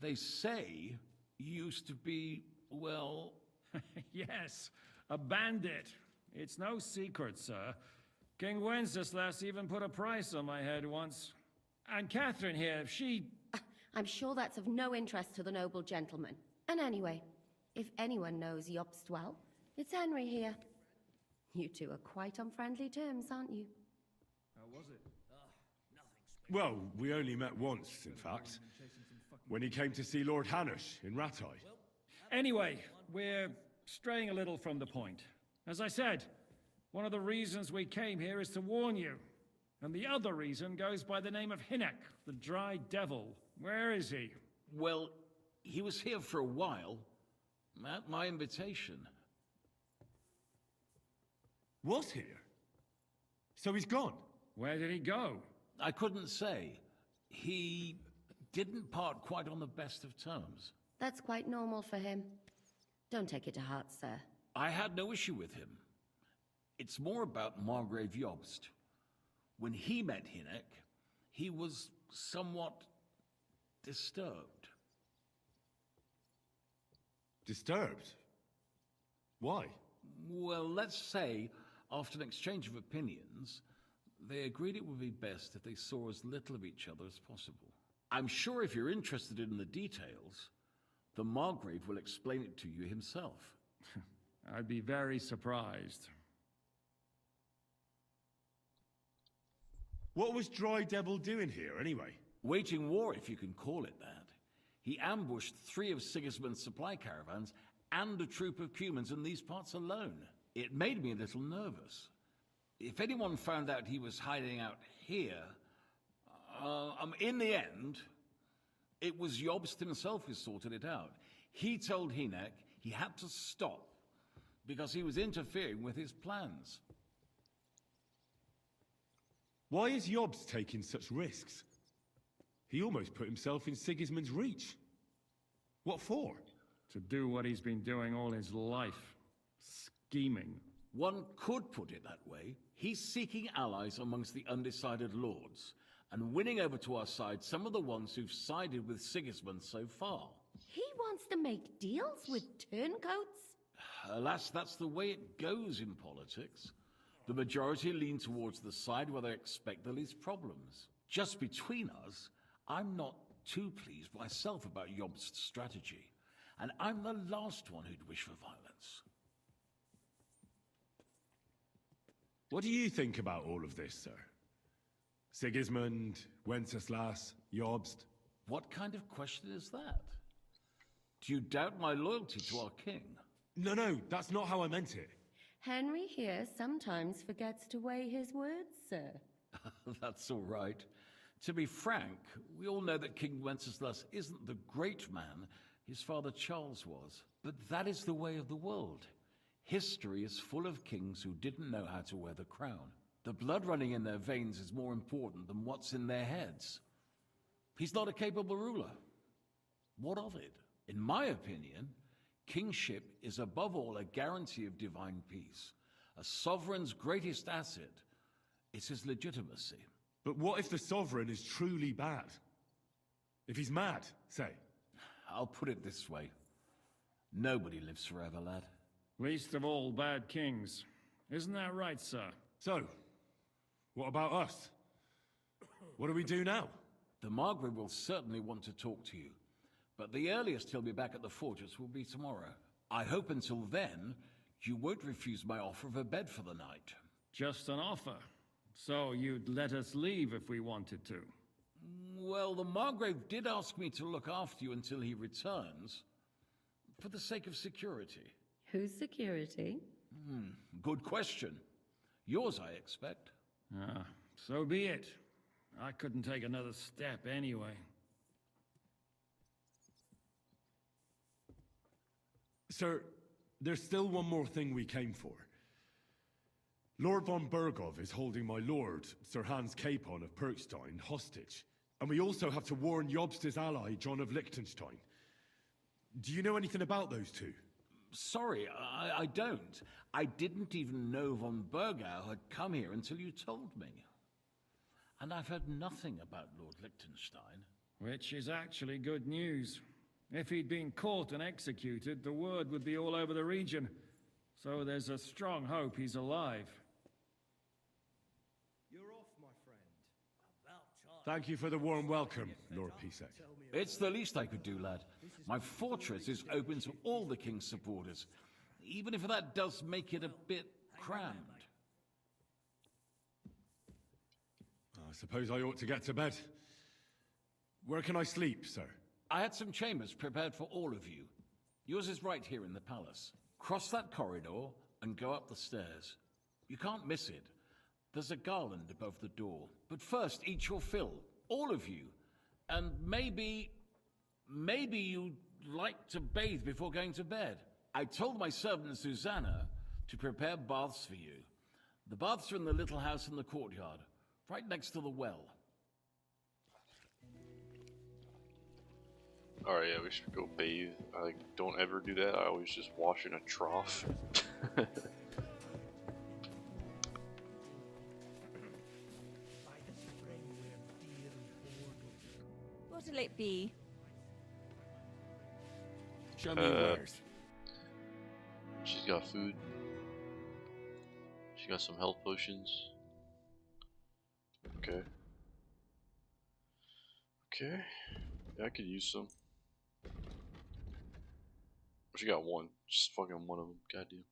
They say you used to be, well... Yes, a bandit. It's no secret, sir. King Wenceslas even put a price on my head once. And Catherine here, she... I'm sure that's of no interest to the noble gentleman. And anyway, if anyone knows Jobst well, it's Henry here. You two are quite on friendly terms, aren't you? How was it? Well, we only met once, in fact. When he came to see Lord Hanush in Rattay. Anyway, we're straying a little from the point. As I said, one of the reasons we came here is to warn you. And the other reason goes by the name of Hinnek, the Dry Devil. Where is he? Well, he was here for a while. At my invitation. Was here? So he's gone? Where did he go? I couldn't say. He didn't part quite on the best of terms. That's quite normal for him. Don't take it to heart, sir. I had no issue with him. It's more about Margrave Jobst. When he met Hinnek, he was somewhat disturbed. Disturbed? Why? Well, let's say, after an exchange of opinions, they agreed it would be best if they saw as little of each other as possible. I'm sure if you're interested in the details, the Margrave will explain it to you himself. I'd be very surprised. What was Dry Devil doing here, anyway? Waging war, if you can call it that. He ambushed 3 of Sigismund's supply caravans and a troop of Cumans in these parts alone. It made me a little nervous. If anyone found out he was hiding out here, in the end, it was Jobst himself who sorted it out. He told Hinnek he had to stop because he was interfering with his plans. Why is Jobst taking such risks? He almost put himself in Sigismund's reach. What for? To do what he's been doing all his life. Scheming. One could put it that way. He's seeking allies amongst the undecided lords, and winning over to our side some of the ones who've sided with Sigismund so far. He wants to make deals with turncoats? Alas, that's the way it goes in politics. The majority lean towards the side where they expect the least problems. Just between us, I'm not too pleased myself about Jobst's strategy, and I'm the last one who'd wish for violence. What do you think about all of this, sir? Sigismund, Wenceslas, Jobst? What kind of question is that? Do you doubt my loyalty to our king? No, that's not how I meant it. Henry here sometimes forgets to weigh his words, sir. That's all right. To be frank, we all know that King Wenceslas isn't the great man his father Charles was. But that is the way of the world. History is full of kings who didn't know how to wear the crown. The blood running in their veins is more important than what's in their heads. He's not a capable ruler. What of it? In my opinion, kingship is above all a guarantee of divine peace. A sovereign's greatest asset is his legitimacy. But what if the sovereign is truly bad? If he's mad, say? I'll put it this way. Nobody lives forever, lad. Least of all bad kings. Isn't that right, sir? So, what about us? What do we do now? The Margrave will certainly want to talk to you. But the earliest he'll be back at the fortress will be tomorrow. I hope until then, you won't refuse my offer of a bed for the night. Just an offer. So you'd let us leave if we wanted to? Well, the Margrave did ask me to look after you until he returns, for the sake of security. Whose security? Good question. Yours, I expect. Ah, so be it. I couldn't take another step anyway. Sir, there's still one more thing we came for. Lord von Bergov is holding my lord, Sir Hans Capon of Perkstein, hostage. And we also have to warn Jobst's ally, John of Liechtenstein. Do you know anything about those two? Sorry, I don't. I didn't even know von Bergau had come here until you told me. And I've heard nothing about Lord Liechtenstein. Which is actually good news. If he'd been caught and executed, the word would be all over the region. So there's a strong hope he's alive. You're off, my friend. Thank you for the warm welcome, Lord Pisek. It's the least I could do, lad. My fortress is open to all the king's supporters, even if that does make it a bit crammed. I suppose I ought to get to bed. Where can I sleep, sir? I had some chambers prepared for all of you. Yours is right here in the palace. Cross that corridor and go up the stairs. You can't miss it. There's a garland above the door. But first, eat your fill. All of you. And maybe you'd like to bathe before going to bed. I told my servant Susanna to prepare baths for you. The baths are in the little house in the courtyard, right next to the well. Alright, yeah, we should go bathe. I don't ever do that. I always just wash in a trough. What'll it be? Show me wares. She's got food. She got some health potions. Okay. Okay. Yeah, I could use some. She got one. Just fucking one of them. Goddamn.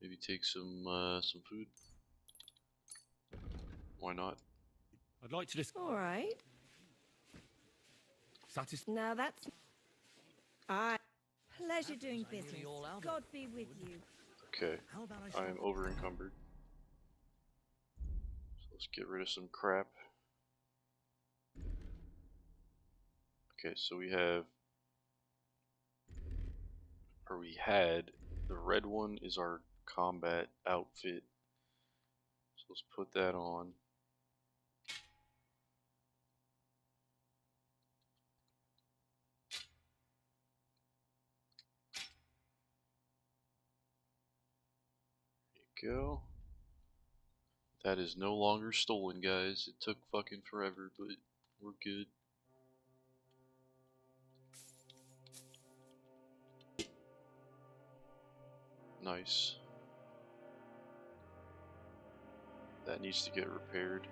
Maybe take some food. Why not? I'd like to just... All right. Now that's... Pleasure doing business. God be with you. Okay. I am over encumbered. So let's get rid of some crap. Okay, so we have, or we had, the red one is our combat outfit. So let's put that on. There you go. That is no longer stolen, guys. It took fucking forever, but we're good. Nice. That needs to get repaired.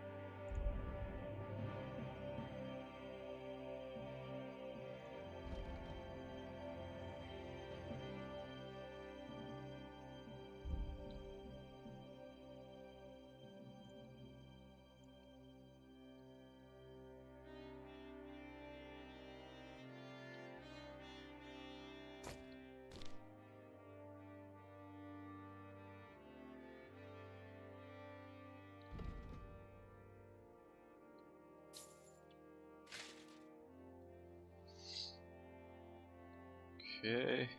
Okay.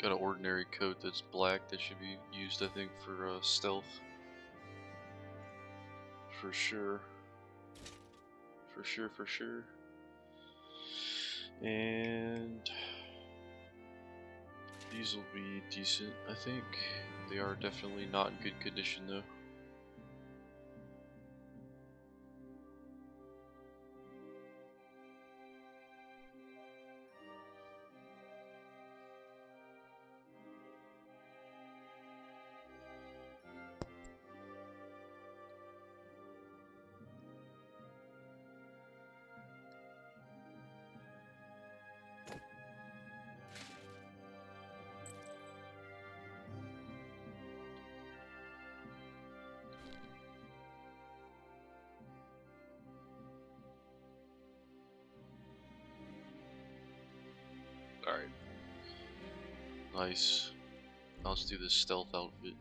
Got an ordinary coat that's black that should be used, I think, for stealth. For sure. For sure, for sure. And these will be decent, I think. They are definitely not in good condition though. Nice. Now let's do this stealth outfit.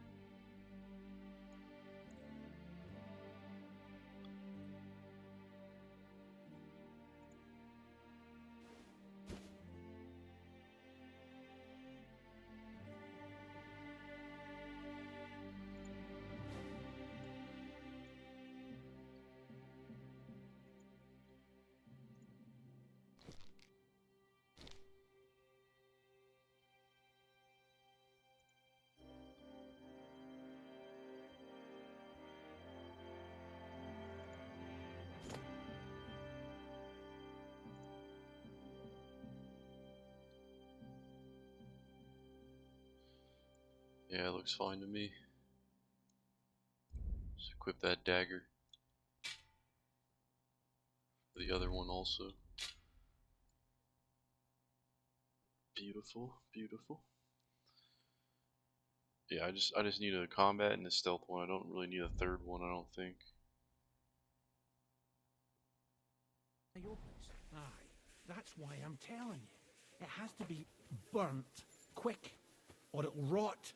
Yeah, it looks fine to me. Just equip that dagger. The other one also. Beautiful, beautiful. Yeah, I just need a combat and a stealth one. I don't really need a third one, I don't think. Your place. Aye, that's why I'm telling you. It has to be burnt quick, or it'll rot.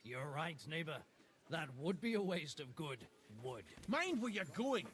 You're right, neighbor. That would be a waste of good wood. Mind where you're going.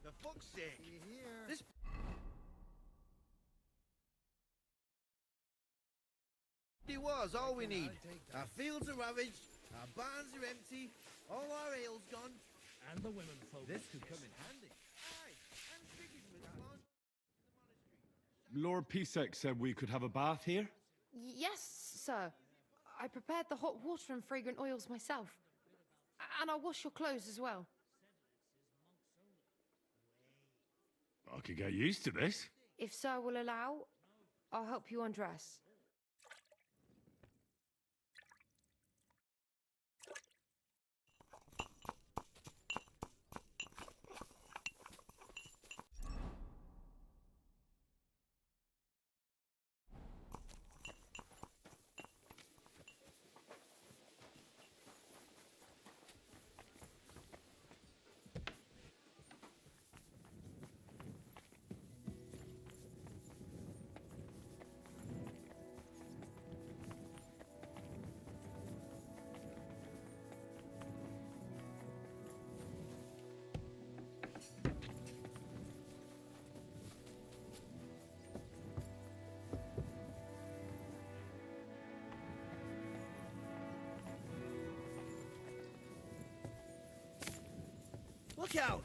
For fuck's sake! This it was all we need. Our fields are ravaged, our barns are empty, all our ale's gone. And the women folk. This could come in handy. Aye, and Sigismund's gone. Lord Pisek said we could have a bath here? Yes, sir. I prepared the hot water and fragrant oils myself. And I'll wash your clothes as well. I could get used to this. If sir will allow, I'll help you undress. Look out!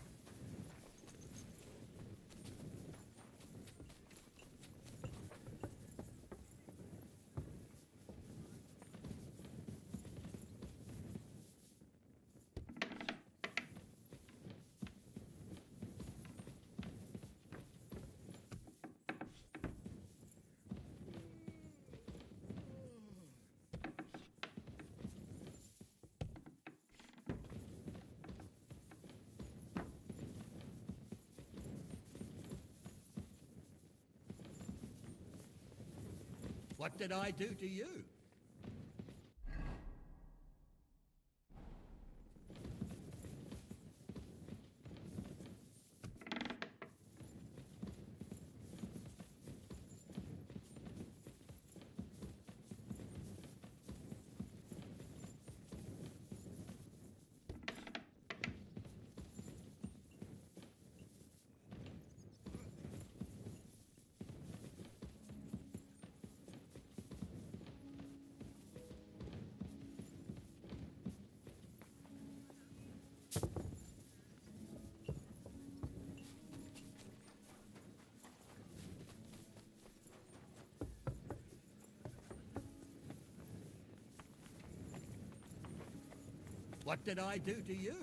What did I do to you? What did I do to you?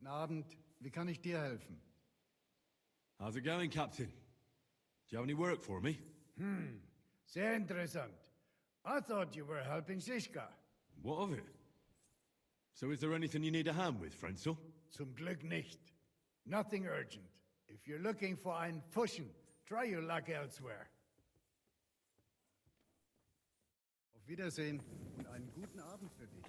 Guten Abend. Wie kann ich dir helfen? How's it going, Captain? Do you have any work for me? Sehr interessant. I thought you were helping Shishka. What of it? So is there anything you need a hand with, Frenzel? Zum Glück nicht. Nothing urgent. If you're looking for einen Fuschen, try your luck elsewhere. Auf Wiedersehen und einen guten Abend für dich.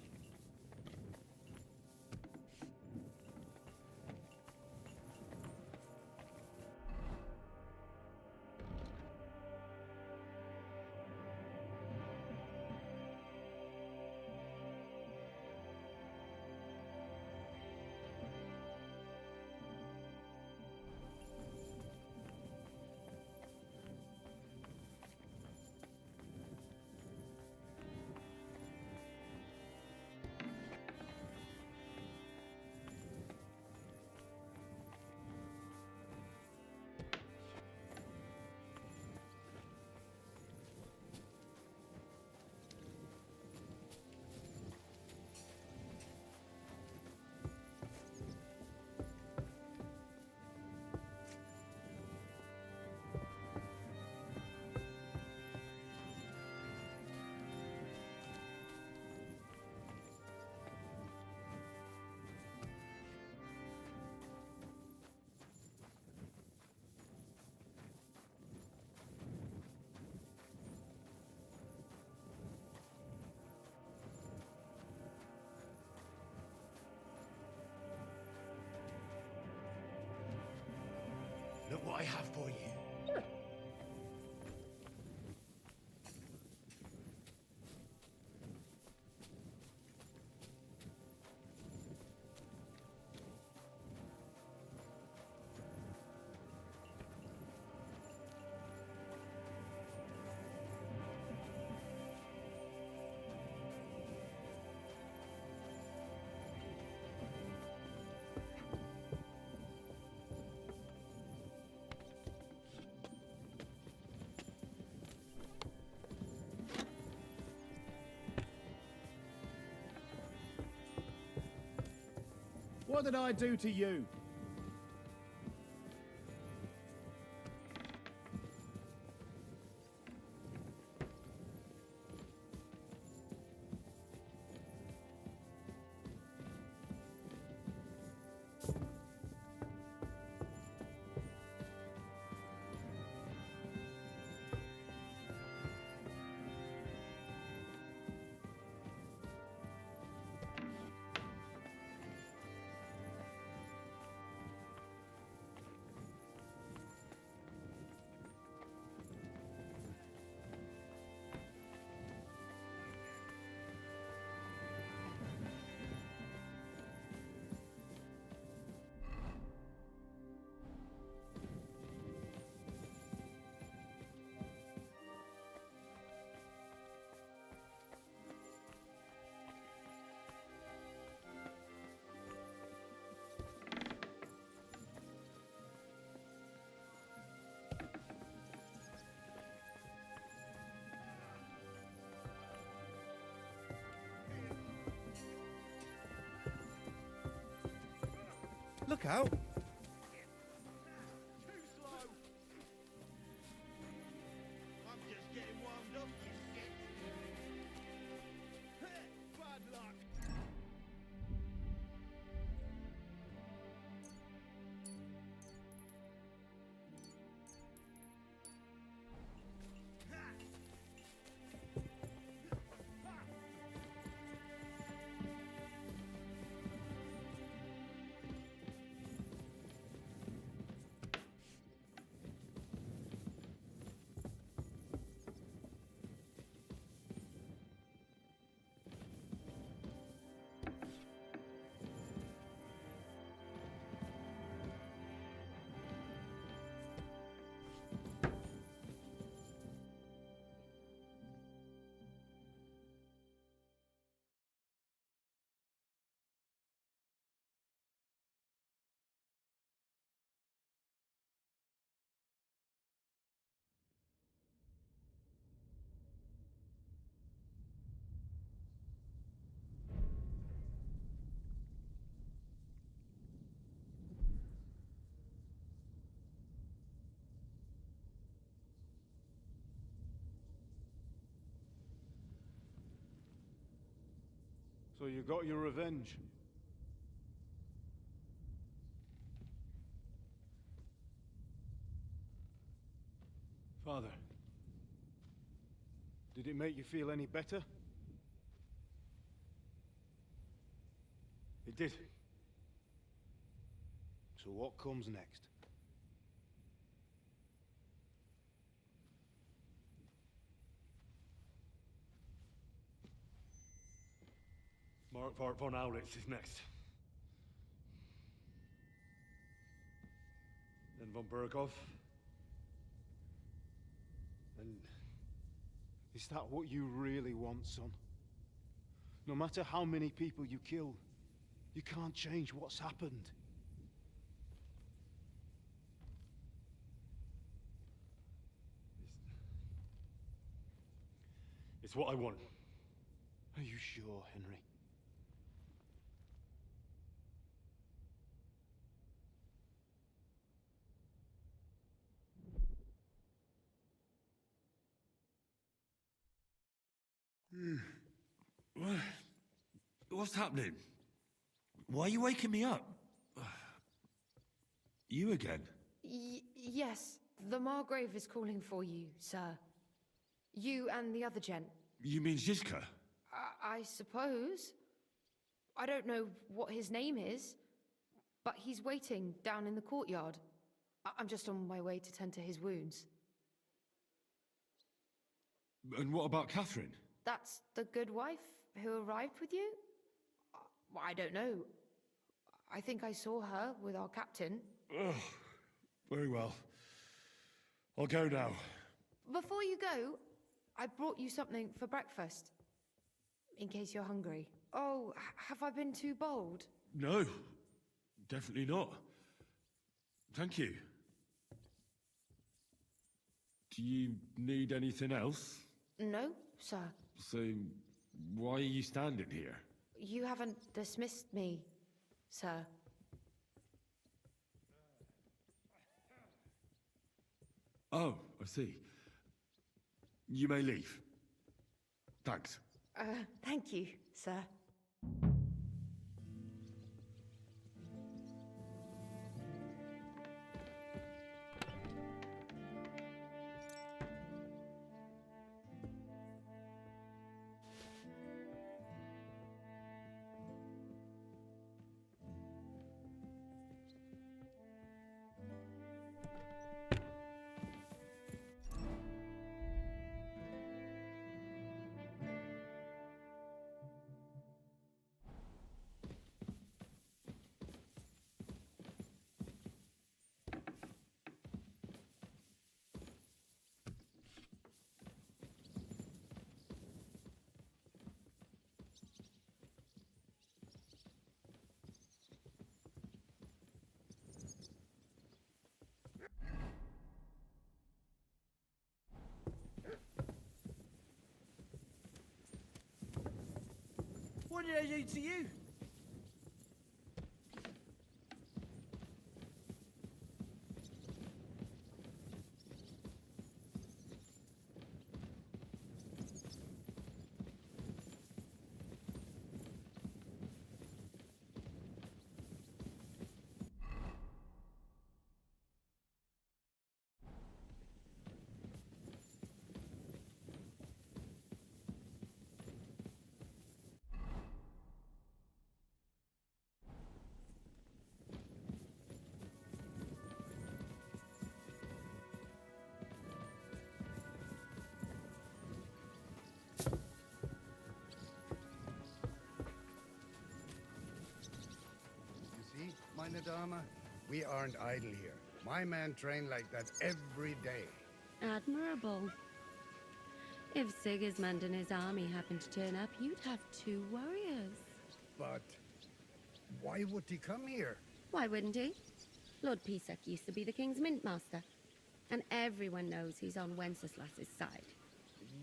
Look what I have for you. What did I do to you? Look out! I'm just getting warmed up, you skit. So you got your revenge. Father, did it make you feel any better? It did. So what comes next? Mark von Aulitz is next. Then von Burgov. And is that what you really want, son? No matter how many people you kill, you can't change what's happened. It's what I want. Are you sure, Henry? What's happening? Why are you waking me up? You again? Yes, the Margrave is calling for you, sir. You and the other gent. You mean Zizka? I suppose. I don't know what his name is, but he's waiting down in the courtyard. I'm just on my way to tend to his wounds. And what about Catherine? That's the good wife who arrived with you? I don't know. I think I saw her with our captain. Oh, very well. I'll go now. Before you go, I brought you something for breakfast. In case you're hungry. Oh, have I been too bold? No, definitely not. Thank you. Do you need anything else? No, sir. So, why are you standing here? You haven't dismissed me, sir. Oh, I see. You may leave. Thanks. Thank you, sir. What did I do to you? Meine Dame, we aren't idle here. My men train like that every day. Admirable. If Sigismund and his army happened to turn up, you'd have 2 warriors. But why would he come here? Why wouldn't he? Lord Pisak used to be the king's mint master, and everyone knows he's on Wenceslas's side.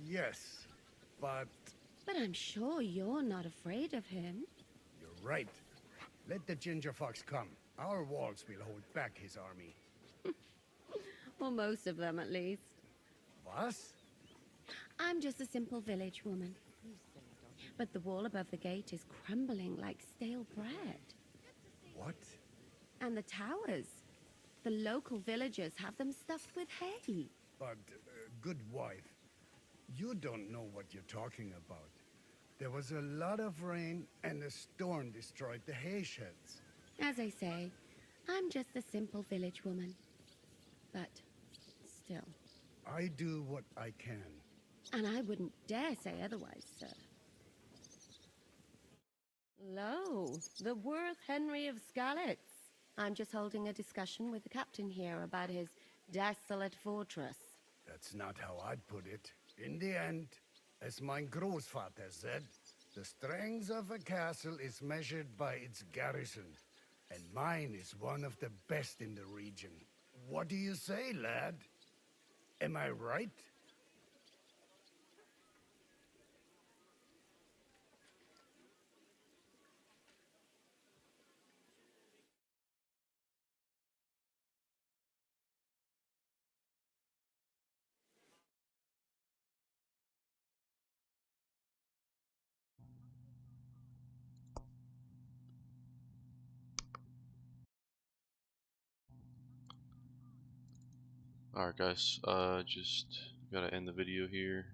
Yes, but... But I'm sure you're not afraid of him. You're right. Let the ginger fox come. Our walls will hold back his army. Or most of them, at least. What? I'm just a simple village woman. But the wall above the gate is crumbling like stale bread. What? And the towers. The local villagers have them stuffed with hay. But, good wife, you don't know what you're talking about. There was a lot of rain and a storm destroyed the hay sheds. As I say, I'm just a simple village woman. But still. I do what I can. And I wouldn't dare say otherwise, sir. Lo, the worth Henry of Skalitz. I'm just holding a discussion with the captain here about his desolate fortress. That's not how I'd put it. In the end, as my großvater said, the strength of a castle is measured by its garrison. And mine is one of the best in the region. What do you say, lad? Am I right? Alright guys, just gotta end the video here.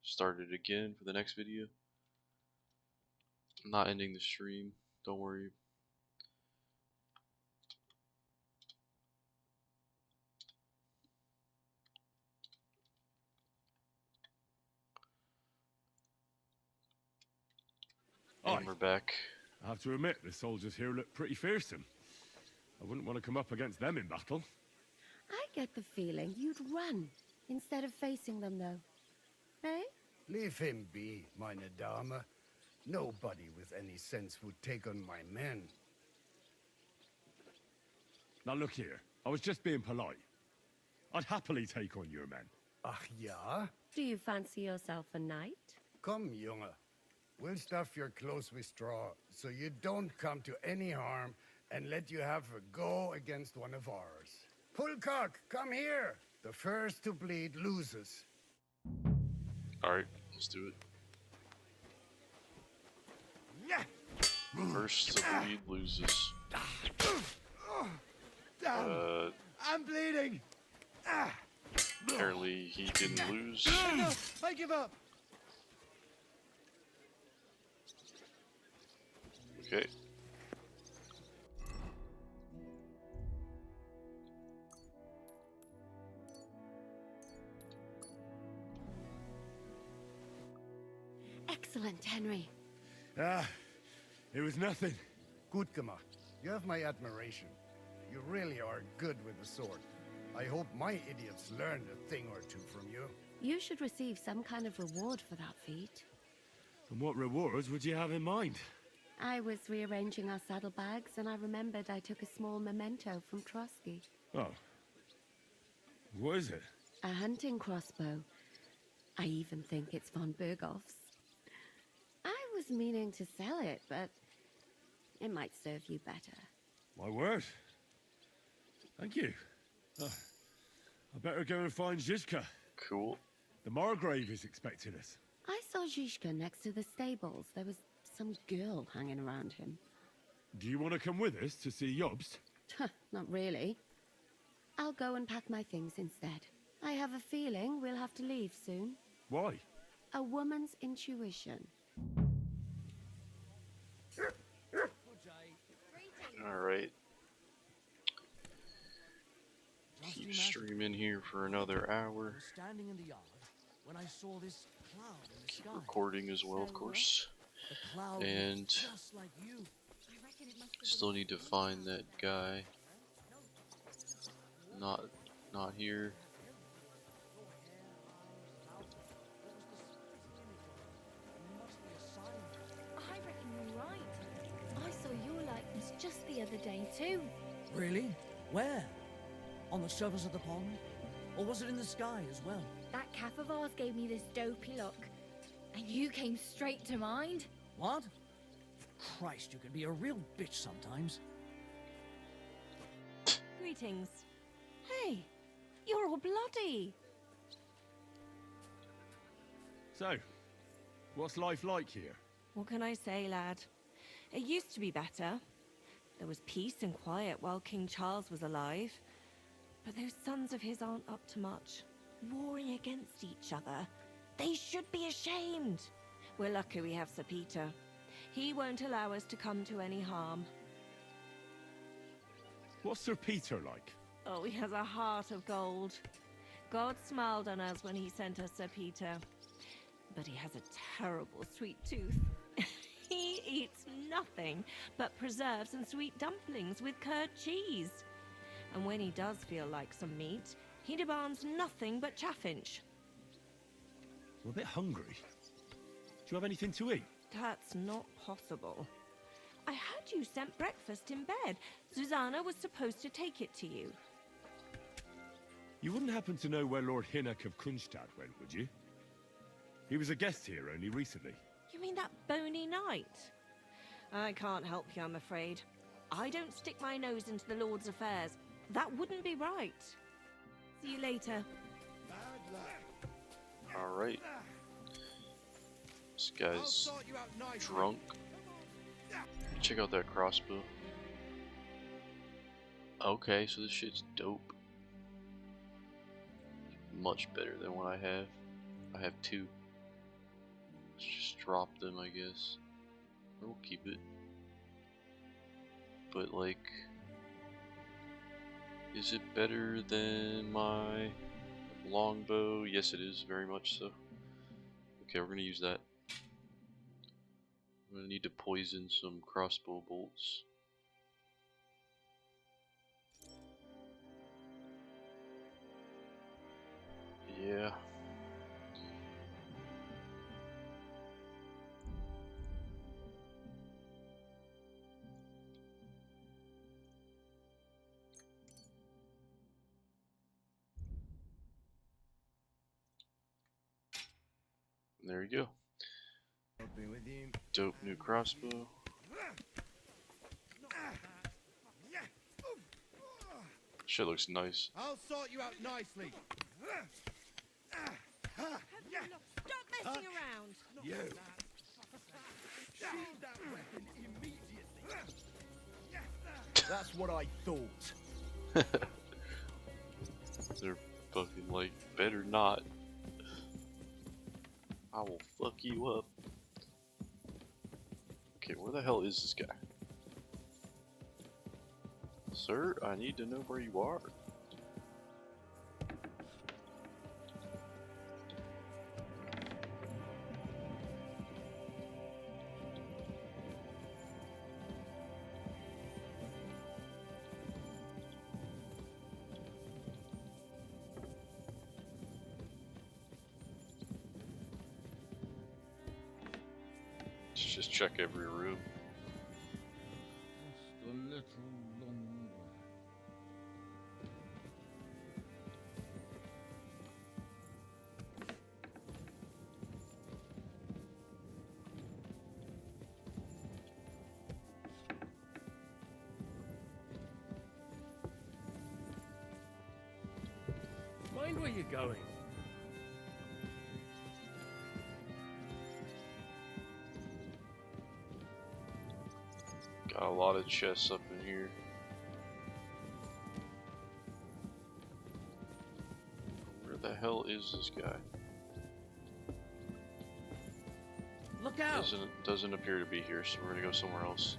Start it again for the next video. I'm not ending the stream, don't worry. And we're back. I have to admit, the soldiers here look pretty fearsome. I wouldn't want to come up against them in battle. I get the feeling you'd run instead of facing them, though. Eh? Leave him be, meine Dame. Nobody with any sense would take on my men. Now look here, I was just being polite. I'd happily take on your men. Ach ja? Do you fancy yourself a knight? Come, Junge. We'll stuff your clothes with straw, so you don't come to any harm, and let you have a go against one of ours. Pullcock, come here! The first to bleed loses. Alright, let's do it. First to bleed loses. I'm bleeding! Apparently he didn't lose. No, I give up! Okay. Excellent, Henry. It was nothing. Gut gemacht. You have my admiration. You really are good with the sword. I hope my idiots learned a thing or two from you. You should receive some kind of reward for that feat. And what rewards would you have in mind? I was rearranging our saddlebags, and I remembered I took a small memento from Trotsky. Oh. What is it? A hunting crossbow. I even think it's von Berghoff's. I was meaning to sell it, but it might serve you better. My word. Thank you. I better go and find Zizka. Cool. The Margrave is expecting us. I saw Zizka next to the stables. There was some girl hanging around him. Do you want to come with us to see Jobst? Not really. I'll go and pack my things instead. I have a feeling we'll have to leave soon. Why? A woman's intuition. Alright. Keep streaming here for another hour. Standing in the yard when I saw this cloud in the sky. Recording as well, of course. And still need to find that guy. Not here. I reckon you're right. I saw your likeness just the other day too. Really? Where? On the surface of the pond? Or was it in the sky as well? That calf of ours gave me this dopey look. And you came straight to mind. What? Christ, you can be a real bitch sometimes. Greetings. Hey, you're all bloody. So, what's life like here? What can I say, lad? It used to be better. There was peace and quiet while King Charles was alive. But those sons of his aren't up to much. Warring against each other. They should be ashamed. We're lucky we have Sir Peter. He won't allow us to come to any harm. What's Sir Peter like? Oh, he has a heart of gold. God smiled on us when he sent us Sir Peter. But he has a terrible sweet tooth. He eats nothing but preserves and sweet dumplings with curd cheese. And when he does feel like some meat, he demands nothing but chaffinch. We're a bit hungry. Do you have anything to eat? That's not possible. I heard you sent breakfast in bed. Susanna was supposed to take it to you. You wouldn't happen to know where Lord Hinnock of Kunstad went, would you? He was a guest here only recently. You mean that bony knight? I can't help you, I'm afraid. I don't stick my nose into the Lord's affairs. That wouldn't be right. See you later. Alright. This guy's drunk. Check out that crossbow. Okay, so this shit's dope. Much better than what I have. I have two. Let's just drop them, I guess. Or we'll keep it. But like, is it better than my longbow? Yes, it is, very much so. Okay, we're gonna use that. I'm gonna need to poison some crossbow bolts. Yeah. There you go. Dope new crossbow. Shit looks nice. I'll sort you out nicely. Stop messing around! You. Sheathe that weapon immediately. That's what I thought. They're fucking like, better not. I will fuck you up. Okay, where the hell is this guy? Sir, I need to know where you are. Let's just check every room. Just a little longer. Mind where you're going. Got a lot of chests up in here. Where the hell is this guy? Look out! Doesn't appear to be here, so we're gonna go somewhere else.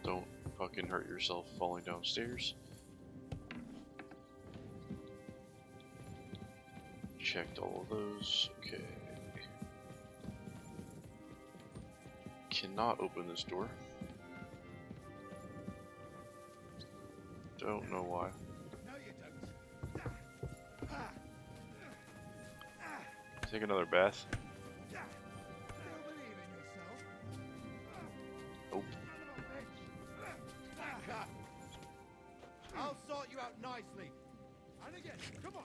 Don't fucking hurt yourself falling downstairs. Checked all of those. Okay. Cannot open this door. Don't know why. Take another bath. Nope. I'll sort you out nicely. And again, come on.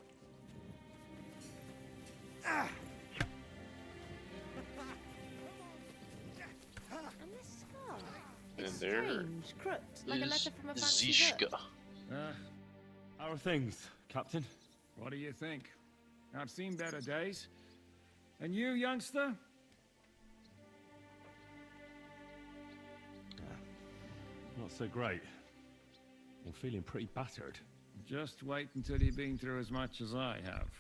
And this scar? And It's there strange, crooked, like a is letter from a fancy Zishka. book. How are things, Captain? What do you think? I've seen better days. And you, youngster? Not so great. I'm feeling pretty battered. Just wait until you've been through as much as I have.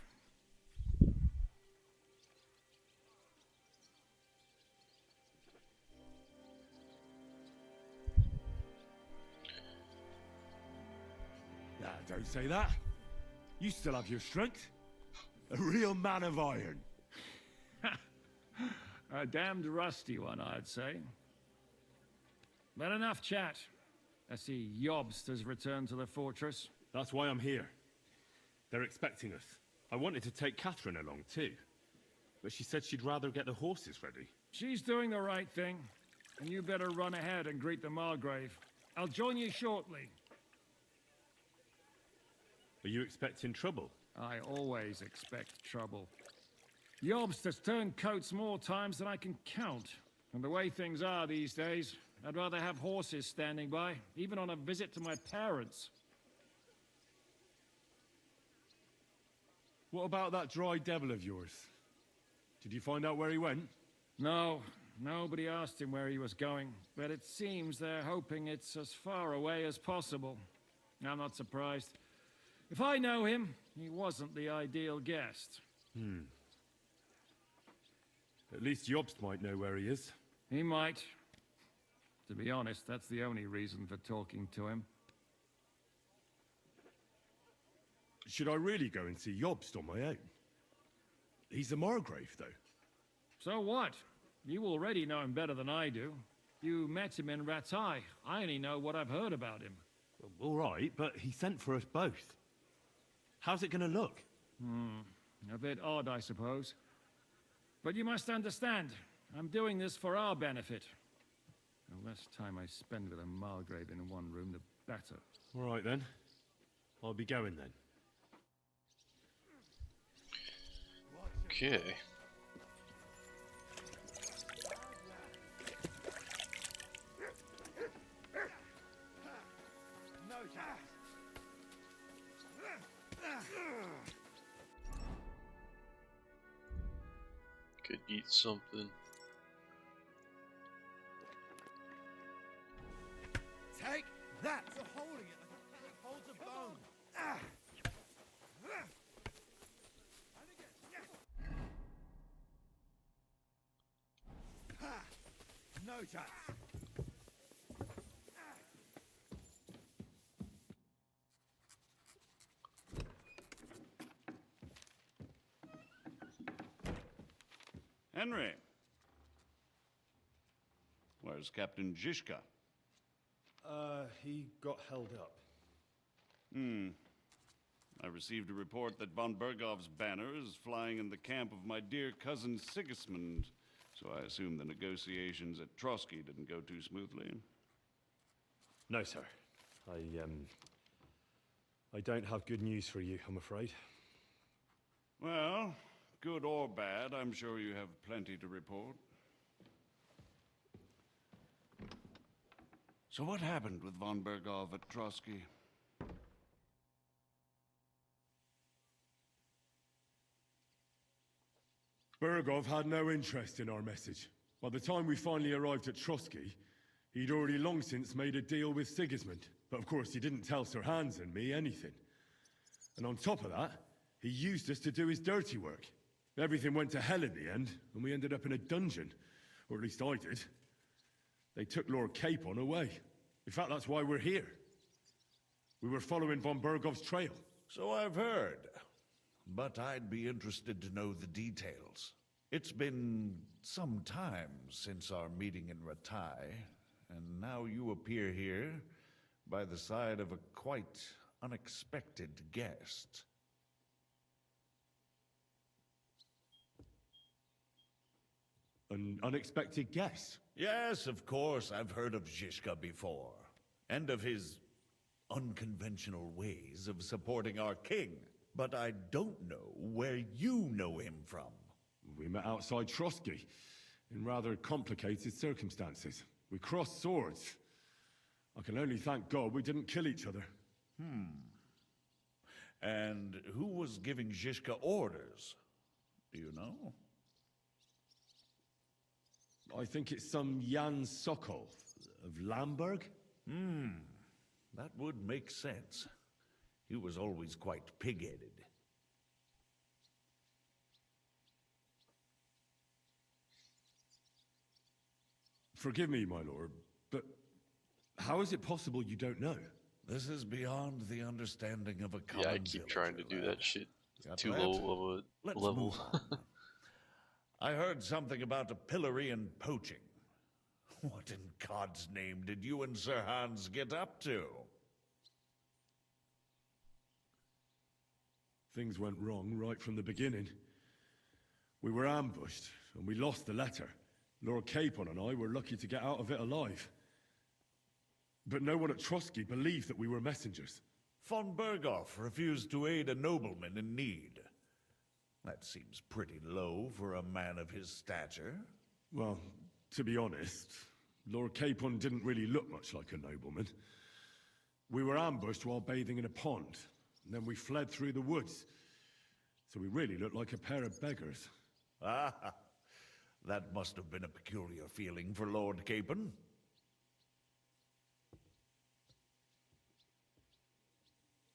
Nah, don't say that. You still have your strength. A real man of iron. A damned rusty one, I'd say. But enough chat. I see Jobst has returned to the fortress. That's why I'm here. They're expecting us. I wanted to take Catherine along too, but she said she'd rather get the horses ready. She's doing the right thing, and you better run ahead and greet the Margrave. I'll join you shortly. Are you expecting trouble? I always expect trouble. Jobst has turned coats more times than I can count. And the way things are these days, I'd rather have horses standing by, even on a visit to my parents. What about that dry devil of yours? Did you find out where he went? No, nobody asked him where he was going, but it seems they're hoping it's as far away as possible. I'm not surprised. If I know him, he wasn't the ideal guest. At least Jobst might know where he is. He might. To be honest, that's the only reason for talking to him. Should I really go and see Jobst on my own? He's a Margrave, though. So what? You already know him better than I do. You met him in Ratai. I only know what I've heard about him. Well, all right, but he sent for us both. How's it gonna look? A bit odd, I suppose. But you must understand, I'm doing this for our benefit. The less time I spend with a Margrave in one room, the better. All right, then. I'll be going, then. Okay. Could eat something. Take that! You're holding it like a pellet holds a bone. No chance. Henry. Where's Captain Zizka? He got held up. I received a report that von Bergov's banner is flying in the camp of my dear cousin Sigismund, so I assume the negotiations at Trotsky didn't go too smoothly. No, sir. I don't have good news for you, I'm afraid. Well, good or bad, I'm sure you have plenty to report. So what happened with von Bergov at Trotsky? Bergov had no interest in our message. By the time we finally arrived at Trotsky, he'd already long since made a deal with Sigismund. But of course, he didn't tell Sir Hans and me anything. And on top of that, he used us to do his dirty work. Everything went to hell in the end, and we ended up in a dungeon. Or at least I did. They took Lord Capon away. In fact, that's why we're here. We were following von Bergov's trail. So I've heard. But I'd be interested to know the details. It's been some time since our meeting in Ratai, and now you appear here by the side of a quite unexpected guest. An unexpected guest? Yes, of course, I've heard of Zizka before, and of his unconventional ways of supporting our king. But I don't know where you know him from. We met outside Trotsky, in rather complicated circumstances. We crossed swords. I can only thank God we didn't kill each other. And who was giving Zizka orders? Do you know? I think it's some Jan Sokol of Lamberg. That would make sense. He was always quite pig-headed. Forgive me, my lord, but how is it possible you don't know? This is beyond the understanding of a common Yeah, I keep trying to do that shit. Got Too that? low of a Let's level. move on. I heard something about a pillory and poaching. What in God's name did you and Sir Hans get up to? Things went wrong right from the beginning. We were ambushed, and we lost the letter. Lord Capon and I were lucky to get out of it alive. But no one at Trotsky believed that we were messengers. Von Berghoff refused to aid a nobleman in need. That seems pretty low for a man of his stature. Well, to be honest, Lord Capon didn't really look much like a nobleman. We were ambushed while bathing in a pond, and then we fled through the woods. So we really looked like a pair of beggars. Ah, that must have been a peculiar feeling for Lord Capon.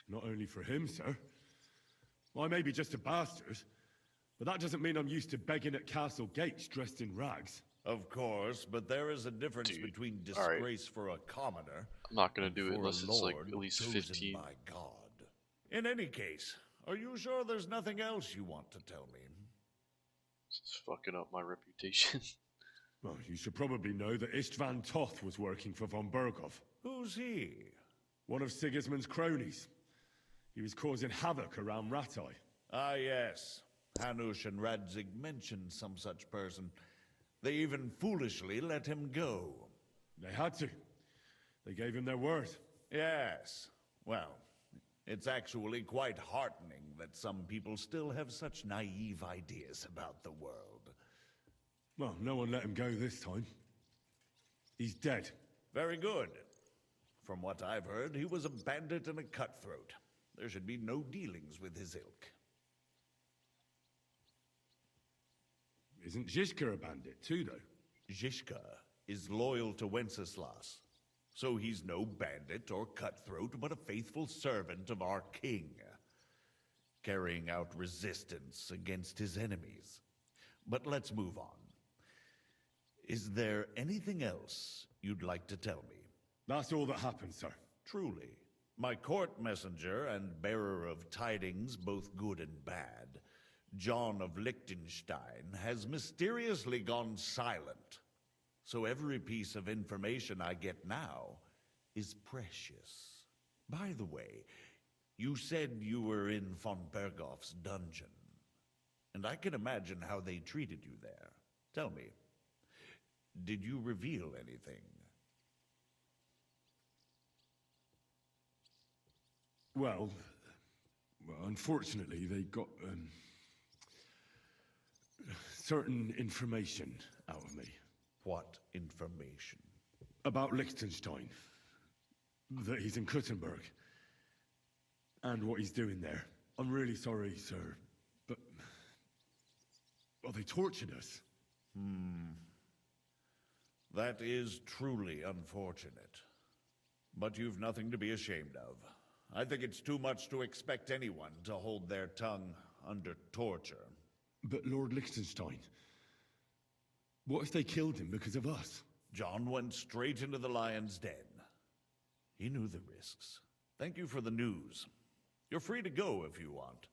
Not only for him, sir. I may be just a bastard, but that doesn't mean I'm used to begging at castle gates dressed in rags. Of course, but there is a difference between disgrace for a commoner. I'm not gonna do it for a unless it's like lord at least chosen 15. by God. In any case, are you sure there's nothing else you want to tell me? It's fucking up my reputation. Well, you should probably know that Istvan Toth was working for von Berghoff. Who's he? One of Sigismund's cronies. He was causing havoc around Rattay. Ah, yes. Hanush and Radzig mentioned some such person. They even foolishly let him go. They had to. They gave him their word. Yes. Well, it's actually quite heartening that some people still have such naive ideas about the world. Well, no one let him go this time. He's dead. Very good. From what I've heard, he was a bandit and a cutthroat. There should be no dealings with his ilk. Isn't Zhishka a bandit too, though? Zhishka is loyal to Wenceslas. So he's no bandit or cutthroat, but a faithful servant of our king, carrying out resistance against his enemies. But let's move on. Is there anything else you'd like to tell me? That's all that happened, sir. Truly. My court messenger and bearer of tidings, both good and bad, John of Liechtenstein, has mysteriously gone silent. So every piece of information I get now is precious. By the way, you said you were in von Berghoff's dungeon. And I can imagine how they treated you there. Tell me, did you reveal anything? Well, unfortunately, they got certain information out of me. What information? About Liechtenstein. That he's in Kuttenberg. And what he's doing there. I'm really sorry, sir, but... well, they tortured us. That is truly unfortunate. But you've nothing to be ashamed of. I think it's too much to expect anyone to hold their tongue under torture. But Lord Liechtenstein... what if they killed him because of us? John went straight into the lion's den. He knew the risks. Thank you for the news. You're free to go if you want.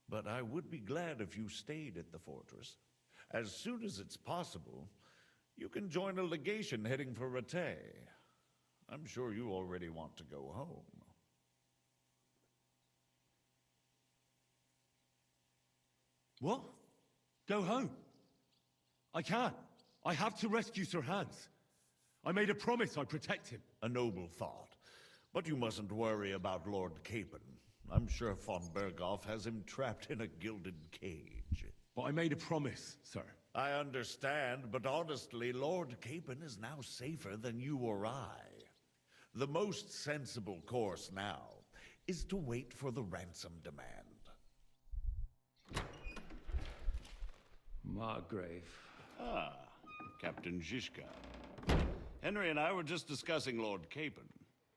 But I would be glad if you stayed at the fortress. As soon as it's possible, you can join a legation heading for Rattay. I'm sure you already want to go home. What? Go home? I can't. I have to rescue Sir Hans. I made a promise I'd protect him. A noble thought. But you mustn't worry about Lord Capon. I'm sure von Berghoff has him trapped in a gilded cage. But I made a promise, sir. I understand, but honestly, Lord Capon is now safer than you or I. The most sensible course now is to wait for the ransom demand. Margrave. Ah, Captain Zhishka. Henry and I were just discussing Lord Capon.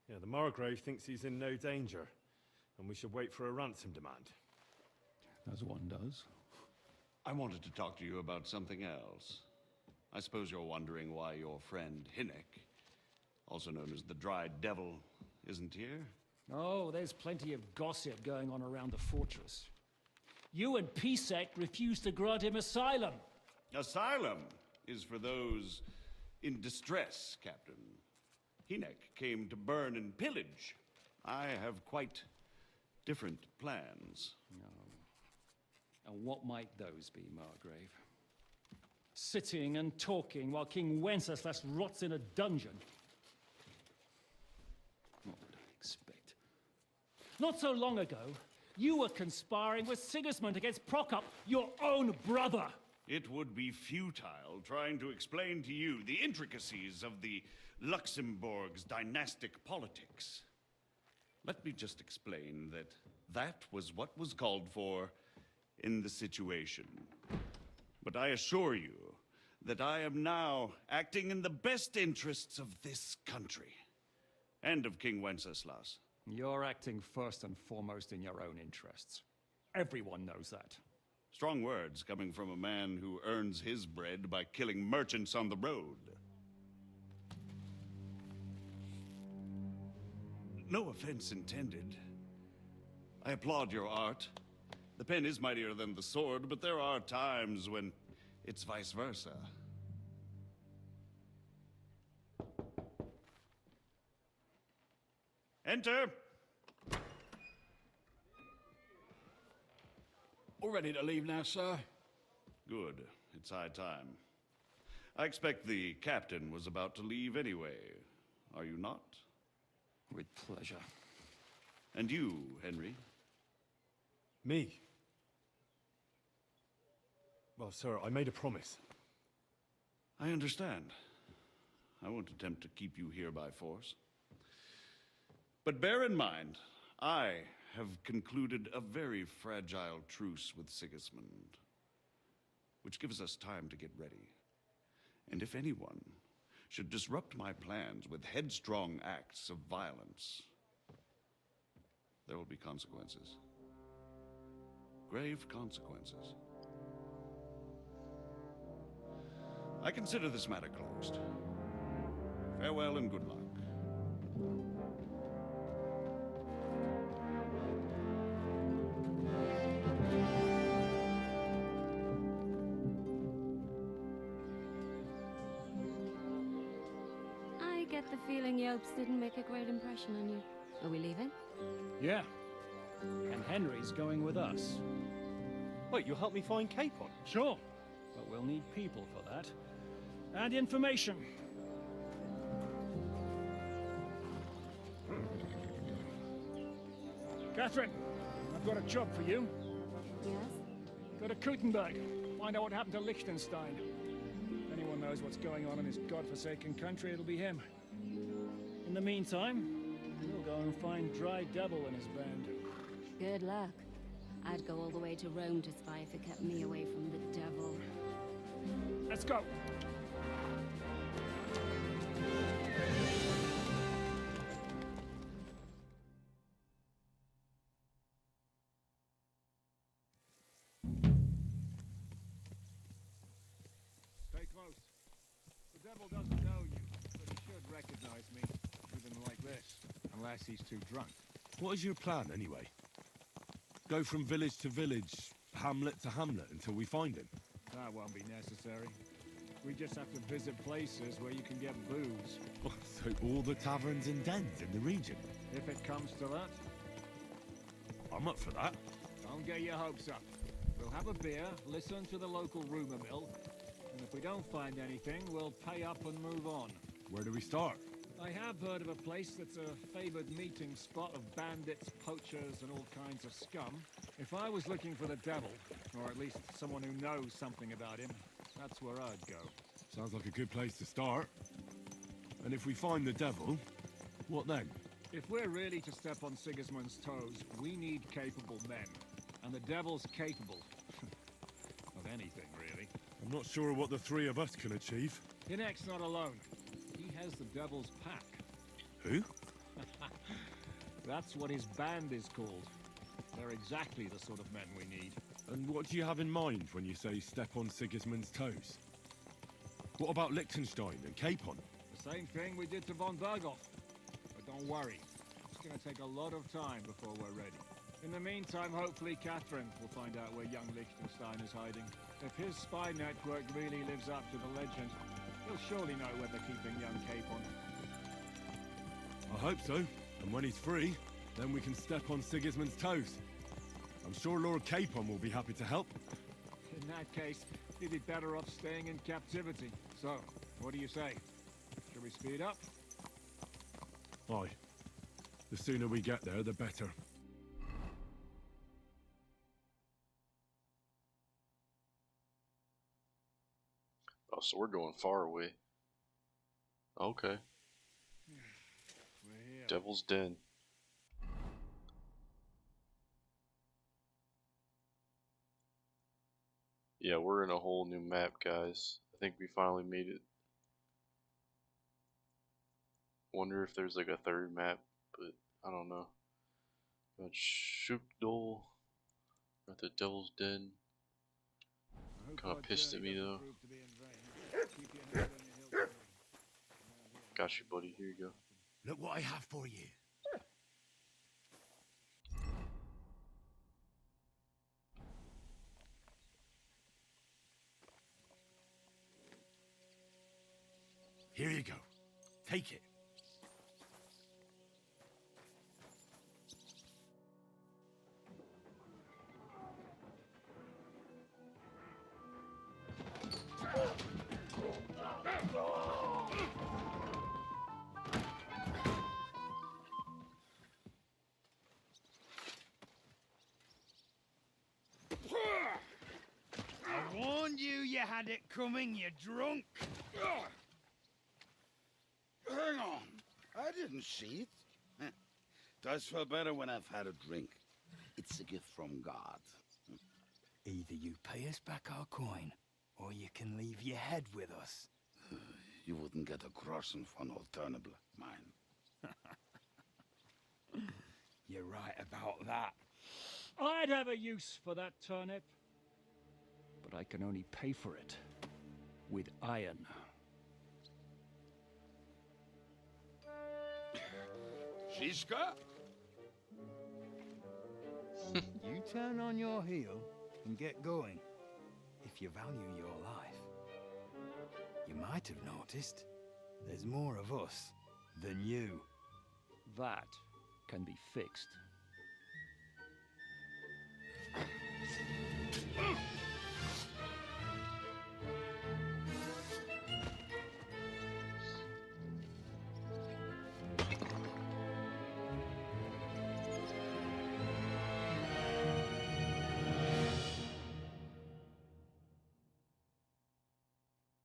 Yeah, the Margrave thinks he's in no danger, and we should wait for a ransom demand. As one does. I wanted to talk to you about something else. I suppose you're wondering why your friend Hinnick, also known as the Dried Devil, isn't here? Oh, there's plenty of gossip going on around the fortress. You and Pisek refused to grant him asylum. Asylum is for those in distress, Captain. Hinnick came to burn and pillage. I have quite different plans. No. And what might those be, Margrave? Sitting and talking while King Wenceslas rots in a dungeon. What would I expect? Not so long ago, you were conspiring with Sigismund against Prokop, your own brother. It would be futile trying to explain to you the intricacies of the Luxembourg's dynastic politics. Let me just explain that that was what was called for in the situation. But I assure you that I am now acting in the best interests of this country and of King Wenceslas. You're acting first and foremost in your own interests. Everyone knows that. Strong words coming from a man who earns his bread by killing merchants on the road. No offense intended. I applaud your art. The pen is mightier than the sword, but there are times when it's vice versa. Enter! All ready to leave now, sir? Good. It's high time. I expect the captain was about to leave anyway. Are you not? With pleasure. And you, Henry? Me? Well, sir, I made a promise. I understand. I won't attempt to keep you here by force. But bear in mind, I have concluded a very fragile truce with Sigismund, which gives us time to get ready. And if anyone should disrupt my plans with headstrong acts of violence, there will be consequences. Grave consequences. I consider this matter closed. Farewell and good luck. I get the feeling Yopes didn't make a great impression on you. Are we leaving? Yeah. And Henry's going with us. Wait, you'll help me find Capon? Sure. But we'll need people for that. And information. Catherine, I've got a job for you. Yes? Go to Kuttenberg. Find out what happened to Liechtenstein. If anyone knows what's going on in his godforsaken country, it'll be him. In the meantime, we'll go and find Dry Devil and his band. Good luck. I'd go all the way to Rome to spy if it kept me away from the devil. Let's go. Stay close. The devil doesn't know you, but he should recognize me, even like this, unless he's too drunk. What is your plan, anyway? Go from village to village, hamlet to hamlet, until we find him? That won't be necessary. We just have to visit places where you can get booze. So all the taverns and dens in the region? If it comes to that. I'm up for that. Don't get your hopes up. We'll have a beer, listen to the local rumor mill, and if we don't find anything, we'll pay up and move on. Where do we start? I have heard of a place that's a favored meeting spot of bandits, poachers, and all kinds of scum. If I was looking for the devil, or at least someone who knows something about him, that's where I'd go. Sounds like a good place to start. And if we find the devil, what then? If we're really to step on Sigismund's toes, we need capable men. And the devil's capable. of anything, really. I'm not sure what the three of us can achieve. Hinek's not alone. He has the Devil's Pack. Who? That's what his band is called. They're exactly the sort of men we need. And what do you have in mind when you say step on Sigismund's toes? What about Liechtenstein and Capon? The same thing we did to von Berghoff. But don't worry, it's going to take a lot of time before we're ready. In the meantime, hopefully Catherine will find out where young Liechtenstein is hiding. If his spy network really lives up to the legend, he'll surely know where they're keeping young Capon. I hope so. And when he's free, then we can step on Sigismund's toes. I'm sure Lord Capon will be happy to help. In that case, he'd be better off staying in captivity. So, what do you say? Should we speed up? Aye. The sooner we get there, the better. Oh, so we're going far away. Okay. We're here. Devil's Den. Yeah, we're in a whole new map, guys. I think we finally made it. Wonder if there's like a third map, but I don't know. Got Shookdol. Got the Devil's Den. Kind of pissed at me though. Got you, buddy. Here you go. Look what I have for you. Here you go. Take it. I warned you had it coming, you drunk. Hang on. I didn't see it. Does feel better when I've had a drink. It's a gift from God. Either you pay us back our coin, or you can leave your head with us. You wouldn't get a groschen for an alternative, mine. You're right about that. I'd have a use for that turnip. But I can only pay for it with iron. Shishka? You turn on your heel and get going if you value your life. You might have noticed there's more of us than you. That can be fixed.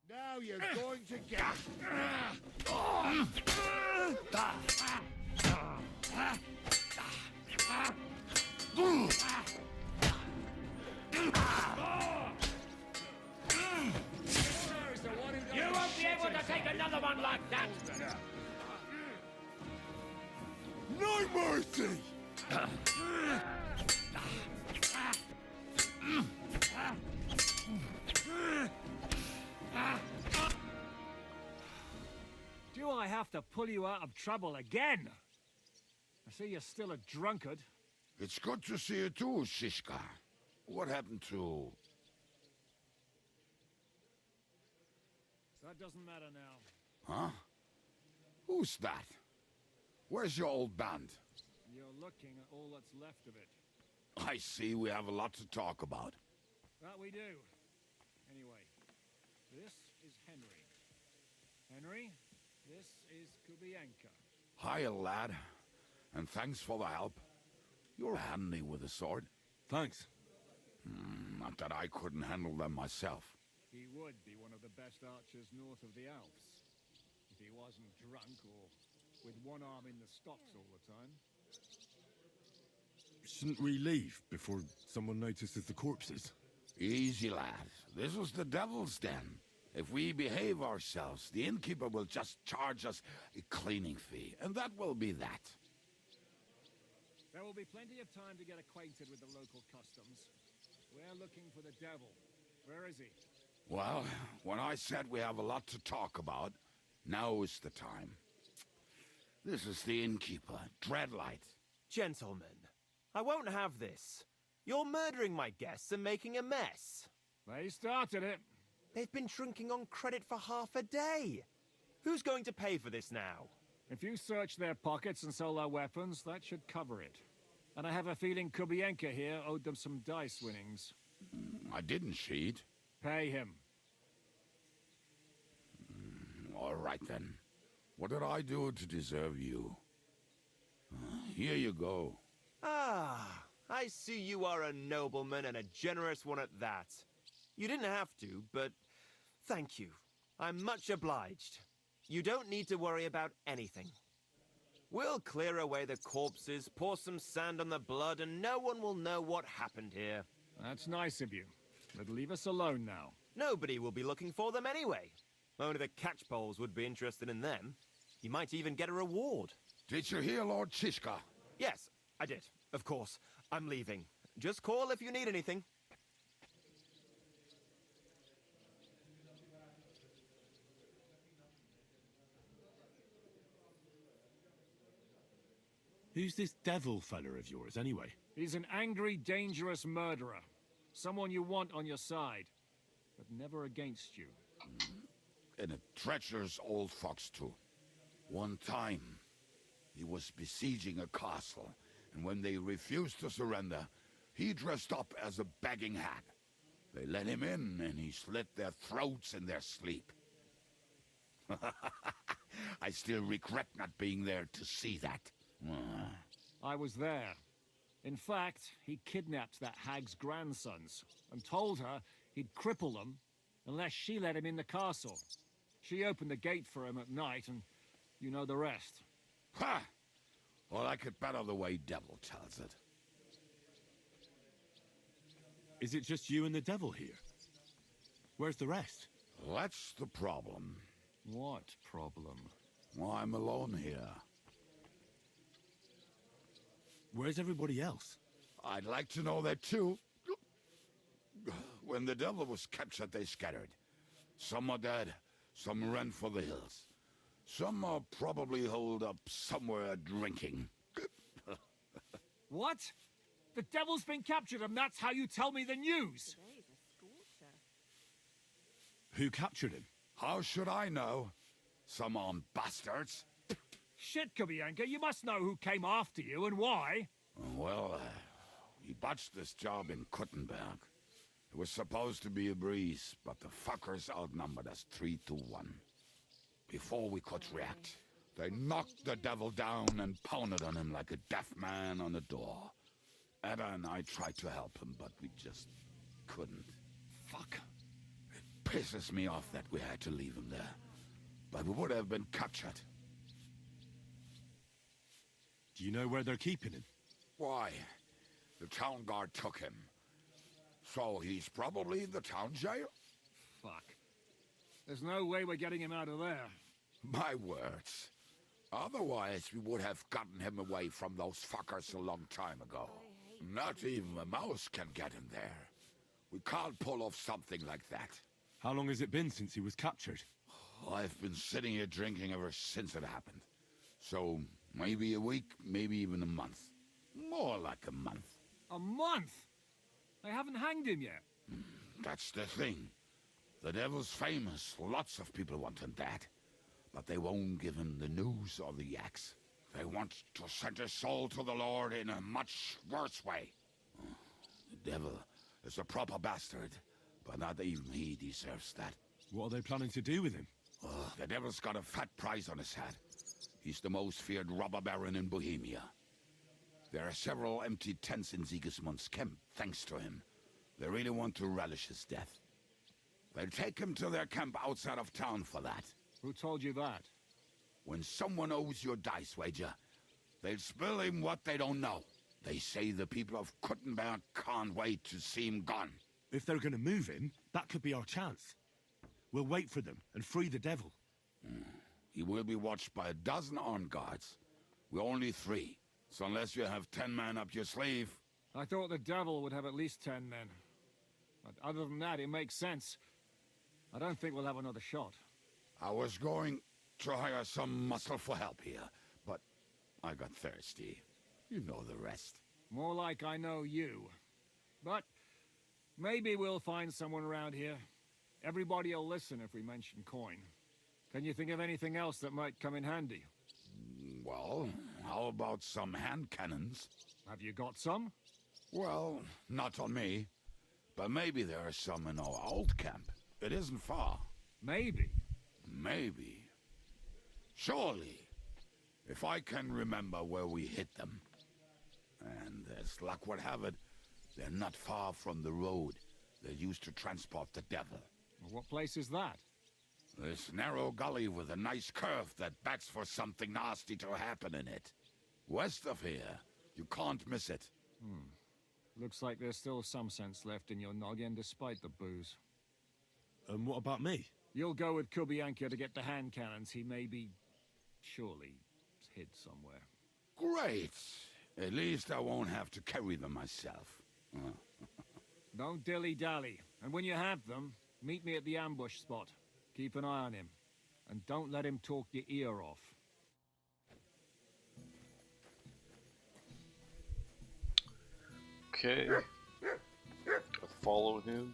Now you're going to get... You won't be able to take another one like that! No mercy! Do I have to pull you out of trouble again? I see you're still a drunkard. It's good to see you too, Shishka. What happened to... That doesn't matter now. Huh? Who's that? Where's your old band? You're looking at all that's left of it. I see we have a lot to talk about. That we do. Anyway, this is Henry. Henry, this is Kubienka. Hiya, lad. And thanks for the help. You're handy with a sword. Thanks. Not that I couldn't handle them myself. He would be one of the best archers north of the Alps. If he wasn't drunk or with one arm in the stocks all the time. Shouldn't we leave before someone notices the corpses? Easy, lad. This was the Devil's Den. If we behave ourselves, the innkeeper will just charge us a cleaning fee, and that will be that. There will be plenty of time to get acquainted with the local customs. We're looking for the devil. Where is he? Well, when I said we have a lot to talk about, now is the time. This is the innkeeper, Dreadlight. Gentlemen, I won't have this. You're murdering my guests and making a mess. They started it. They've been drinking on credit for half a day. Who's going to pay for this now? If you search their pockets and sell their weapons, that should cover it. And I have a feeling Kubienka here owed them some dice winnings. I didn't cheat. Pay him. All right, then. What did I do to deserve you? Here you go. Ah, I see you are a nobleman and a generous one at that. You didn't have to, but thank you. I'm much obliged. You don't need to worry about anything. We'll clear away the corpses, pour some sand on the blood, and no one will know what happened here. That's nice of you. But leave us alone now. Nobody will be looking for them anyway. Only the catchpoles would be interested in them. You might even get a reward. Did you hear Lord Chishka? Yes, I did. Of course. I'm leaving. Just call if you need anything. Who's this devil fella of yours, anyway? He's an angry, dangerous murderer. Someone you want on your side, but never against you. And a treacherous old fox, too. One time, he was besieging a castle, and when they refused to surrender, he dressed up as a begging hag. They let him in, and he slit their throats in their sleep. I still regret not being there to see that. I was there. In fact, he kidnapped that hag's grandsons and told her he'd cripple them unless she let him in the castle. She opened the gate for him at night, and you know the rest. Ha! Well, I could better the way Devil tells it. Is it just you and the devil here? Where's the rest? That's the problem. What problem? Well, I'm alone here. Where's everybody else? I'd like to know that too. When the devil was captured, they scattered. Some are dead, some ran for the hills. Some are probably holed up somewhere drinking. What? The devil's been captured and that's how you tell me the news? Who captured him? How should I know? Some armed bastards. Shit, Kubienka, you must know who came after you and why. Well, we botched this job in Kuttenberg. It was supposed to be a breeze, but the fuckers outnumbered us 3-1. Before we could react, they knocked the devil down and pounded on him like a deaf man on a door. Ada and I tried to help him, but we just couldn't. Fuck. It pisses me off that we had to leave him there. But we would have been captured. Do you know where they're keeping him? Why? The town guard took him. So he's probably in the town jail? Fuck. There's no way we're getting him out of there. My words. Otherwise, we would have gotten him away from those fuckers a long time ago. Not even a mouse can get him there. We can't pull off something like that. How long has it been since he was captured? I've been sitting here drinking ever since it happened. So, maybe a week, maybe even a month. More like a month. A month? They haven't hanged him yet. That's the thing. The devil's famous. Lots of people want him dead. But they won't give him the news or the axe. They want to send his soul to the Lord in a much worse way. The devil is a proper bastard, but not even he deserves that. What are they planning to do with him? The devil's got a fat price on his head. He's the most feared robber baron in Bohemia. There are several empty tents in Sigismund's camp, thanks to him. They really want to relish his death. They'll take him to their camp outside of town for that. Who told you that? When someone owes you a dice wager, they'll spill him what they don't know. They say the people of Kuttenberg can't wait to see him gone. If they're gonna move him, that could be our chance. We'll wait for them and free the devil. He will be watched by a dozen armed guards. We're only 3. So unless you have 10 men up your sleeve... I thought the devil would have at least 10 men. But other than that, it makes sense. I don't think we'll have another shot. I was going to hire some muscle for help here, but I got thirsty. You know the rest. More like I know you. But maybe we'll find someone around here. Everybody will listen if we mention coin. Can you think of anything else that might come in handy? Well, how about some hand cannons? Have you got some? Well, not on me. But maybe there are some in our old camp. It isn't far. Maybe. Maybe. Surely. If I can remember where we hit them. And as luck would have it, they're not far from the road they used to transport the devil. Well, what place is that? This narrow gully with a nice curve that backs for something nasty to happen in it. West of here. You can't miss it. Looks like there's still some sense left in your noggin despite the booze. And what about me? You'll go with Kubianka to get the hand cannons. He may be... surely hid somewhere. Great! At least I won't have to carry them myself. Don't dilly-dally. And when you have them, meet me at the ambush spot. Keep an eye on him. And don't let him talk your ear off. Okay. I'll follow him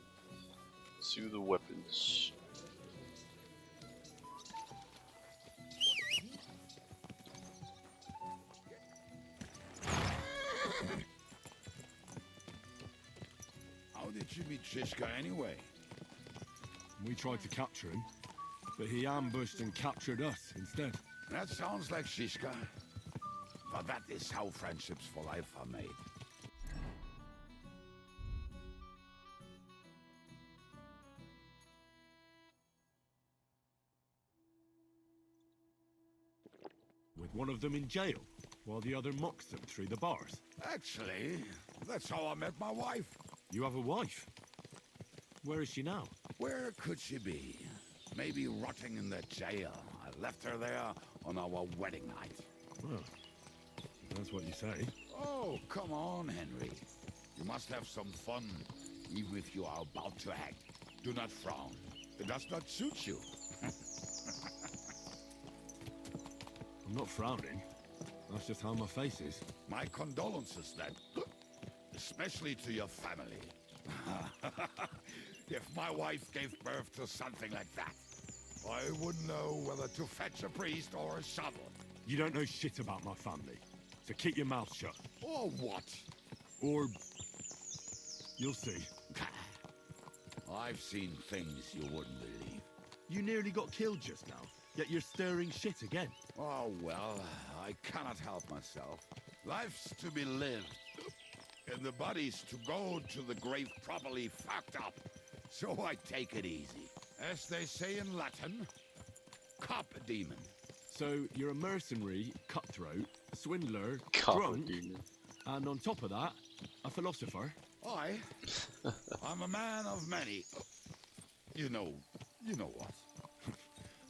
to the weapons. How did you meet Shishka anyway? We tried to capture him, but he ambushed and captured us instead. That sounds like Shishka. But that is how friendships for life are made. With one of them in jail, while the other mocks them through the bars. Actually, that's how I met my wife. You have a wife? Where is she now? Where could she be? Maybe rotting in the jail. I left her there on our wedding night. Well, that's what you say. Oh, come on, Henry. You must have some fun, even if you are about to act. Do not frown. It does not suit you. I'm not frowning. That's just how my face is. My condolences, then. Especially to your family. If my wife gave birth to something like that, I wouldn't know whether to fetch a priest or a shovel. You don't know shit about my family, so keep your mouth shut. Or what? Or... you'll see. I've seen things you wouldn't believe. You nearly got killed just now, yet you're stirring shit again. Oh, well, I cannot help myself. Life's to be lived, and the body's to go to the grave properly fucked up. So I take it easy. As they say in Latin, cop a demon. So you're a mercenary, cutthroat, swindler, Cop a drunk, demon. and on top of that, a philosopher. I'm a man of many... You know what.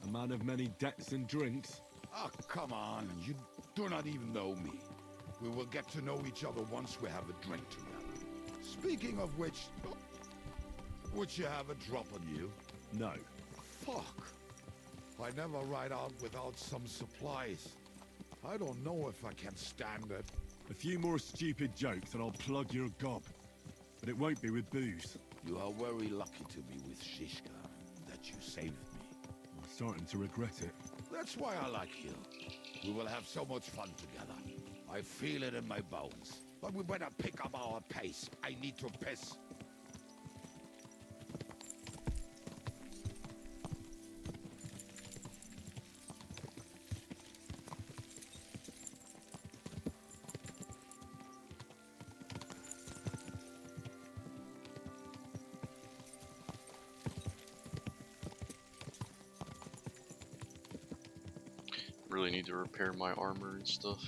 A man of many debts and drinks. Oh, come on. You do not even know me. We will get to know each other once we have a drink together. Speaking of which, would you have a drop on you? No. Fuck. I never ride out without some supplies. I don't know if I can stand it. A few more stupid jokes and I'll plug your gob. But it won't be with booze. You are very lucky to be with Shishka, that you saved me. I'm starting to regret it. That's why I like you. We will have so much fun together. I feel it in my bones. But we better pick up our pace. I need to piss. Really need to repair my armor and stuff.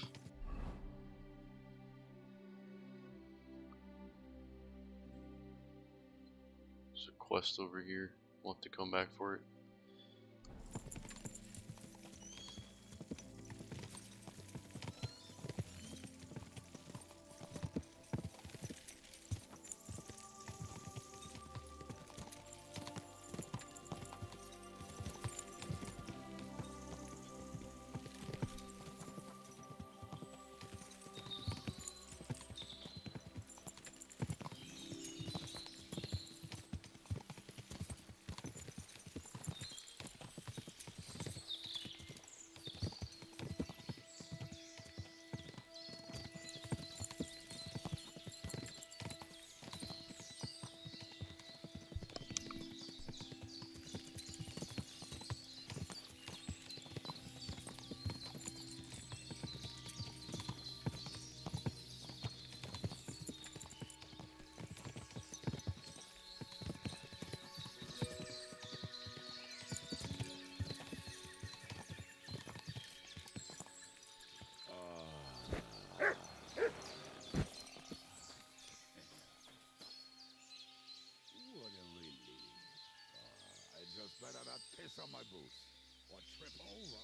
There's a quest over here. We'll have to come back for it. What a relief. I just better not piss on my boots or trip over.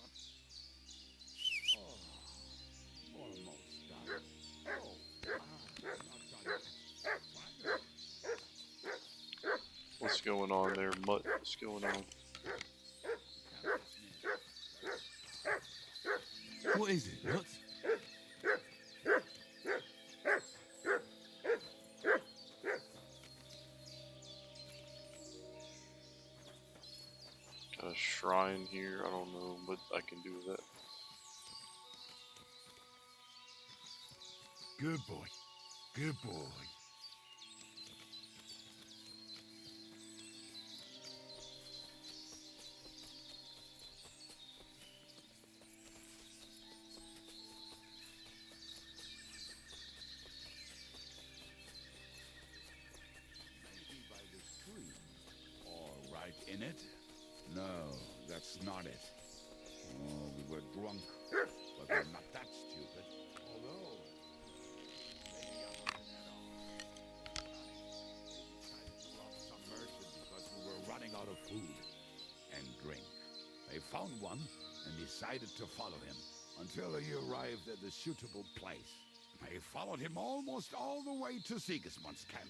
Oh, almost done. Oh, not done yet. What's going on there, Mutt? What's going on? What is it, Nuts? Got a shrine here. I don't know what I can do with that. Good boy. Good boy. Maybe by the stream. Or right in it? No, that's not it. Oh, we were drunk, but we're not that stupid. Although, maybe other than that all. They decided to rob some merchant because we were running out of food and drink. They found one and decided to follow him until he arrived at a suitable place. They followed him almost all the way to Sigismund's camp.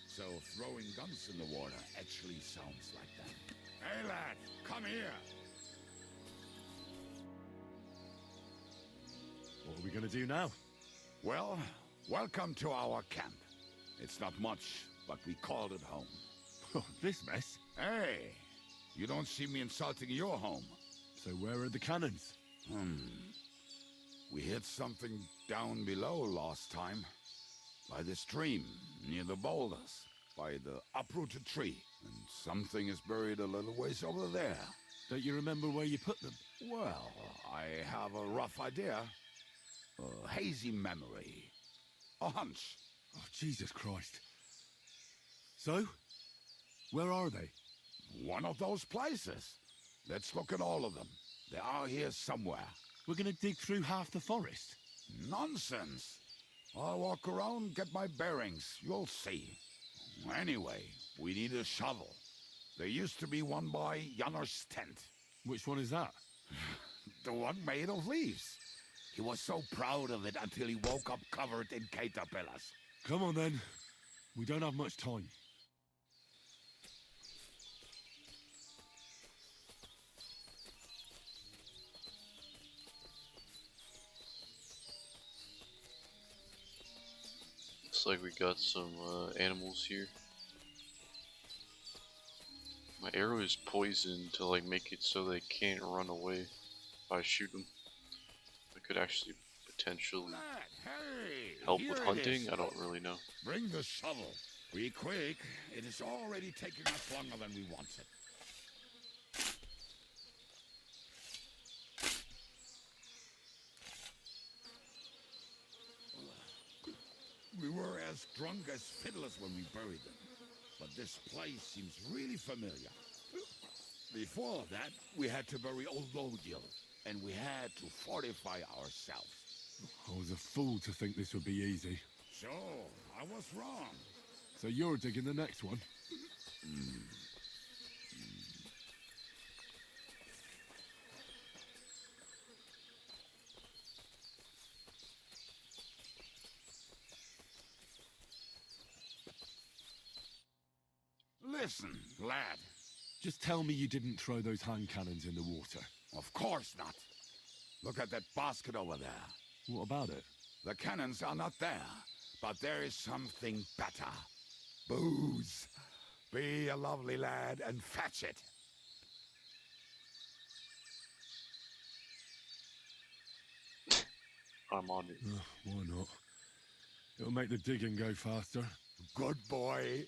So throwing guns in the water actually sounds like that. Hey lad, come here! What are we gonna do now? Well, welcome to our camp. It's not much, but we called it home. This mess? Hey, you don't see me insulting your home. So where are the cannons? We hit something down below last time. By the stream, near the boulders. By the uprooted tree. And something is buried a little ways over there. Don't you remember where you put them? Well, I have a rough idea. A hazy memory. A hunch. Oh, Jesus Christ. So? Where are they? One of those places. Let's look at all of them. They are here somewhere. We're gonna dig through half the forest. Nonsense. I'll walk around, get my bearings. You'll see. Anyway, we need a shovel. There used to be one by Janner's tent. Which one is that? The one made of leaves. He was so proud of it until he woke up covered in caterpillars. Come on then. We don't have much time. Looks like we got some animals here. My arrow is poisoned to like make it so they can't run away if I shoot them. I could actually potentially help with hunting. I don't really know. Bring the shovel. Be quick. It is already taking us longer than we wanted. We were as drunk as fiddlers when we buried them. But this place seems really familiar. Before that, we had to bury old Lodil, and we had to fortify ourselves. I was a fool to think this would be easy. So, I was wrong. So you're digging the next one? Listen, lad. Just tell me you didn't throw those hand cannons in the water. Of course not. Look at that basket over there. What about it? The cannons are not there, but there is something better. Booze. Be a lovely lad and fetch it. I'm on it. Why not? It'll make the digging go faster. Good boy.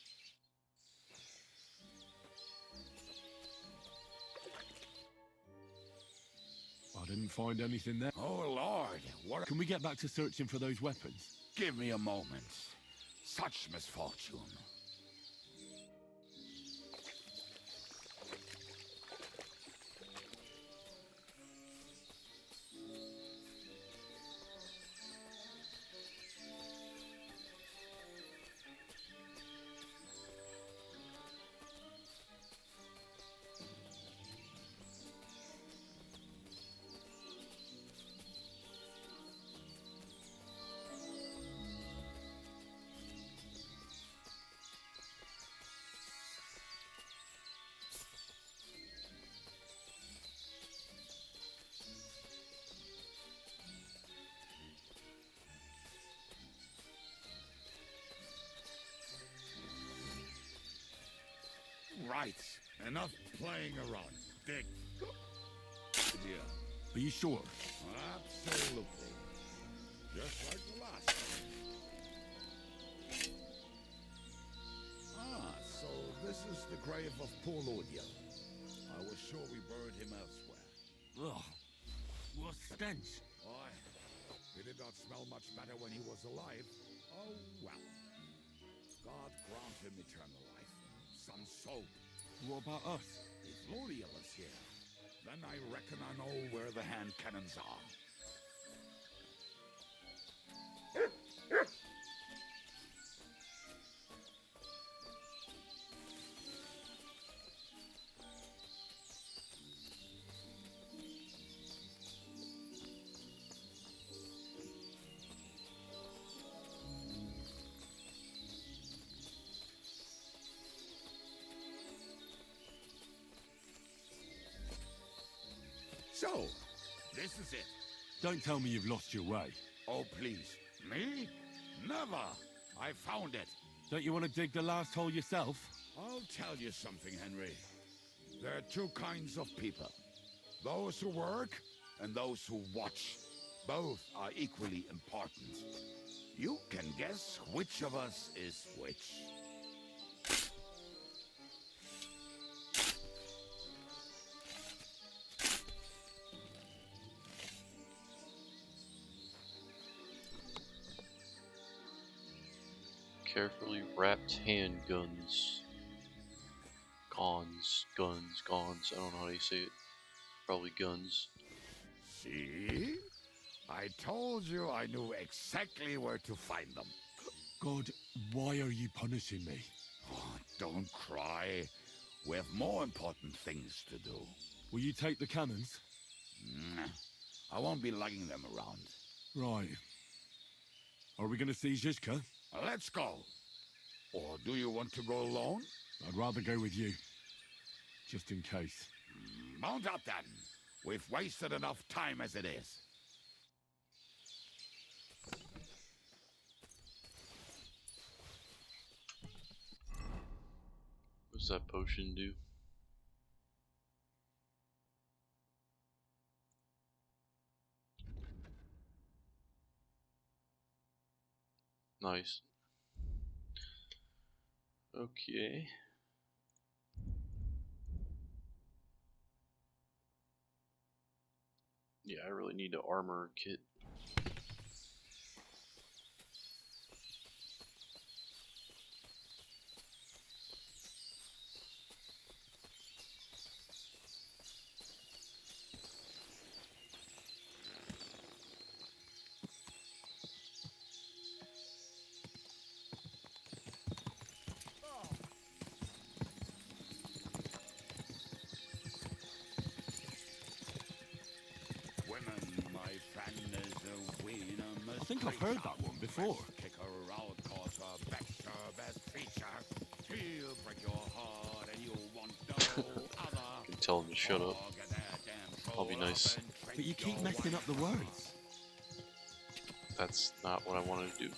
I didn't find anything there. Oh, Lord. What? Can we get back to searching for those weapons? Give me a moment. Such misfortune. Right. Enough playing around. Dig. Yeah. Are you sure? Absolutely. Just like the last time. Ah, so this is the grave of poor Lordia. I was sure we buried him elsewhere. Ugh. What stench. Aye. He did not smell much better when he was alive. Oh, well. God grant him eternal life. Some soap. What about us? If Lordia is here, then I reckon I know where the hand cannons are. So, this is it. Don't tell me you've lost your way. Oh, please. Me? Never. I found it. Don't you want to dig the last hole yourself? I'll tell you something, Henry. There are two kinds of people. Those who work and those who watch. Both are equally important. You can guess which of us is which. Carefully wrapped handguns. Guns. I don't know how you say it. Probably guns. See? I told you I knew exactly where to find them. God, why are you punishing me? Oh, don't cry. We have more important things to do. Will you take the cannons? I won't be lugging them around. Right. Are we going to see Zizka? Let's go. Or do you want to go alone? I'd rather go with you. Just in case. Mount up then. We've wasted enough time as it is. What's that potion do? Nice. Okay. Yeah, I really need an armor kit. I think I've heard that one before. Kick her out, cause her back's her best feature. She'll break your heart. tell him to shut up. I'll be nice. But you keep messing up the words. That's not what I wanted to do.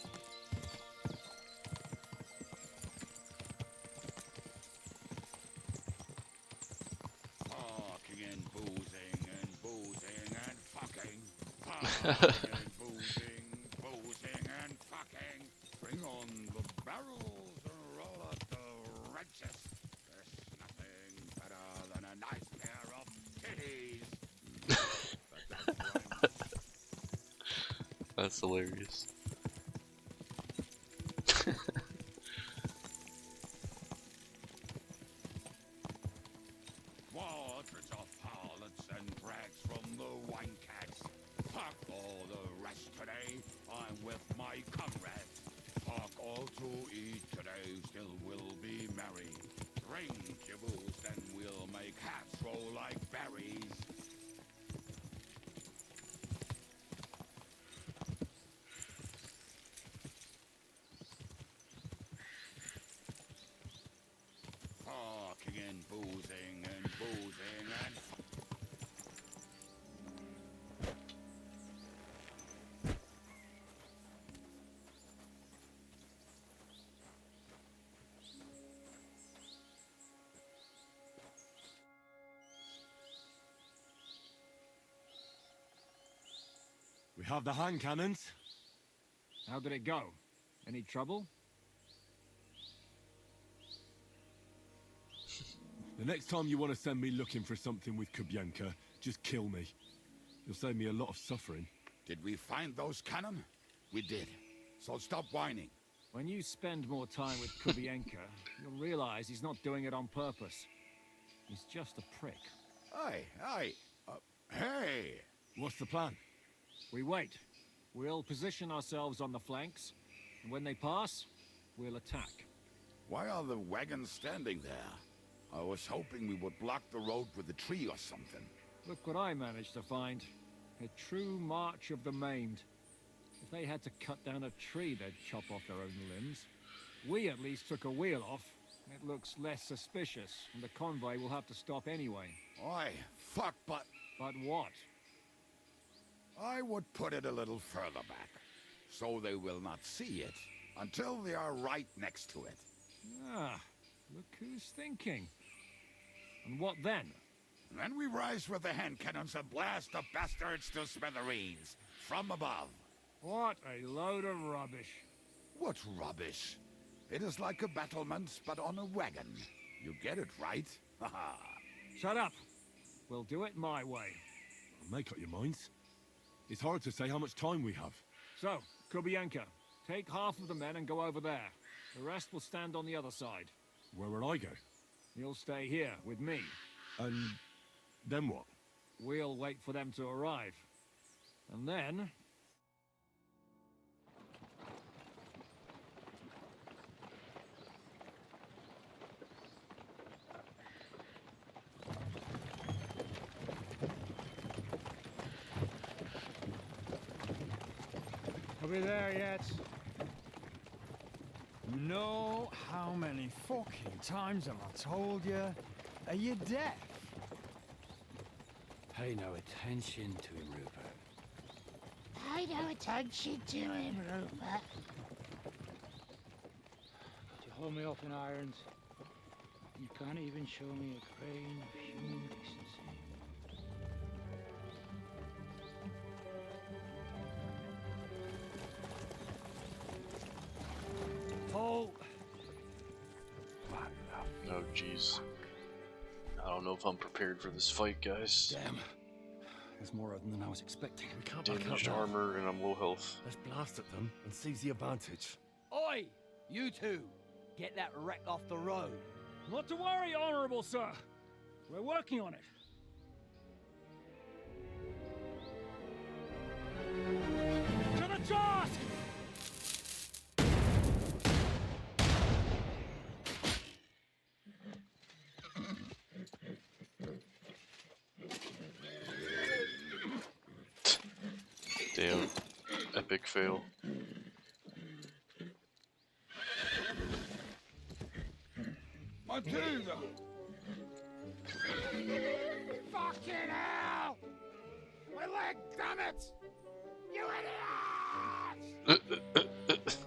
Talking and boozing and boozing and fucking. Talking and boozing and fucking. Bring on the barrels and roll out the wrenches. There's nothing better than a nice pair of titties. That's hilarious. Quadrants of harlots and drags from the wine cats. Fuck all the rest today. I'm with my comrades. Fuck all to eat today. Still will be merry. Drink your booze and we'll make hats roll like berries. Talking and boozing and boozing and We have the hand cannons. How did it go? Any trouble? The next time you want to send me looking for something with Kubienka, just kill me. You'll save me a lot of suffering. Did we find those cannon? We did. So stop whining. When you spend more time with Kubienka, you'll realize he's not doing it on purpose. He's just a prick. Hey! What's the plan? We wait. We'll position ourselves on the flanks, and when they pass, we'll attack. Why are the wagons standing there? I was hoping we would block the road with a tree or something. Look what I managed to find. A true march of the maimed. If they had to cut down a tree, they'd chop off their own limbs. We at least took a wheel off. It looks less suspicious, and the convoy will have to stop anyway. Oi, fuck, but... But what? I would put it a little further back, so they will not see it until they are right next to it. Ah, look who's thinking. And what then? Then we rise with the hand cannons and blast the bastards to smithereens, from above. What a load of rubbish. What rubbish? It is like a battlement, but on a wagon. You get it, right? Haha. Shut up. We'll do it my way. Make up your minds. It's hard to say how much time we have. So, Kubienka, take half of the men and go over there. The rest will stand on the other side. Where will I go? You'll stay here with me. And then what? We'll wait for them to arrive. And then... Are we there yet? You know how many fucking times have I told you? Are you deaf? Pay no attention to him, Rupert. Pay no attention to him, Rupert. You hold me up in irons. You can't even show me a grain of human decency. Paul! Oh, jeez. I don't know if I'm prepared for this fight, guys. Damn. There's more of them than I was expecting. We can't back up Damaged now. armor and I'm low health. Let's blast at them and seize the advantage. Oi! You two! Get that wreck off the road. Not to worry, Honorable Sir. We're working on it. To the task! Damn. Epic fail. Matilda! Fucking hell! My leg, damn it! You idiot!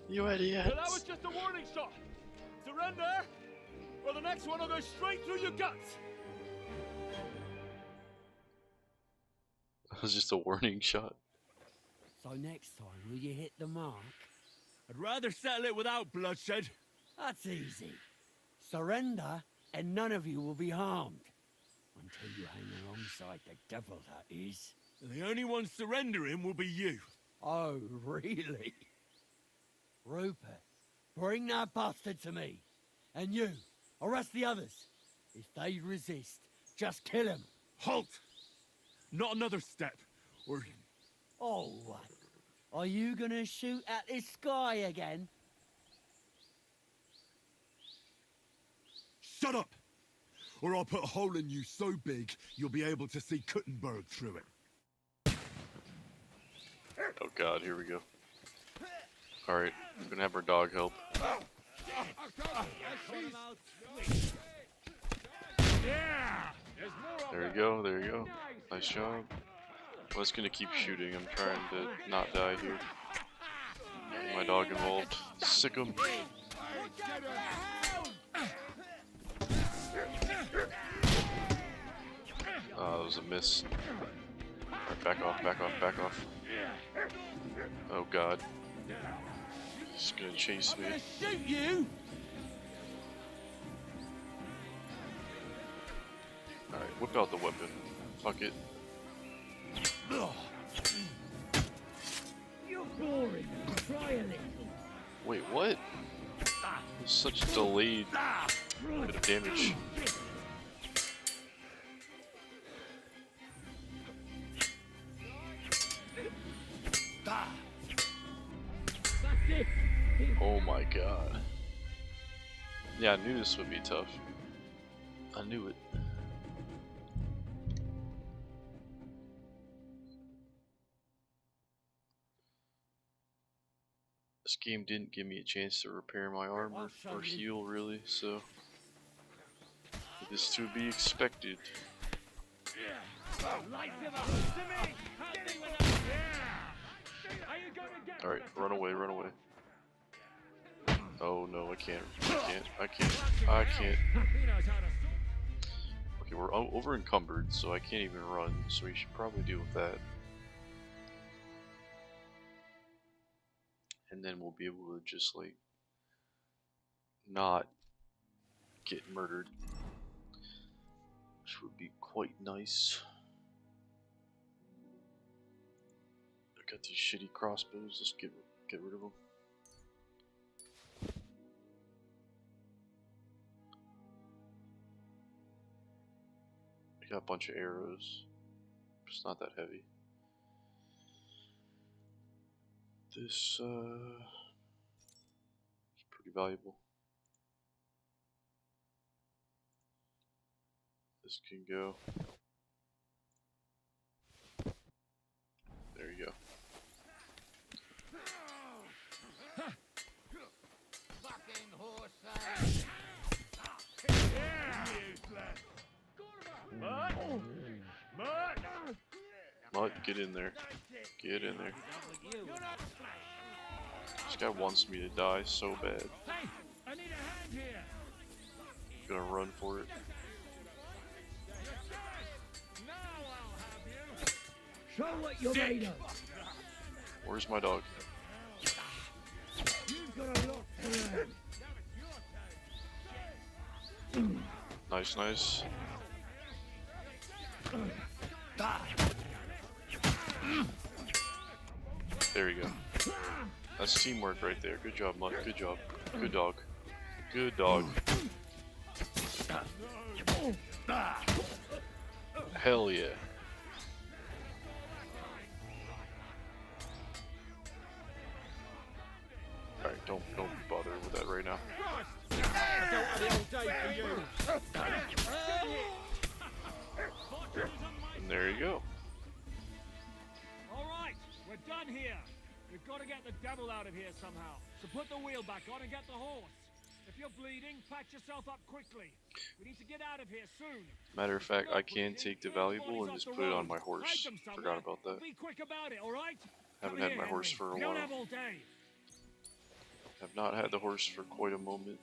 You idiots. Well, that was just a warning shot. Surrender, or the next one will go straight through your guts. That was just a warning shot. So next time, will you hit the mark? I'd rather settle it without bloodshed. That's easy. Surrender, and none of you will be harmed. Until you hang alongside the devil, that is. The only one surrendering will be you. Oh, really? Rupert, bring that bastard to me. And you, arrest the others. If they resist, just kill them. Halt! Not another step, or... Oh, what? Are you gonna shoot at this sky again? Shut up! Or I'll put a hole in you so big, you'll be able to see Kuttenberg through it. Oh god, here we go. Alright, we're gonna have our dog help. There you go, there you go. Nice job. I was gonna keep shooting, I'm trying to not die here. Getting my dog involved. Sick him. That was a miss. Right, back off, back off, back off. Oh god. He's gonna chase me. Shoot you! Alright, whip out the weapon. Fuck it. You're boring. Try a little. Wait, what? Such delayed bit of damage. Oh my god. Yeah, I knew this would be tough. I knew it. This game didn't give me a chance to repair my armor or heal really, so it is to be expected. Alright, run away, run away. Oh no, I can't. I can't. Okay, we're over encumbered, so I can't even run, so we should probably deal with that. And then we'll be able to just like not get murdered, which would be quite nice. I got these shitty crossbows, let's get rid of them. I got a bunch of arrows, it's not that heavy. This is pretty valuable. This can go. There you go. Fucking horse. Mutt, get in there. Get in there. This guy wants me to die so bad. Hey, I need a hand here. I'm gonna run for it. Show what you're made of. Where's my dog? You've got a lot to learn. Nice, nice. There you go. That's teamwork right there. Good job, Mutt. Good job. Good dog. Good dog. Hell yeah. Alright, don't bother with that right now. And there you go. Alright, we're done here. We've got to get the devil out of here somehow. So put the wheel back on and get the horse. If you're bleeding, patch yourself up quickly. We need to get out of here soon. Matter of fact, I can take the valuable and just put it on my horse. Forgot about that. Be quick about it, all right? Haven't had my horse for a We don't while. have all day. Have not had the horse for quite a moment.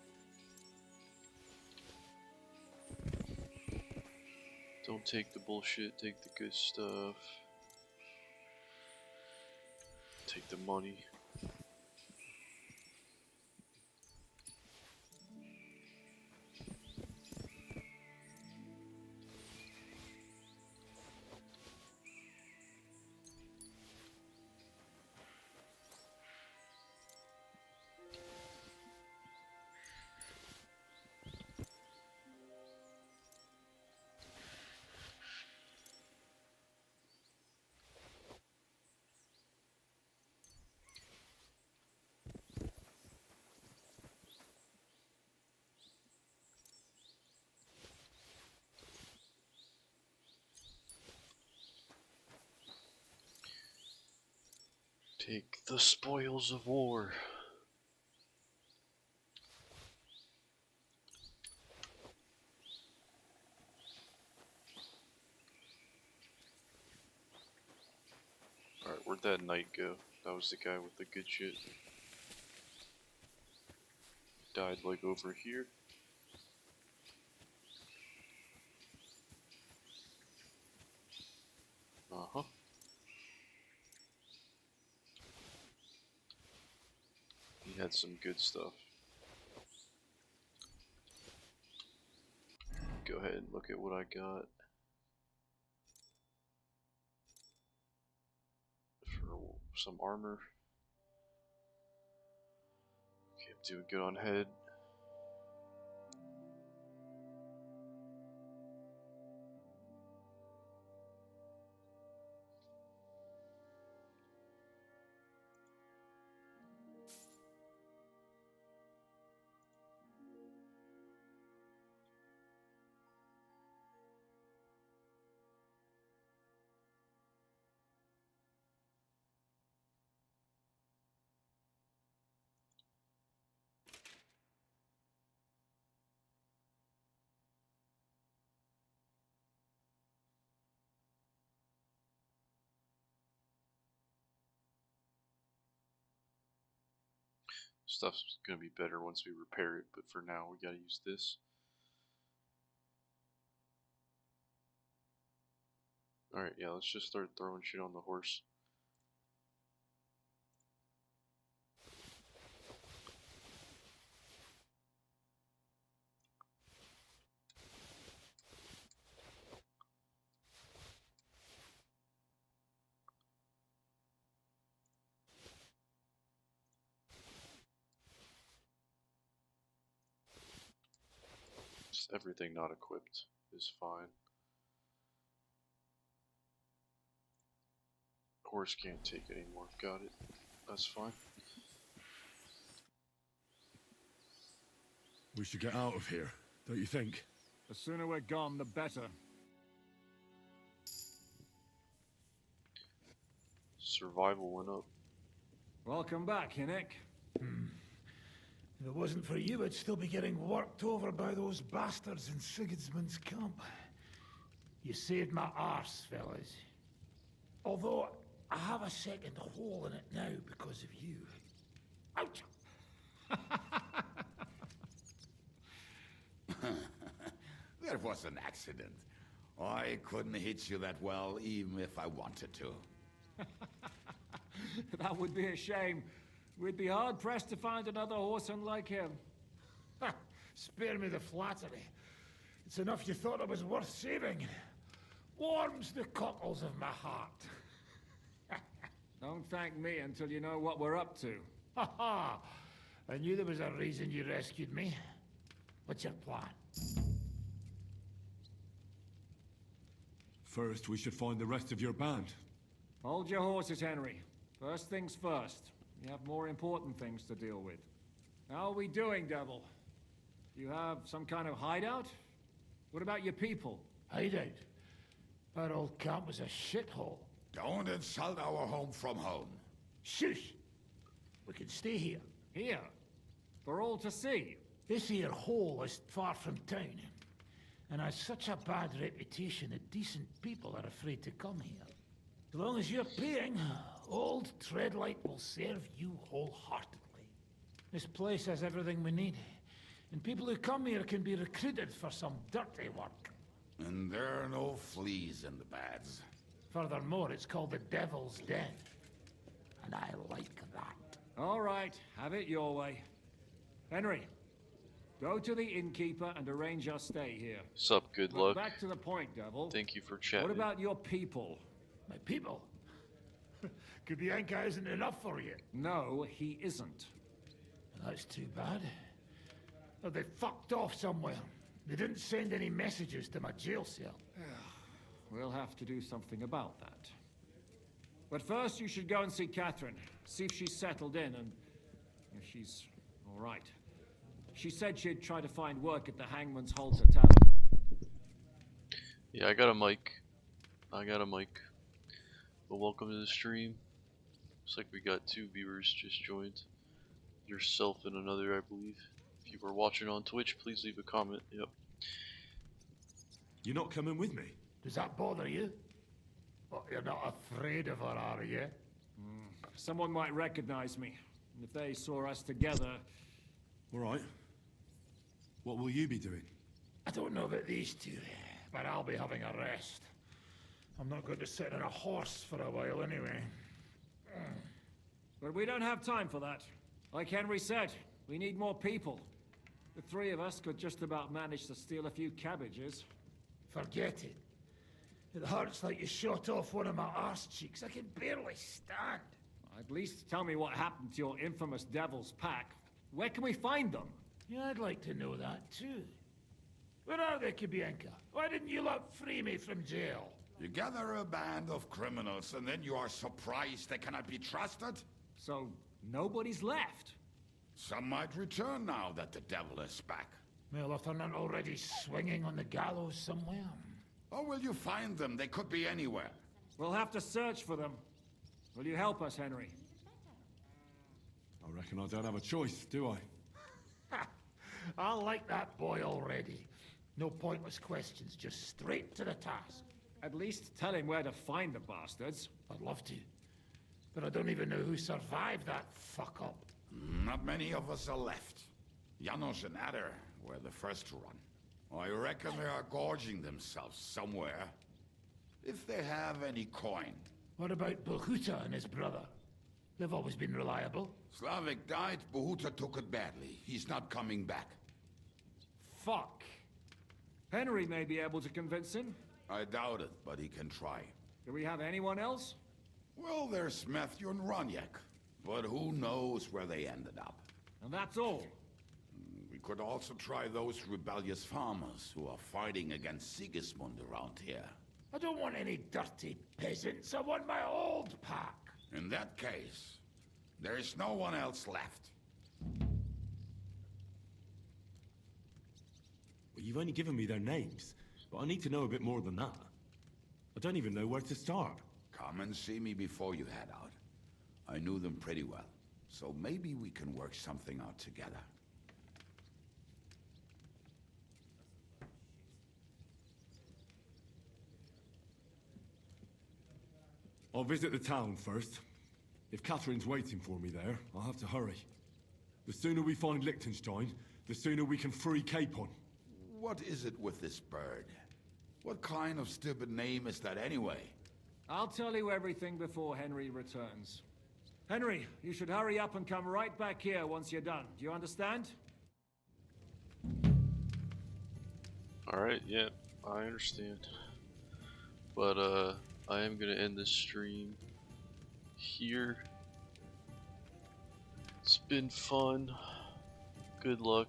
Don't take the bullshit, take the good stuff. Take the money. Take the spoils of war. Alright, where'd that knight go? That was the guy with the good shit. Died like over here. Uh-huh. He had some good stuff. Go ahead and look at what I got. For some armor. Okay, I'm doing good on head. Stuff's gonna be better once we repair it, but for now we gotta use this. Alright, yeah, let's just start throwing shit on the horse. Just everything not equipped is fine. Horse can't take anymore. Got it. That's fine. We should get out of here, don't you think? The sooner we're gone, the better. Survival went up. Welcome back, Hinnick. If it wasn't for you, I'd still be getting worked over by those bastards in Sigismund's camp. You saved my arse, fellas. Although, I have a second hole in it now because of you. Ouch! That was an accident. I couldn't hit you that well, even if I wanted to. That would be a shame. We'd be hard-pressed to find another horseman like him. Spare me the flattery. It's enough you thought it was worth saving. Warms the cockles of my heart. Don't thank me until you know what we're up to. Ha ha! I knew there was a reason you rescued me. What's your plan? First, we should find the rest of your band. Hold your horses, Henry. First things first. We have more important things to deal with. How are we doing, Devil? You have some kind of hideout? What about your people? Hideout? Our old camp was a shithole. Don't insult our home from home. Shush! We can stay here. Here? For all to see? This here hole is far from town, and has such a bad reputation that decent people are afraid to come here. As long as you're paying, old Treadlight will serve you wholeheartedly. This place has everything we need, and people who come here can be recruited for some dirty work. And there are no fleas in the beds. Furthermore, it's called the Devil's Den, and I like that. All right, have it your way. Henry, go to the innkeeper and arrange our stay here. Sup, good But luck. back to the point, Devil. Thank you for chatting. What about your people? My people? Kubienka isn't enough for you. No, he isn't. That's too bad. Oh, they fucked off somewhere. They didn't send any messages to my jail cell. We'll have to do something about that. But first, you should go and see Catherine. See if she's settled in and if she's all right. She said she'd try to find work at the Hangman's Halter Tavern. Yeah, I got a mic. Well, welcome to the stream. Looks like we got 2 viewers just joined. Yourself and another, I believe. If you were watching on Twitch, please leave a comment. Yep. You're not coming with me? Does that bother you? Oh, you're not afraid of her, are you? Someone might recognize me. And if they saw us together... All right. What will you be doing? I don't know about these two, but I'll be having a rest. I'm not going to sit on a horse for a while anyway. But we don't have time for that. Like Henry said, we need more people. The 3 of us could just about manage to steal a few cabbages. Forget it. It hurts like you shot off one of my arse cheeks. I can barely stand. At least tell me what happened to your infamous Devil's Pack. Where can we find them? Yeah, I'd like to know that too. Where are they, Kubienka? Why didn't you lot free me from jail? You gather a band of criminals and then you are surprised they cannot be trusted? So, nobody's left? Some might return now that the devil is back. Well, if they're not already swinging on the gallows somewhere. Or will you find them? They could be anywhere. We'll have to search for them. Will you help us, Henry? I reckon I don't have a choice, do I? I like that boy already. No pointless questions, just straight to the task. At least tell him where to find the bastards. I'd love to. But I don't even know who survived that fuck-up. Not many of us are left. Janos and Adder were the first to run. I reckon they are gorging themselves somewhere. If they have any coin. What about Bohuta and his brother? They've always been reliable. Slavik died, Bohuta took it badly. He's not coming back. Fuck. Henry may be able to convince him. I doubt it, but he can try. Do we have anyone else? Well, there's Matthew and Roniak. But who knows where they ended up. And that's all. We could also try those rebellious farmers who are fighting against Sigismund around here. I don't want any dirty peasants. I want my old pack. In that case, there's no one else left. Well, you've only given me their names, but I need to know a bit more than that. I don't even know where to start. Come and see me before you head out. I knew them pretty well, so maybe we can work something out together. I'll visit the town first. If Catherine's waiting for me there, I'll have to hurry. The sooner we find Liechtenstein, the sooner we can free Capon. What is it with this bird? What kind of stupid name is that anyway? I'll tell you everything before Henry returns. Henry, you should hurry up and come right back here once you're done. Do you understand? Alright, yeah, I understand. But, I am gonna end this stream here. It's been fun. Good luck.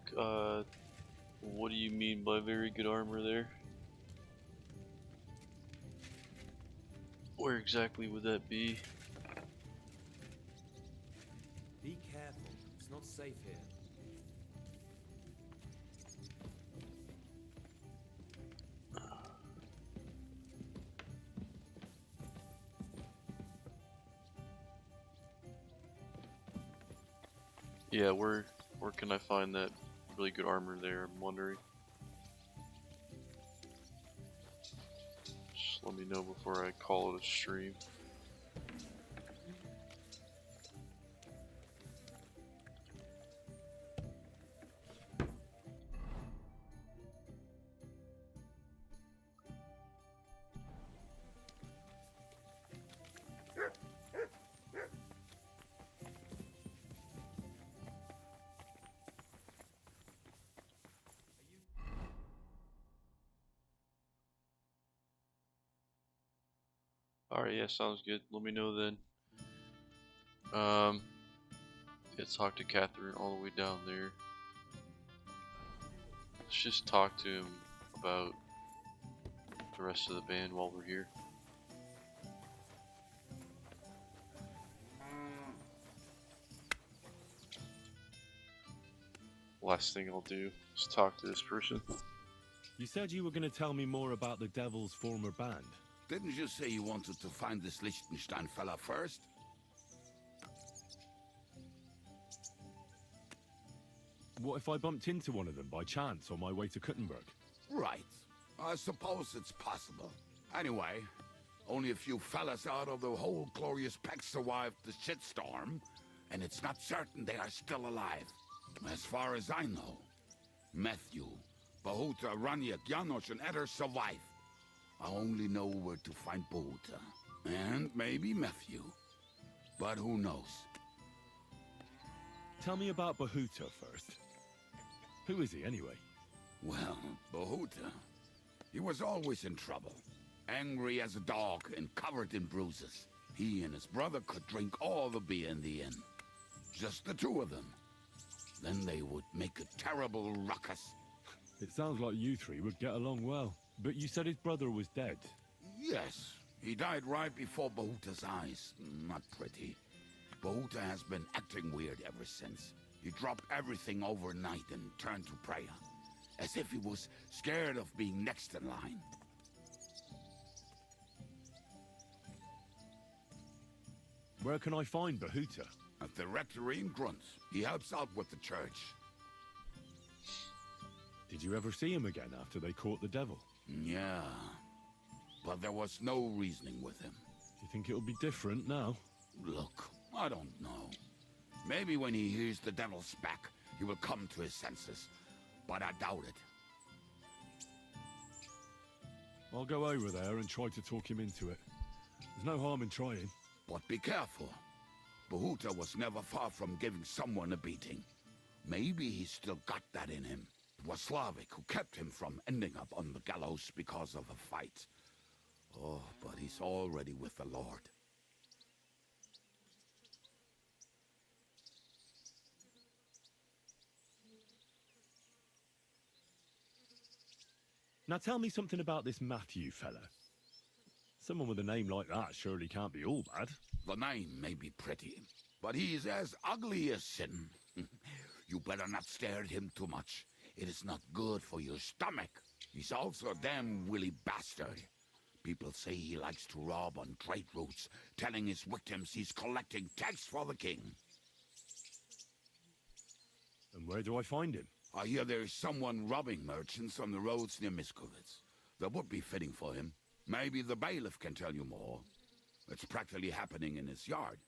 What do you mean by very good armor there? Where exactly would that be? Be careful. It's not safe here. Yeah, where can I find that really good armor there, I'm wondering. Just let me know before I call it a stream. Alright, yeah, sounds good. Let me know then. Yeah, talk to Catherine all the way down there. Let's just talk to him about the rest of the band while we're here. Last thing I'll do is talk to this person. You said you were going to tell me more about the Devil's former band. Didn't you say you wanted to find this Liechtenstein fella first? What if I bumped into one of them by chance on my way to Kuttenberg? Right. I suppose it's possible. Anyway, only a few fellas out of the whole glorious pack survived the shitstorm, and it's not certain they are still alive. As far as I know, Matthew, Bahuta, Raniak, Janosch, and Eder survive. I only know where to find Bahuta. And maybe Matthew. But who knows? Tell me about Bahuta first. Who is he, anyway? Well, Bahuta, he was always in trouble. Angry as a dog and covered in bruises. He and his brother could drink all the beer in the inn. Just the two of them. Then they would make a terrible ruckus. It sounds like you three would get along well. But you said his brother was dead. Yes, he died right before Bahuta's eyes. Not pretty. Bahuta has been acting weird ever since. He dropped everything overnight and turned to prayer. As if he was scared of being next in line. Where can I find Bahuta? At the rectory in Grunt. He helps out with the church. Did you ever see him again after they caught the devil? Yeah. But there was no reasoning with him. You think it'll be different now? Look, I don't know. Maybe when he hears the devil's back, he will come to his senses. But I doubt it. I'll go over there and try to talk him into it. There's no harm in trying. But be careful. Bahuta was never far from giving someone a beating. Maybe he's still got that in him. It was Slavik who kept him from ending up on the gallows because of a fight. Oh, but he's already with the Lord. Now tell me something about this Matthew fella. Someone with a name like that surely can't be all bad. The name may be pretty, but he's as ugly as sin. You better not stare at him too much. It is not good for your stomach. He's also a damn willy bastard. People say he likes to rob on trade routes, telling his victims he's collecting tax for the king. And where do I find him? I hear there's someone robbing merchants on the roads near Miskovitz. That would be fitting for him. Maybe the bailiff can tell you more. It's practically happening in his yard.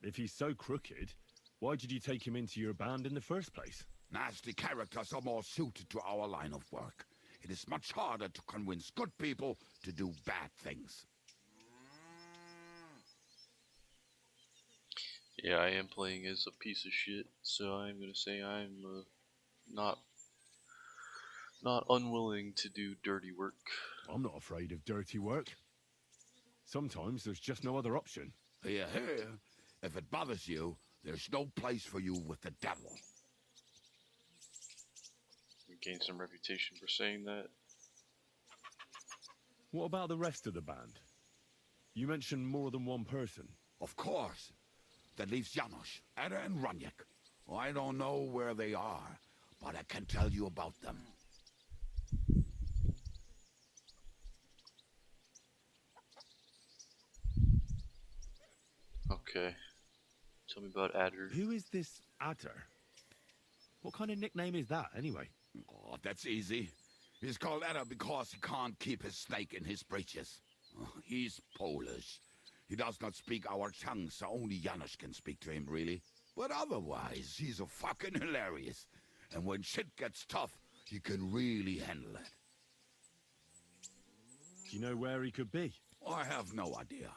If he's so crooked, why did you take him into your band in the first place? Nasty characters are more suited to our line of work. It is much harder to convince good people to do bad things. Yeah, I am playing as a piece of shit, so I'm gonna say I'm not unwilling to do dirty work. I'm not afraid of dirty work. Sometimes there's just no other option. Here, here. If it bothers you, there's no place for you with the devil. You gain some reputation for saying that. What about the rest of the band? You mentioned more than one person. Of course. That leaves Janosch, Eder, and Raniak. I don't know where they are, but I can tell you about them. Okay. Tell me about Adder. Who is this Adder? What kind of nickname is that, anyway? Oh, that's easy. He's called Adder because he can't keep his snake in his breeches. He's Polish. He does not speak our tongue, so only Janusz can speak to him, really. But otherwise, he's a fucking hilarious. And when shit gets tough, he can really handle it. Do you know where he could be? I have no idea.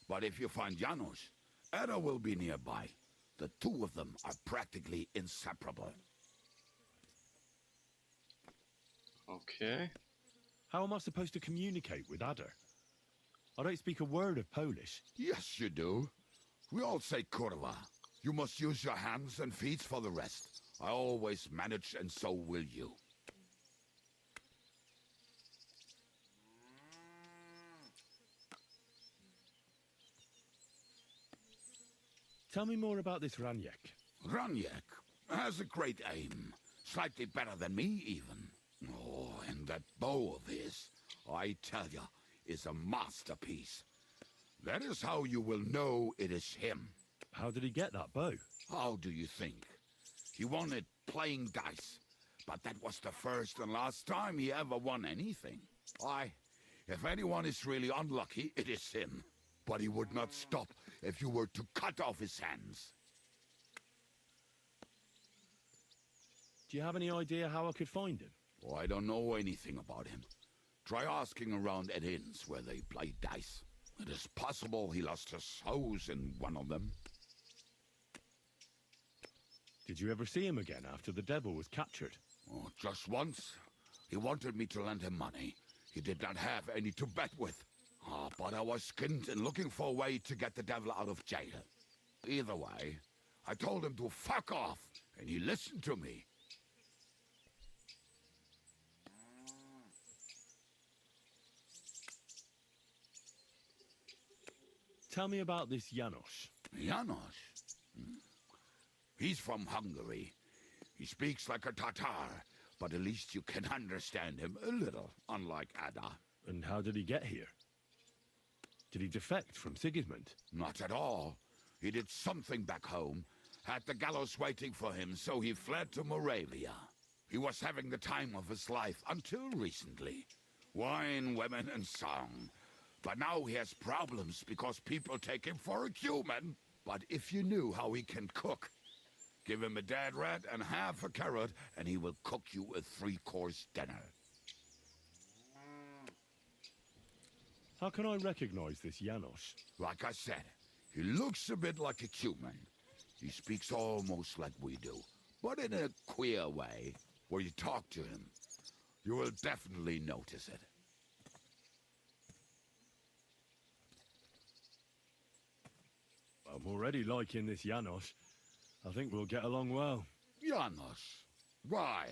But if you find Janusz, Adder will be nearby. The two of them are practically inseparable. Okay. How am I supposed to communicate with Adder? I don't speak a word of Polish. Yes, you do. We all say kurwa. You must use your hands and feet for the rest. I always manage, and so will you. Tell me more about this Raniek. Raniek has a great aim. Slightly better than me, even. Oh, and that bow of his, I tell ya, is a masterpiece. That is how you will know it is him. How did he get that bow? How do you think? He won it playing dice. But that was the first and last time he ever won anything. If anyone is really unlucky, it is him. But he would not stop if you were to cut off his hands. Do you have any idea how I could find him? Oh, I don't know anything about him. Try asking around at inns where they play dice. It is possible he lost his hose in one of them. Did you ever see him again after the devil was captured? Oh, just once. He wanted me to lend him money. He did not have any to bet with. But I was skinned and looking for a way to get the devil out of jail. Either way, I told him to fuck off, and he listened to me. Tell me about this Janos. Janos? He's from Hungary. He speaks like a Tatar, but at least you can understand him a little, unlike Ada. And how did he get here? Did he defect from Sigismund? Not at all. He did something back home, had the gallows waiting for him, so he fled to Moravia. He was having the time of his life until recently. Wine, women, and song. But now he has problems because people take him for a human. But if you knew how he can cook, give him a dead rat and half a carrot, and he will cook you a 3-course dinner. How can I recognize this Janos? Like I said, he looks a bit like a human. He speaks almost like we do, but in a queer way, where you talk to him. You will definitely notice it. I'm already liking this Janos. I think we'll get along well. Janos? Why?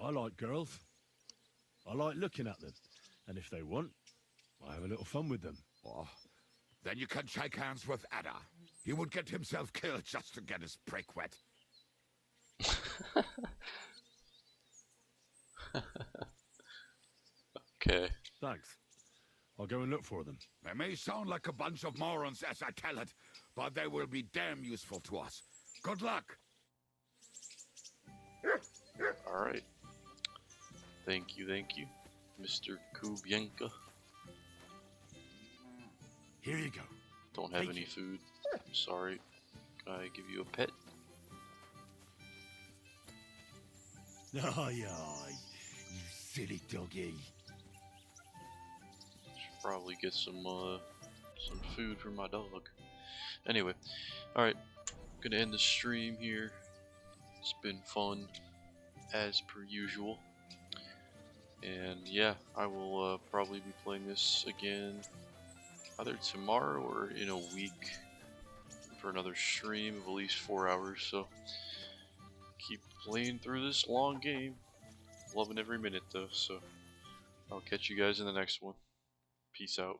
I like girls. I like looking at them. And if they want, I have a little fun with them. Oh, then you can shake hands with Ada. He would get himself killed just to get his prick wet. Okay. Thanks. I'll go and look for them. They may sound like a bunch of morons as I tell it, but they will be damn useful to us. Good luck! Alright. Thank you, Mr. Kubienka. Here you go. Don't have any food. I'm sorry. Can I give you a pet? Aye, aye, you silly doggy. Should probably get some food for my dog. Anyway, alright. Gonna end the stream here. It's been fun, as per usual. And yeah, I will probably be playing this again either tomorrow or in a week for another stream of at least 4 hours. So keep playing through this long game. Loving every minute though. So I'll catch you guys in the next one. Peace out.